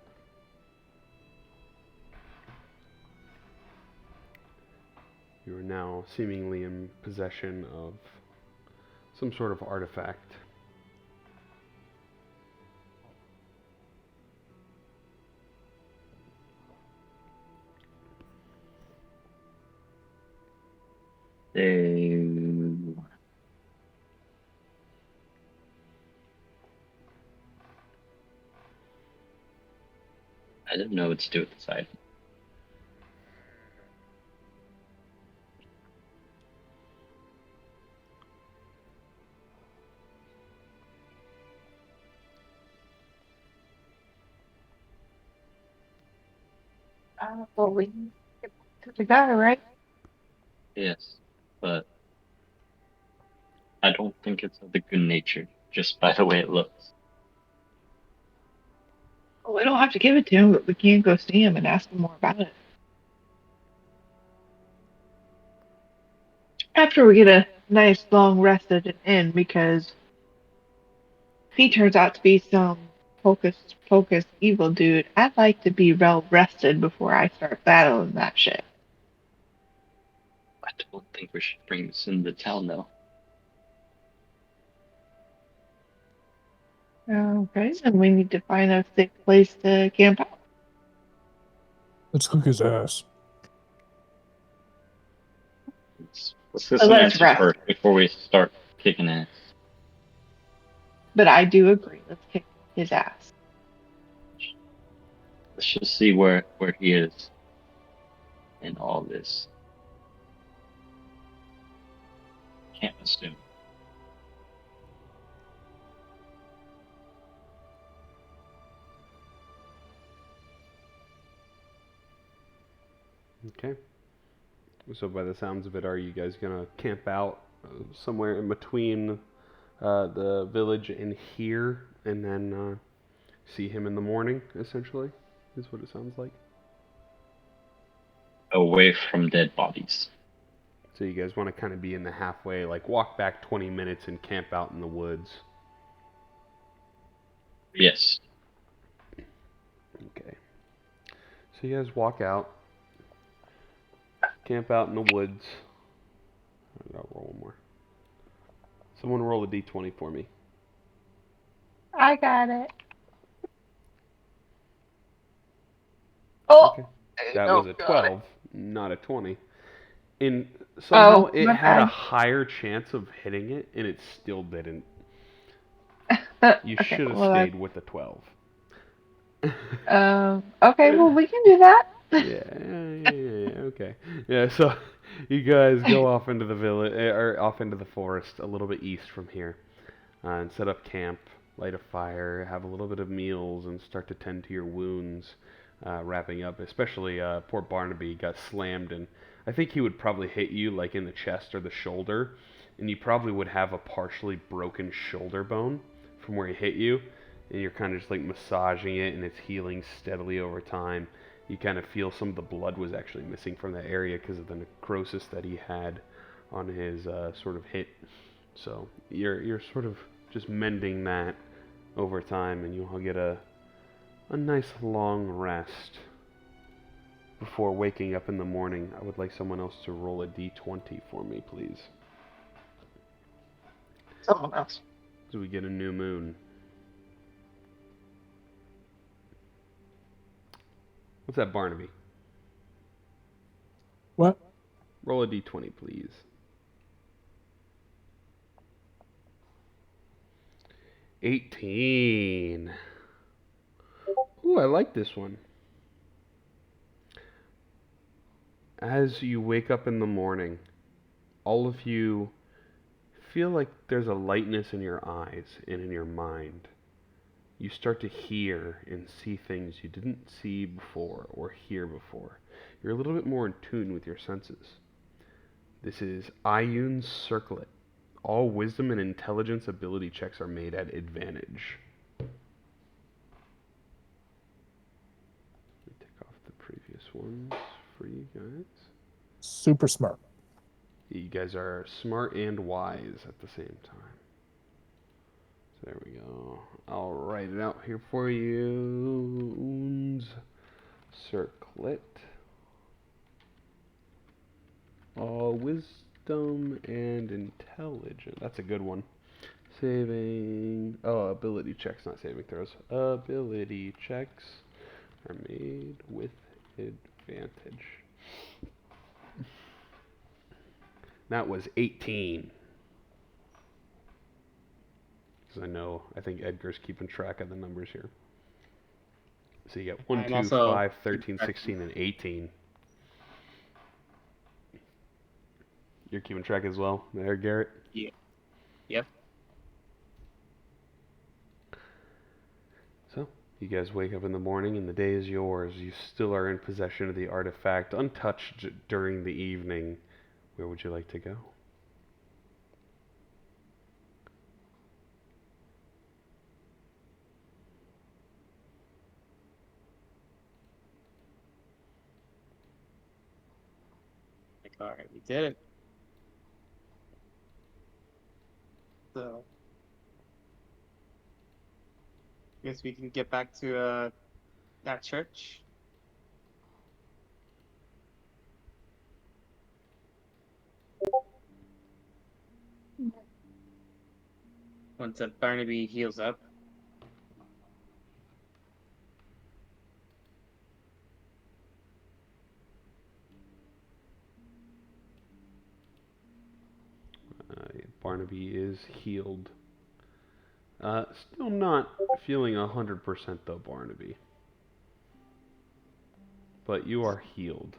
You are now seemingly in possession of some sort of artifact. I didn't know what to do with the side. Well, we can get back to the guy, right? Yes, but I don't think it's of the good nature, just by the way it looks. Well, we don't have to give it to him, but we can go see him and ask him more about it. After we get a nice long rest at an inn, because if he turns out to be some hocus pocus evil dude, I'd like to be well rested before I start battling that shit. I don't think we should bring this into town, though. Okay, then we need to find a safe place to camp out. Let's cook his ass. Let's get So some let's answers rest. first before we start kicking ass. But I do agree, let's kick his ass. Let's just see where he is in all this. Can't assume. Okay. So by the sounds of it, are you guys gonna camp out somewhere in between the village and here, and then see him in the morning? Essentially, is what it sounds like. Away from dead bodies. So you guys want to kind of be in the halfway, like walk back 20 minutes and camp out in the woods. Yes. Okay. So you guys walk out, camp out in the woods. I'll roll one more. Someone roll a d20 for me. I got it. Oh! Okay. That No, was a got 12, not a 20. And somehow it my had a bad. higher chance of hitting it, and it still didn't. You Okay, should have well, stayed with the 12. okay, well, we can do that. Yeah, okay. Yeah, so you guys go off into the village, or off into the forest a little bit east from here, and set up camp, light a fire, have a little bit of meals, and start to tend to your wounds, wrapping up. Especially poor Barnaby got slammed, and I think he would probably hit you like in the chest or the shoulder, and you probably would have a partially broken shoulder bone from where he hit you, and you're kind of just like massaging it, and it's healing steadily over time. You kind of feel some of the blood was actually missing from that area because of the necrosis that he had on his sort of hit. So you're sort of just mending that over time, and you'll get a nice long rest before waking up in the morning. I would like someone else to roll a d20 for me, please. Someone else. So we get a new moon. What's that, Barnaby? What? Roll a d20, please. 18. Ooh, I like this one. As you wake up in the morning, all of you feel like there's a lightness in your eyes and in your mind. You start to hear and see things you didn't see before or hear before. You're a little bit more in tune with your senses. This is Ioun's Circlet. All wisdom and intelligence ability checks are made at advantage. Let me take off the previous ones for you guys. Super smart. You guys are smart and wise at the same time. So there we go. I'll write it out here for you. Ioun's Circlet. Wisdom and intelligence. That's a good one. Saving. Oh, ability checks, not saving throws. Ability checks are made with advantage. That was 18. Because I think Edgar's keeping track of the numbers here. So you got 1, I'm 2, also 5, 13, 16, and 18. You're keeping track as well there, Garrett? Yeah. Yep. So, you guys wake up in the morning and the day is yours. You still are in possession of the artifact, untouched during the evening. Where would you like to go? All right, we did it. So, I guess we can get back to that church. Once Barnaby heals up. Barnaby is healed. Still not feeling 100% though, Barnaby. But you are healed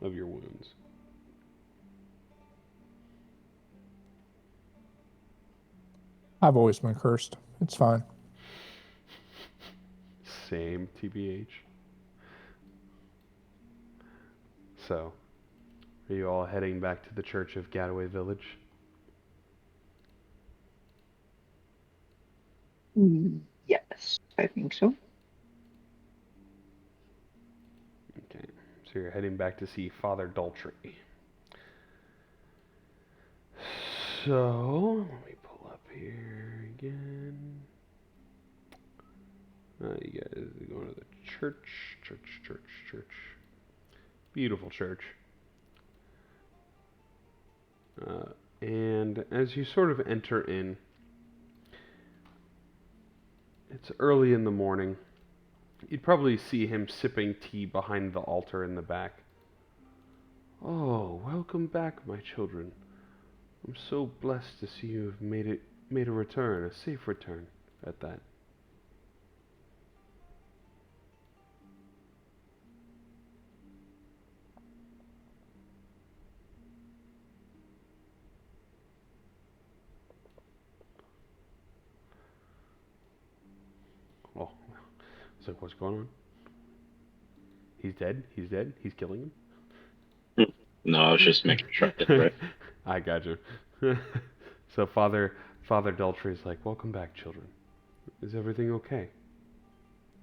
of your wounds. I've always been cursed. It's fine. Same, TBH. So, are you all heading back to the Church of Gataway Village? Yes, I think so. Okay, so you're heading back to see Father Daltrey. So, let me pull up here again. You guys are going to the church. Beautiful church. And as you sort of enter in, it's early in the morning. You'd probably see him sipping tea behind the altar in the back. Oh, welcome back, my children. I'm so blessed to see you have made a return, a safe return at that. Oh, it's like, what's going on? He's dead? He's dead? He's killing him? No, I was just making sure I did right. I got you. So Father Daltrey's like, welcome back, children. Is everything okay?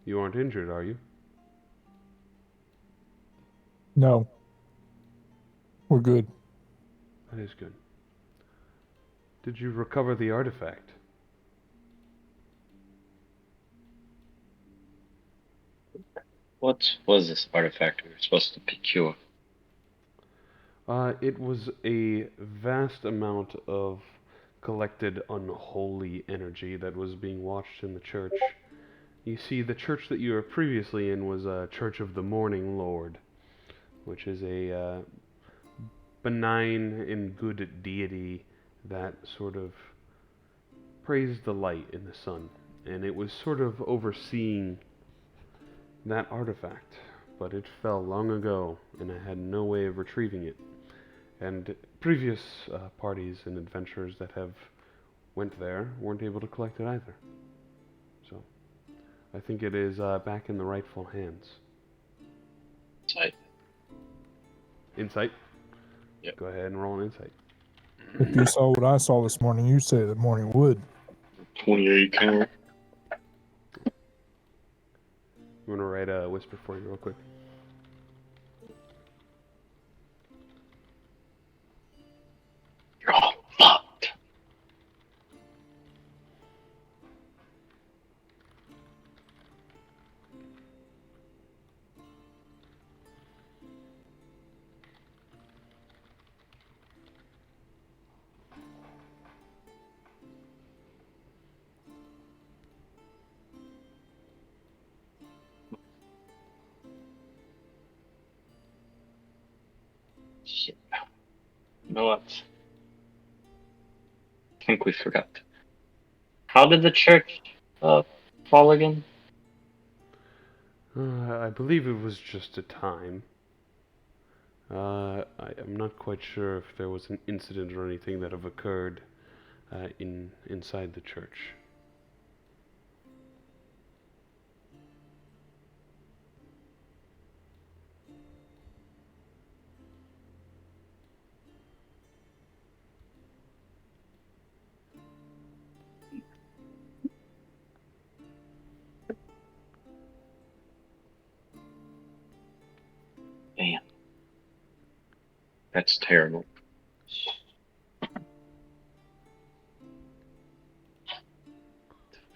You aren't injured, are you? No. We're good. That is good. Did you recover the artifact? What was this artifact we were supposed to procure? It was a vast amount of collected unholy energy that was being watched in the church. You see, the church that you were previously in was a Church of the Morning Lord, which is a benign and good deity that sort of praised the light in the sun. And it was sort of overseeing that artifact, but it fell long ago, and I had no way of retrieving it. And previous parties and adventurers that have went there weren't able to collect it either. So, I think it is back in the rightful hands. Insight. Insight? Yep. Go ahead and roll an insight. If you saw what I saw this morning, you'd say the morning wood. 28 count. I'm going to write a whisper for you real quick. You're all fucked. Shit. You know what? I think we forgot. How did the church fall again? I believe it was just a time. I'm not quite sure if there was an incident or anything that have occurred inside the church. Damn. That's terrible. It's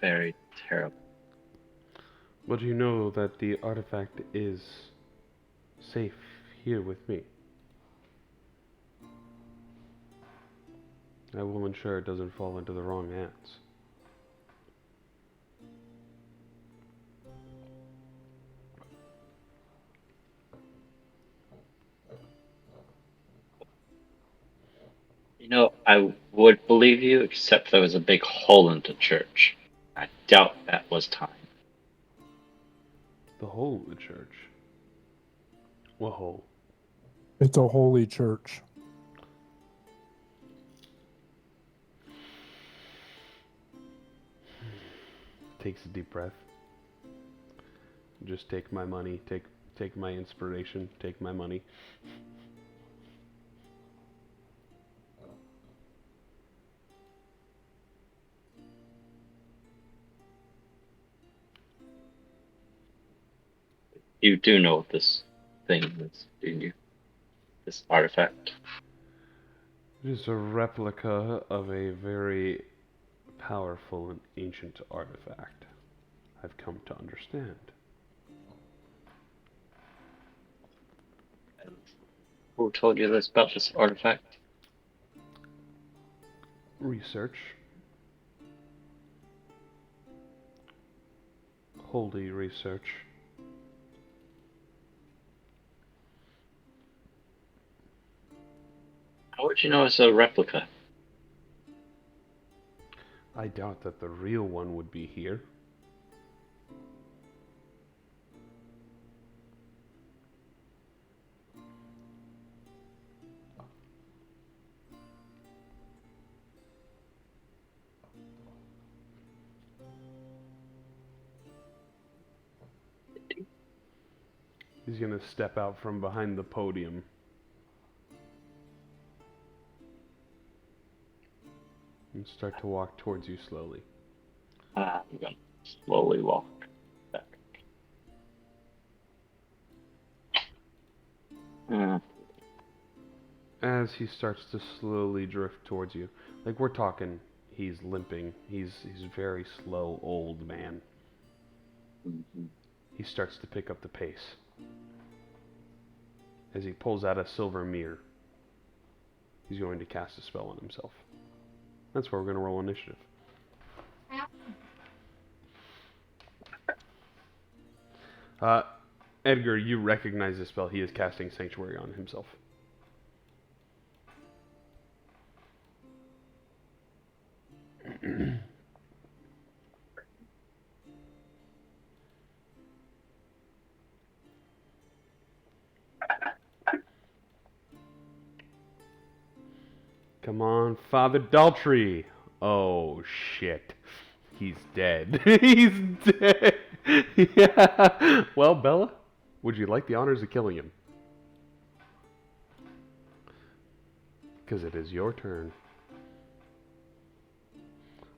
very terrible. But you know that the artifact is safe here with me. I will ensure it doesn't fall into the wrong hands. You know, I would believe you, except there was a big hole in the church. I doubt that was time. The hole in the church? What hole? It's a holy church. Takes a deep breath. Just take my money, take my inspiration, take my money. You do know what this thing is, do you? This artifact. It is a replica of a very powerful and ancient artifact, I've come to understand. Who told you this about this artifact? Research. Holy research. How would you know it's a replica? I doubt that the real one would be here. He's gonna step out from behind the podium. And start to walk towards you slowly. I'm gonna slowly walk back. As he starts to slowly drift towards you, like we're talking, he's limping. He's very slow, old man. Mhm. He starts to pick up the pace. As he pulls out a silver mirror, he's going to cast a spell on himself. That's where we're going to roll initiative. Edgar, you recognize the spell. He is casting Sanctuary on himself. Come on, Father Daltrey. Oh, shit. He's dead. He's dead. Yeah. Well, Bella, would you like the honors of killing him? Because it is your turn.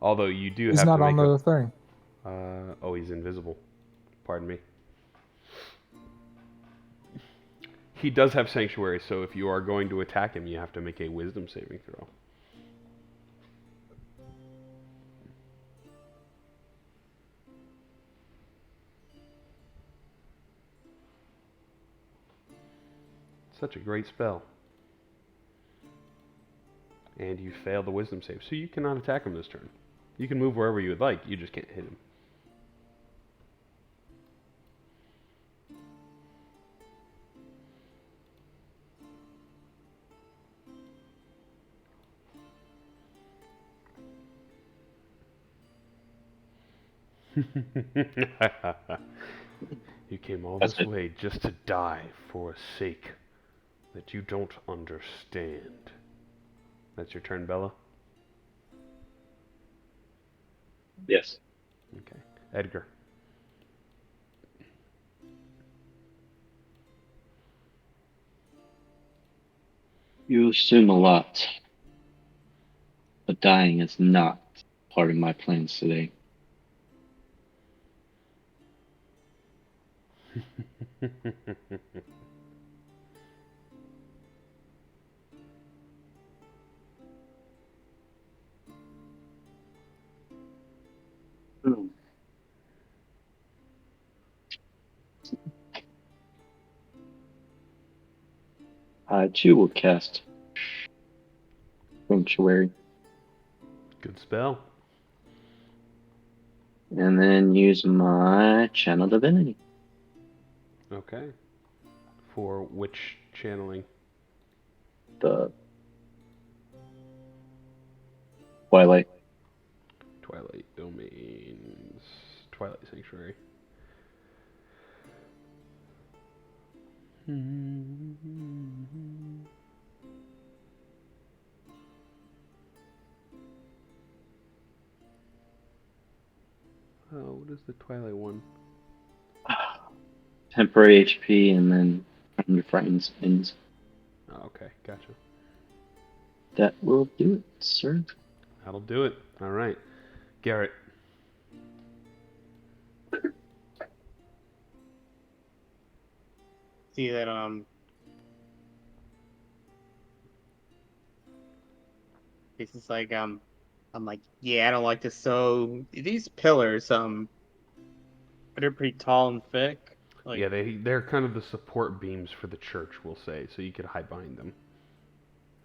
Although you do He's have not to on make the thing. Oh, he's invisible. Pardon me. He does have Sanctuary, so if you are going to attack him, you have to make a Wisdom saving throw. Such a great spell. And you fail the Wisdom save, so you cannot attack him this turn. You can move wherever you would like, you just can't hit him. You came all this way just to die for a sake that you don't understand. That's your turn, Bella? Yes. Okay. Edgar. You assume a lot, but dying is not part of my plans today. I too will cast Sanctuary Good spell. and then use my Channel Divinity. Okay. For which channeling? The Twilight. Twilight Domains. Twilight Sanctuary. Oh, what is the Twilight one? Temporary HP and then your frightened ends. Oh, okay, gotcha. That will do it, sir. That'll do it. All right. Garrett. See that this is like I'm like, yeah, I don't like this. So these pillars, they're pretty tall and thick. Like, Yeah, they're kind of the support beams for the church, we'll say, so you could hide behind them.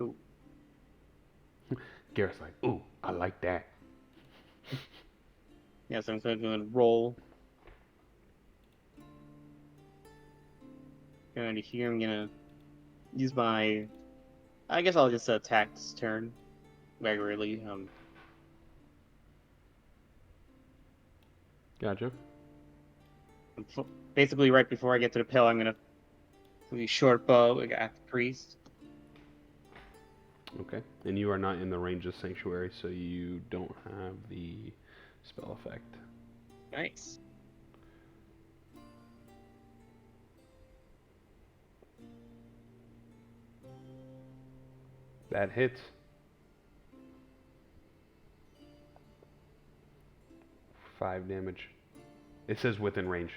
ooh. Garrett's like, ooh, I like that. Yeah, so I'm gonna roll. And here I'm gonna use my. I guess I'll just attack this turn regularly. Gotcha. Basically, right before I get to the pill, I'm gonna do a short bow at the priest. Okay. And you are not in the range of Sanctuary, so you don't have the spell effect. Nice. That hits. 5 damage. It says within range.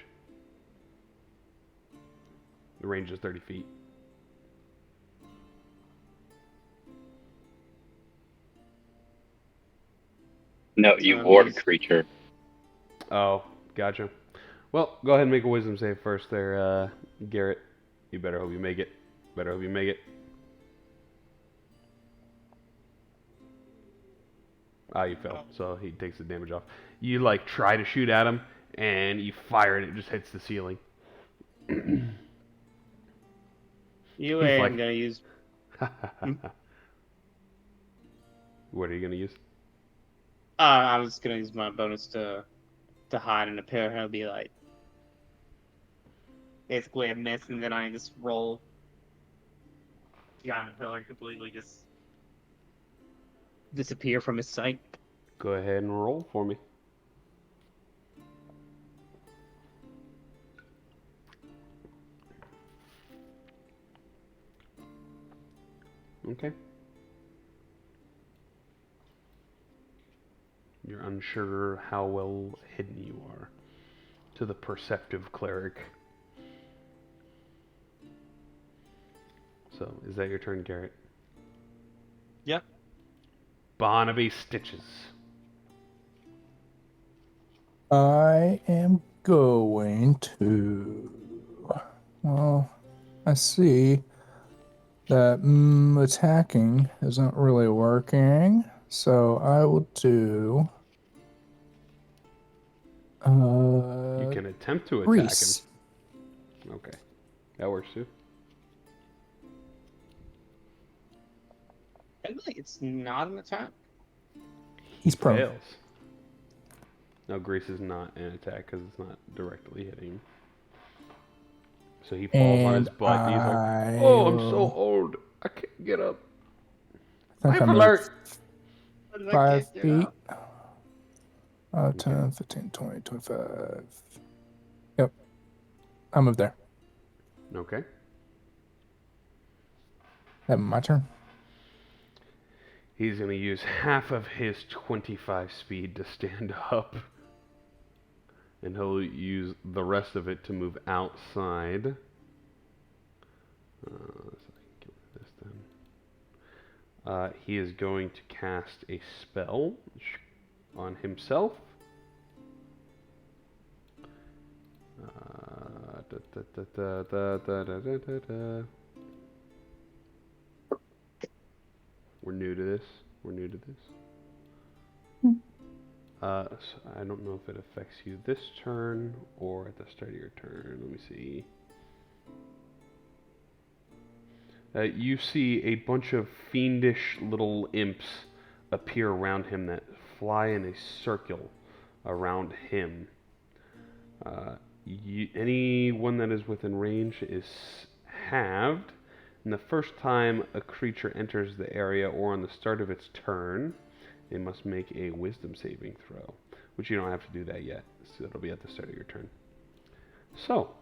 The range is 30 feet. No, you ward a creature. Oh, gotcha. Well, go ahead and make a wisdom save first there, Garrett. You better hope you make it. Better hope you make it. Ah, you fell, so he takes the damage off. You, like, try to shoot at him, and you fire and it just hits the ceiling. You He's and like- I'm gonna use. What are you gonna use? I was gonna use my bonus to hide in the pillar. I'll be like, basically a miss, and then I just roll behind the pillar completely. Just disappear from his sight. Go ahead and roll for me. Okay. You're unsure how well hidden you are to the perceptive cleric. So, is that your turn, Garrett? Yep. Barnaby Stitches. I am going to. Well, I see that attacking isn't really working, so I will do. You can attempt to attack Grease. him. Okay. That works too. Technically, it's not an attack. He's prone. Fails. No, Grease is not an attack because it's not directly hitting him. So he falls on his And butt. And he's like, "Oh, I'm so old. I can't get up. I think Life I alert!" moved 5 feet. 10, 15, 20, 25. Yep. I moved there. Okay. That my turn. He's going to use half of his 25 speed to stand up. And he'll use the rest of it to move outside. So I can get rid of this then. He is going to cast a spell on himself. We're new to this. So I don't know if it affects you this turn or at the start of your turn. Let me see. You see a bunch of fiendish little imps appear around him that fly in a circle around him. Anyone that is within range is halved. And the first time a creature enters the area or on the start of its turn, they must make a wisdom saving throw, which you don't have to do that yet. So it'll be at the start of your turn. So,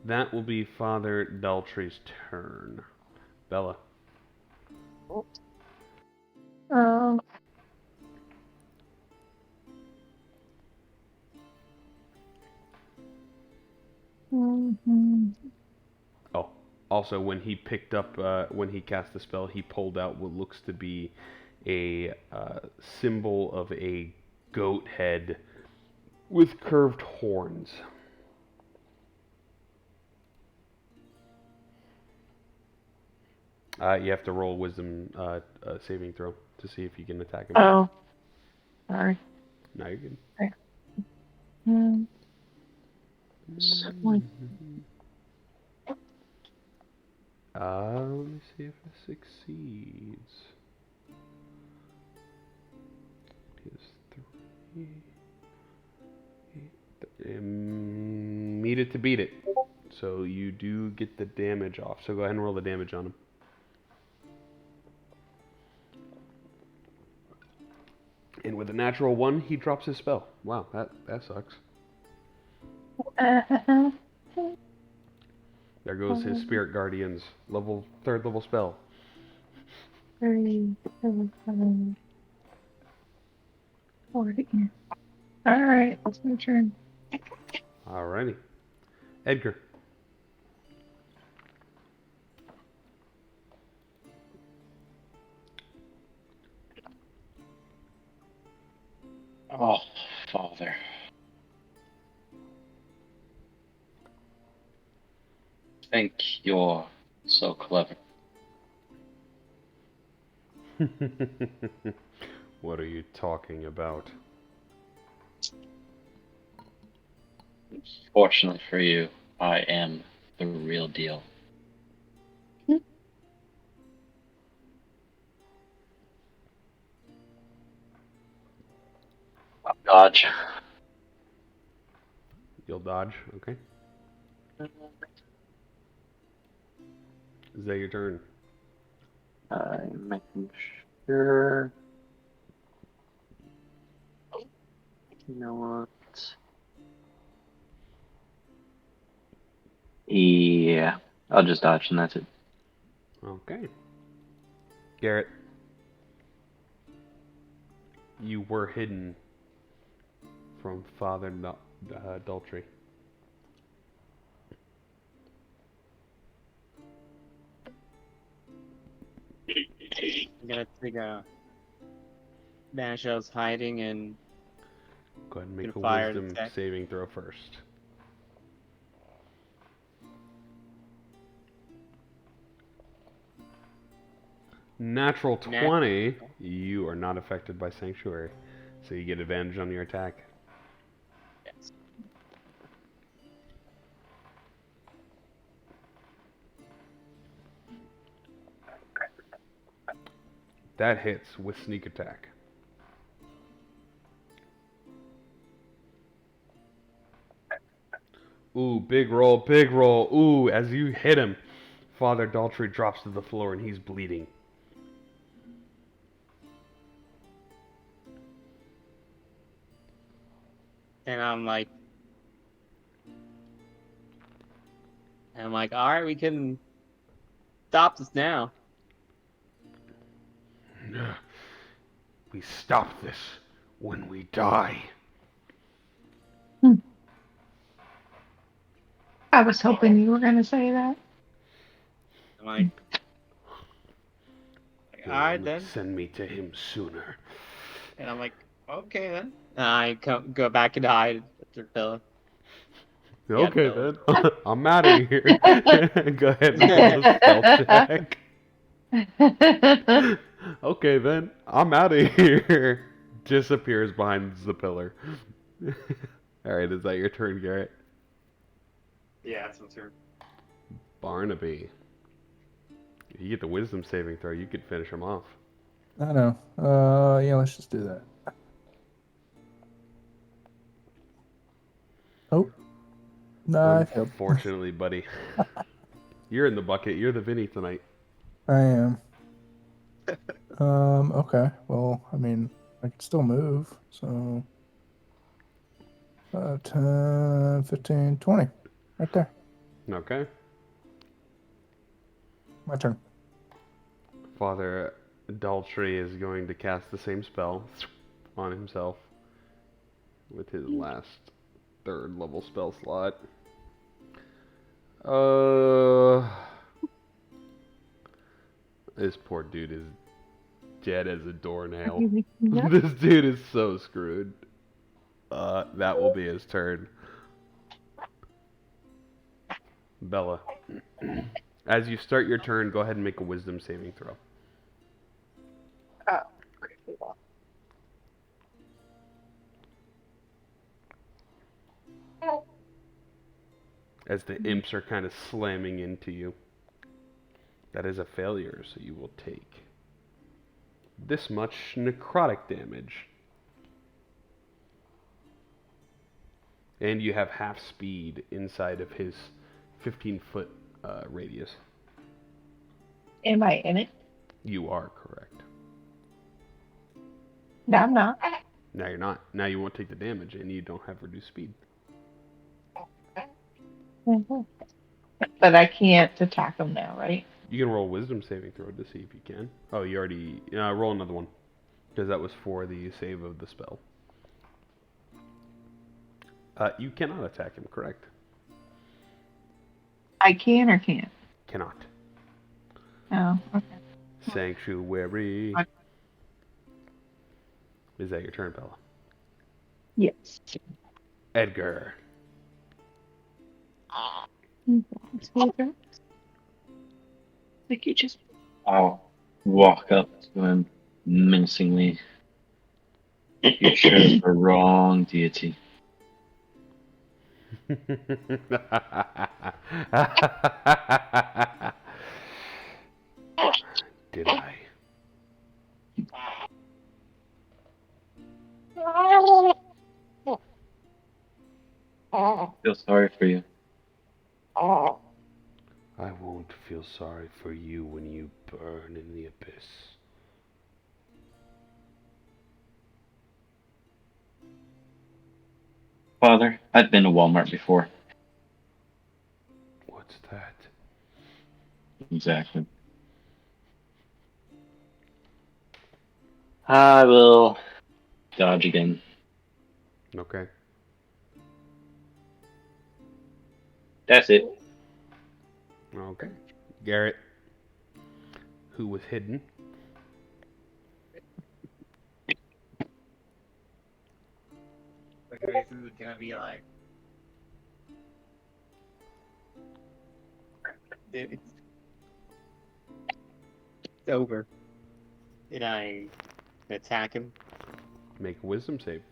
that will be Father Daltry's turn. Bella. Oh, also when he when he cast the spell, he pulled out what looks to be a symbol of a goat head with curved horns. You have to roll a wisdom saving throw to see if you can attack him. Oh, sorry. No, you're good. Hmm. Let me see if it succeeds. Is 3. Meet it to beat it. So you do get the damage off. So go ahead and roll the damage on him. And with a natural 1, he drops his spell. Wow, that sucks. There goes his Spirit Guardians. Third level spell. 3, 7, 40. Alright, that's my turn. Alrighty. Edgar. Oh, Father. Think you're so clever. What are you talking about? Fortunately for you, I am the real deal. Dodge. You'll dodge, okay? Is that your turn? I'm making You know what? Yeah, I'll just dodge and that's it. Okay. Garrett, you were hidden from Father Daltrey. I'm gonna take a advantage I was hiding and Go ahead and make a Gonna fire an wisdom attack. saving throw first. Natural 20, you are not affected by Sanctuary, so you get advantage on your attack. yes. That hits with sneak attack. Ooh, big roll, big roll. Ooh, as you hit him, Father Daltrey drops to the floor and he's bleeding. And I'm like, all right, we can stop this now. We stop this when we die. I was hoping you were going to say that. I'm like, all right You'll then. send me to him sooner. And I'm like, okay then. And I go back and hide at their pillow. Okay pillow. then, I'm out of here. Go ahead and roll a stealth check. Okay then, I'm out of here. Disappears behind the pillar. Alright, is that your turn, Garrett? Yeah, that's my turn. Barnaby. If you get the wisdom saving throw, you could finish him off. I know. Yeah, let's just do that. Oh. No, I failed. Unfortunately, buddy. You're in the bucket. You're the Vinny tonight. I am. Okay. Well, I mean, I can still move, so 10, 15, 20. Right there. Okay. My turn. Father Daltrey is going to cast the same spell on himself with his last 3rd level spell slot. This poor dude is dead as a doornail. Yep. This dude is so screwed. That will be his turn. Bella. As you start your turn, go ahead and make a wisdom saving throw. Oh, As the imps are kind of slamming into you. That is a failure, so you will take this much necrotic damage. And you have half speed inside of his 15-foot radius. am I in it? You are correct. No, I'm not. Now you're not. Now you won't take the damage, and you don't have reduced speed. Mhm. But I can't attack him now, right? You can roll a wisdom saving throw to see if you can. Oh, you already... roll another one. Because that was for the save of the spell. You cannot attack him, correct? I can or can't? Cannot. Oh, okay. Sanctuary. Okay. Is that your turn, Bella? Yes. Edgar. Like you just. I'll walk up to him menacingly. You chose the wrong deity. Did I? I feel sorry for you. I won't feel sorry for you when you burn in the abyss. Father, I've been to Walmart before. What's that? Exactly. I will dodge again. Okay. That's it. Okay. Garrett, who was hidden. Like, this is gonna be like. Dude, it's over. And I attack him. Make a wisdom save.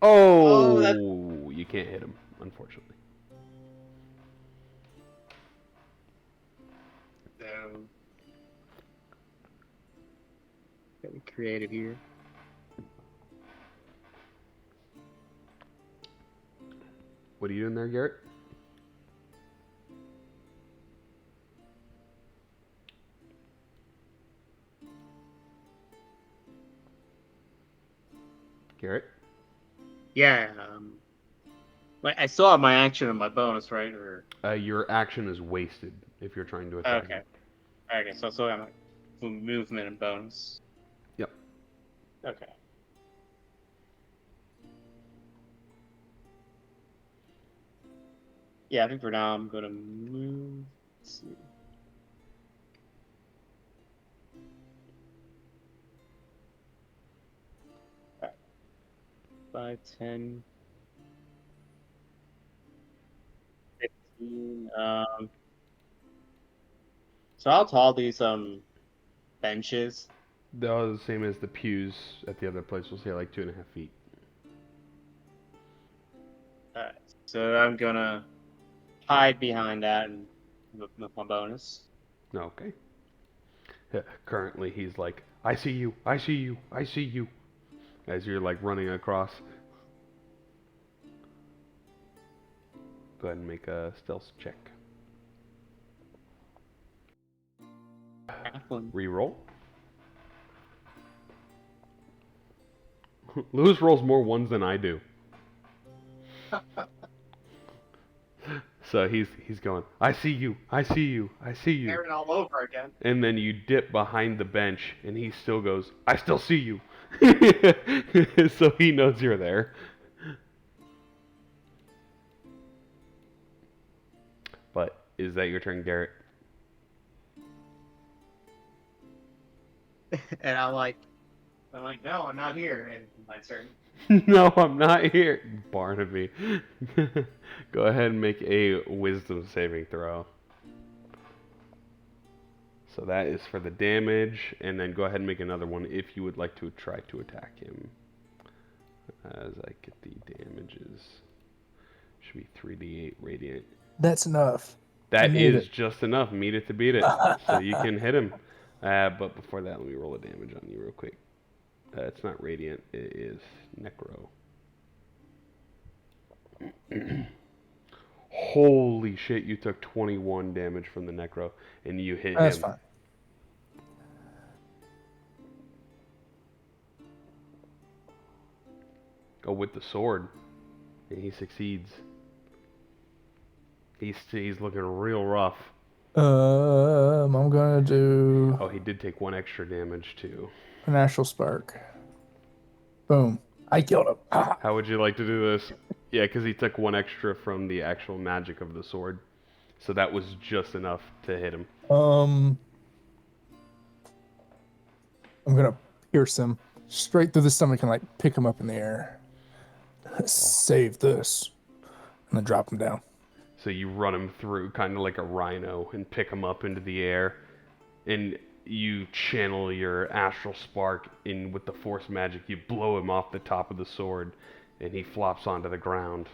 Oh, you can't hit him, unfortunately. So. Get creative here. What are you doing there, Garrett? Garrett? Yeah. Like I still have my action and my bonus, right? Or Your action is wasted if you're trying to attack okay. him. Okay, so I still have my movement and bonus. Yep. Okay. Yeah, I think for now I'm gonna move. Let's see. Alright. 5, 10, 15. So how tall these benches? They're the same as the pews at the other place. We'll say like 2.5 feet. Alright. So I'm gonna hide behind that and with my bonus. Okay. Currently, he's like, I see you, I see you, I see you. As you're like running across. Go ahead and make a stealth check. Reroll. Lewis rolls more ones than I do. So he's going, I see you, I see you, I see you. Aaron all over again. And then you dip behind the bench and he still goes, I still see you. So he knows you're there. But is that your turn, Garrett? And I'm like, No, I'm not here. And my turn. No, I'm not here. Barnaby. Go ahead and make a wisdom saving throw. So that is for the damage, and then go ahead and make another one if you would like to try to attack him. As I get the damages. Should be 3d8 radiant. That's enough. That Meet is it. just enough. Meet it to beat it. So you can hit him. But before that, let me roll a damage on you real quick. It's not radiant, it is necro. Holy shit, you took 21 damage from the necro, and you hit That's him. fine. Go with the sword, and he succeeds. He's looking real rough. I'm gonna do Oh, he did take 1 extra damage too. an astral spark. Boom! I killed him. Ah. How would you like to do this? Yeah, because he took 1 extra from the actual magic of the sword, so that was just enough to hit him. I'm gonna pierce him straight through the stomach and like pick him up in the air. Save this, and then drop him down. So you run him through, kind of like a rhino, and pick him up into the air, and you channel your astral spark in with the force magic. You blow him off the top of the sword, and he flops onto the ground.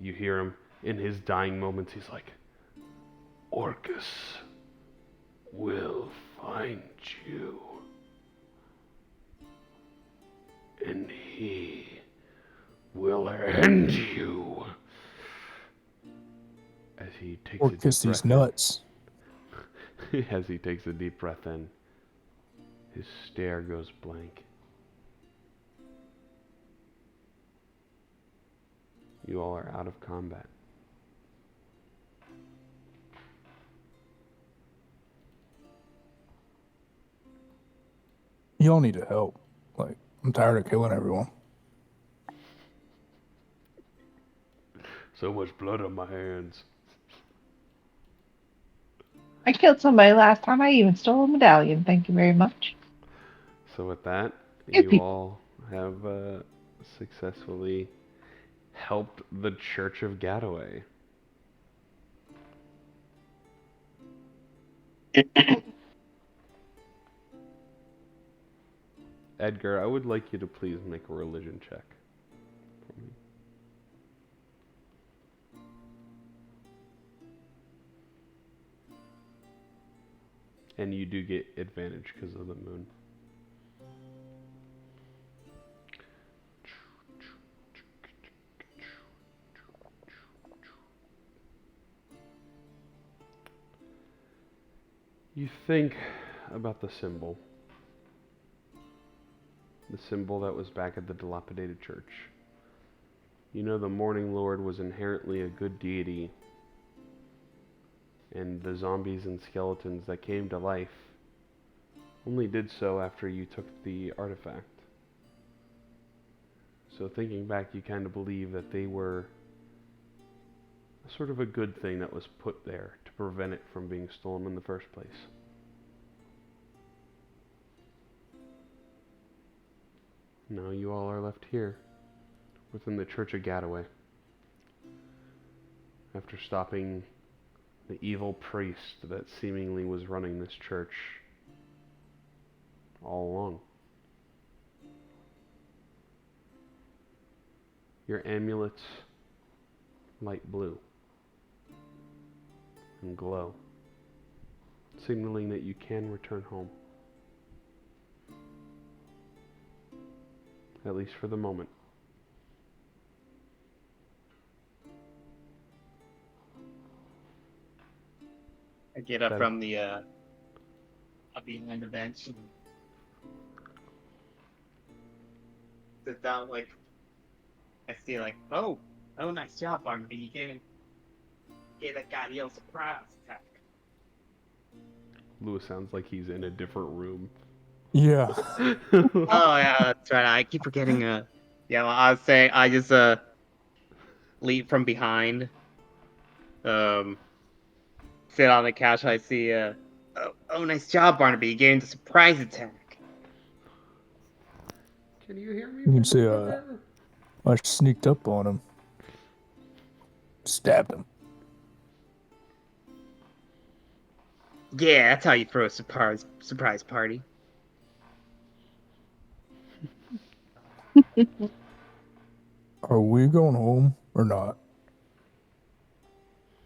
You hear him in his dying moments. He's like, Orcus will find you, and he will end you. As he takes Or a deep kiss these breath in. nuts. As he takes a deep breath in, his stare goes blank. You all are out of combat. Y'all need to help. Like, I'm tired of killing everyone. So much blood on my hands. I killed somebody last time. I even stole a medallion. Thank you very much. So with that, Pew, you pew. all have successfully helped the Church of Gataway. Edgar, I would like you to please make a religion check for me. And you do get advantage because of the moon. You think about the symbol. The symbol that was back at the Dilapidated church. You know the Morning Lord was inherently a good deity, and the zombies and skeletons that came to life only did so after you took the artifact. So thinking back, you kind of believe that they were sort of a good thing that was put there to prevent it from being stolen in the first place. Now you all are left here, within the Church of Gataway. After stopping the evil priest that seemingly was running this church all along. Your amulets light blue and glow, signaling that you can return home. At least for the moment. I get up That- from the up behind the bench and sit down. Like I see, like, oh, nice job, Barnaby. You gave that guy the old surprise attack. Lewis sounds like he's in a different room. Yeah. Oh yeah, that's right. I keep forgetting. Yeah, well, I was saying I just leave from behind. Sit on the couch. I see. Nice job, Barnaby. You gave him the surprise attack. Can you hear me? You can from see, over there? I sneaked up on him. Stabbed him. Yeah, that's how you throw a surprise party. Are we going home or not?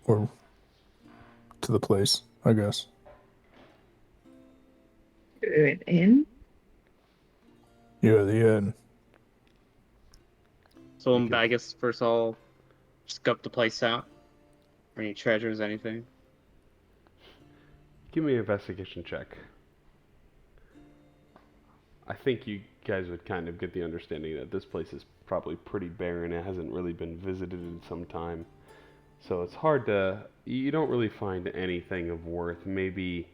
Or to the place, I guess. An inn? Yeah, the end. So You can- I guess first I'll scope the place out. Any treasures, anything? Give me an investigation check. I think you guys would kind of get the understanding that this place is probably pretty barren. It hasn't really been visited in some time. So it's hard to... You don't really find anything of worth. Maybe...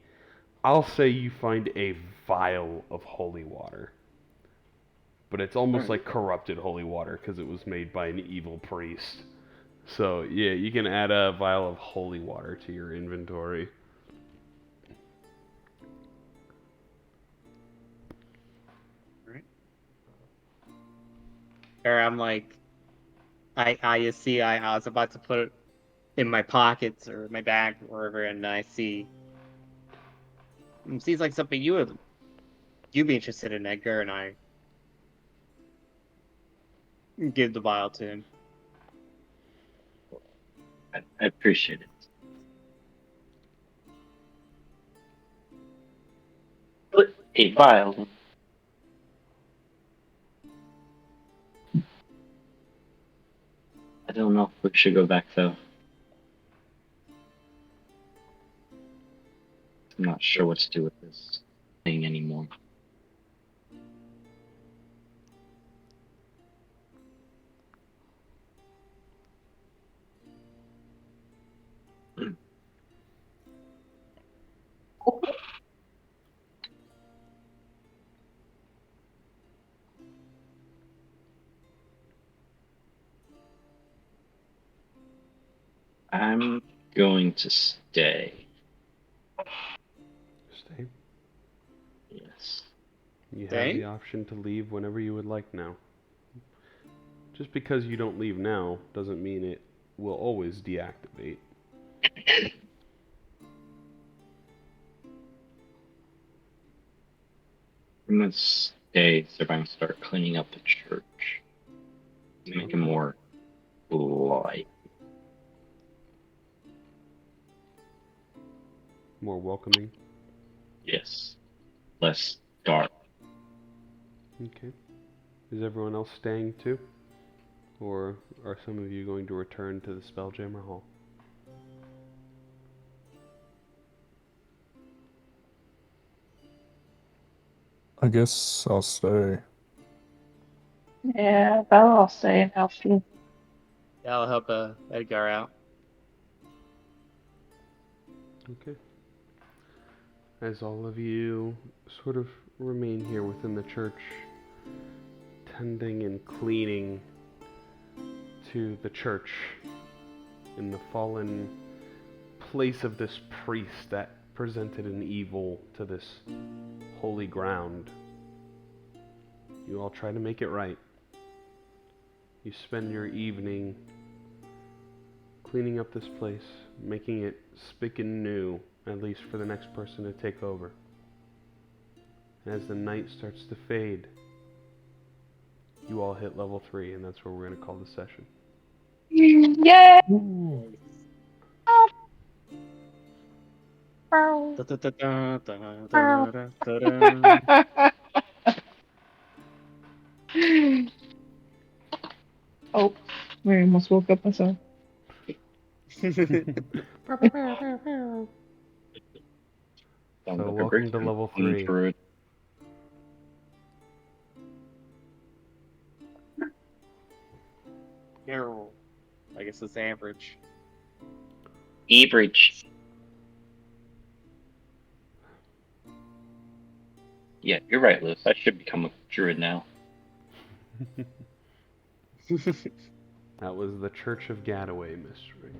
I'll say you find a vial of holy water. But it's almost like corrupted holy water because it was made by an evil priest. So, yeah, you can add a vial of holy water to your inventory. Or I'm like, I just see I was about to put it in my pockets or my bag or wherever, and I see it seems like something you'd be interested in, Edgar, and I give the vial to him. I appreciate it. Put a vial. I don't know if we should go back though. I'm not sure what to do with this thing anymore. I'm going to stay. Stay. Yes. You have Stay? the option to leave whenever you would like now. Just because you don't leave now doesn't mean it will always deactivate. I'm gonna stay so I can start cleaning up the church. Make it more light. More welcoming. Yes. Less dark. Okay. Is everyone else staying too? Or are some of you going to return to the Spelljammer Hall? I guess I'll stay. Yeah, I'll stay and help you. That'll help Edgar out. Okay. As all of you sort of remain here within the church, tending and cleaning to the church in the fallen place of this priest that presented an evil to this holy ground. You all try to make it right. You spend your evening cleaning up this place, making it spick and new, at least for the next person to take over. As the night starts to fade, you all hit level 3, and that's where we're going to call the session. Yay! Oh, I almost woke up myself. Sounds So like a welcome great to time level playing 3. Druid. Carol. I guess it's average. Average. Yeah, you're right, Liz. I should become a druid now. That was the Church of Gataway mystery.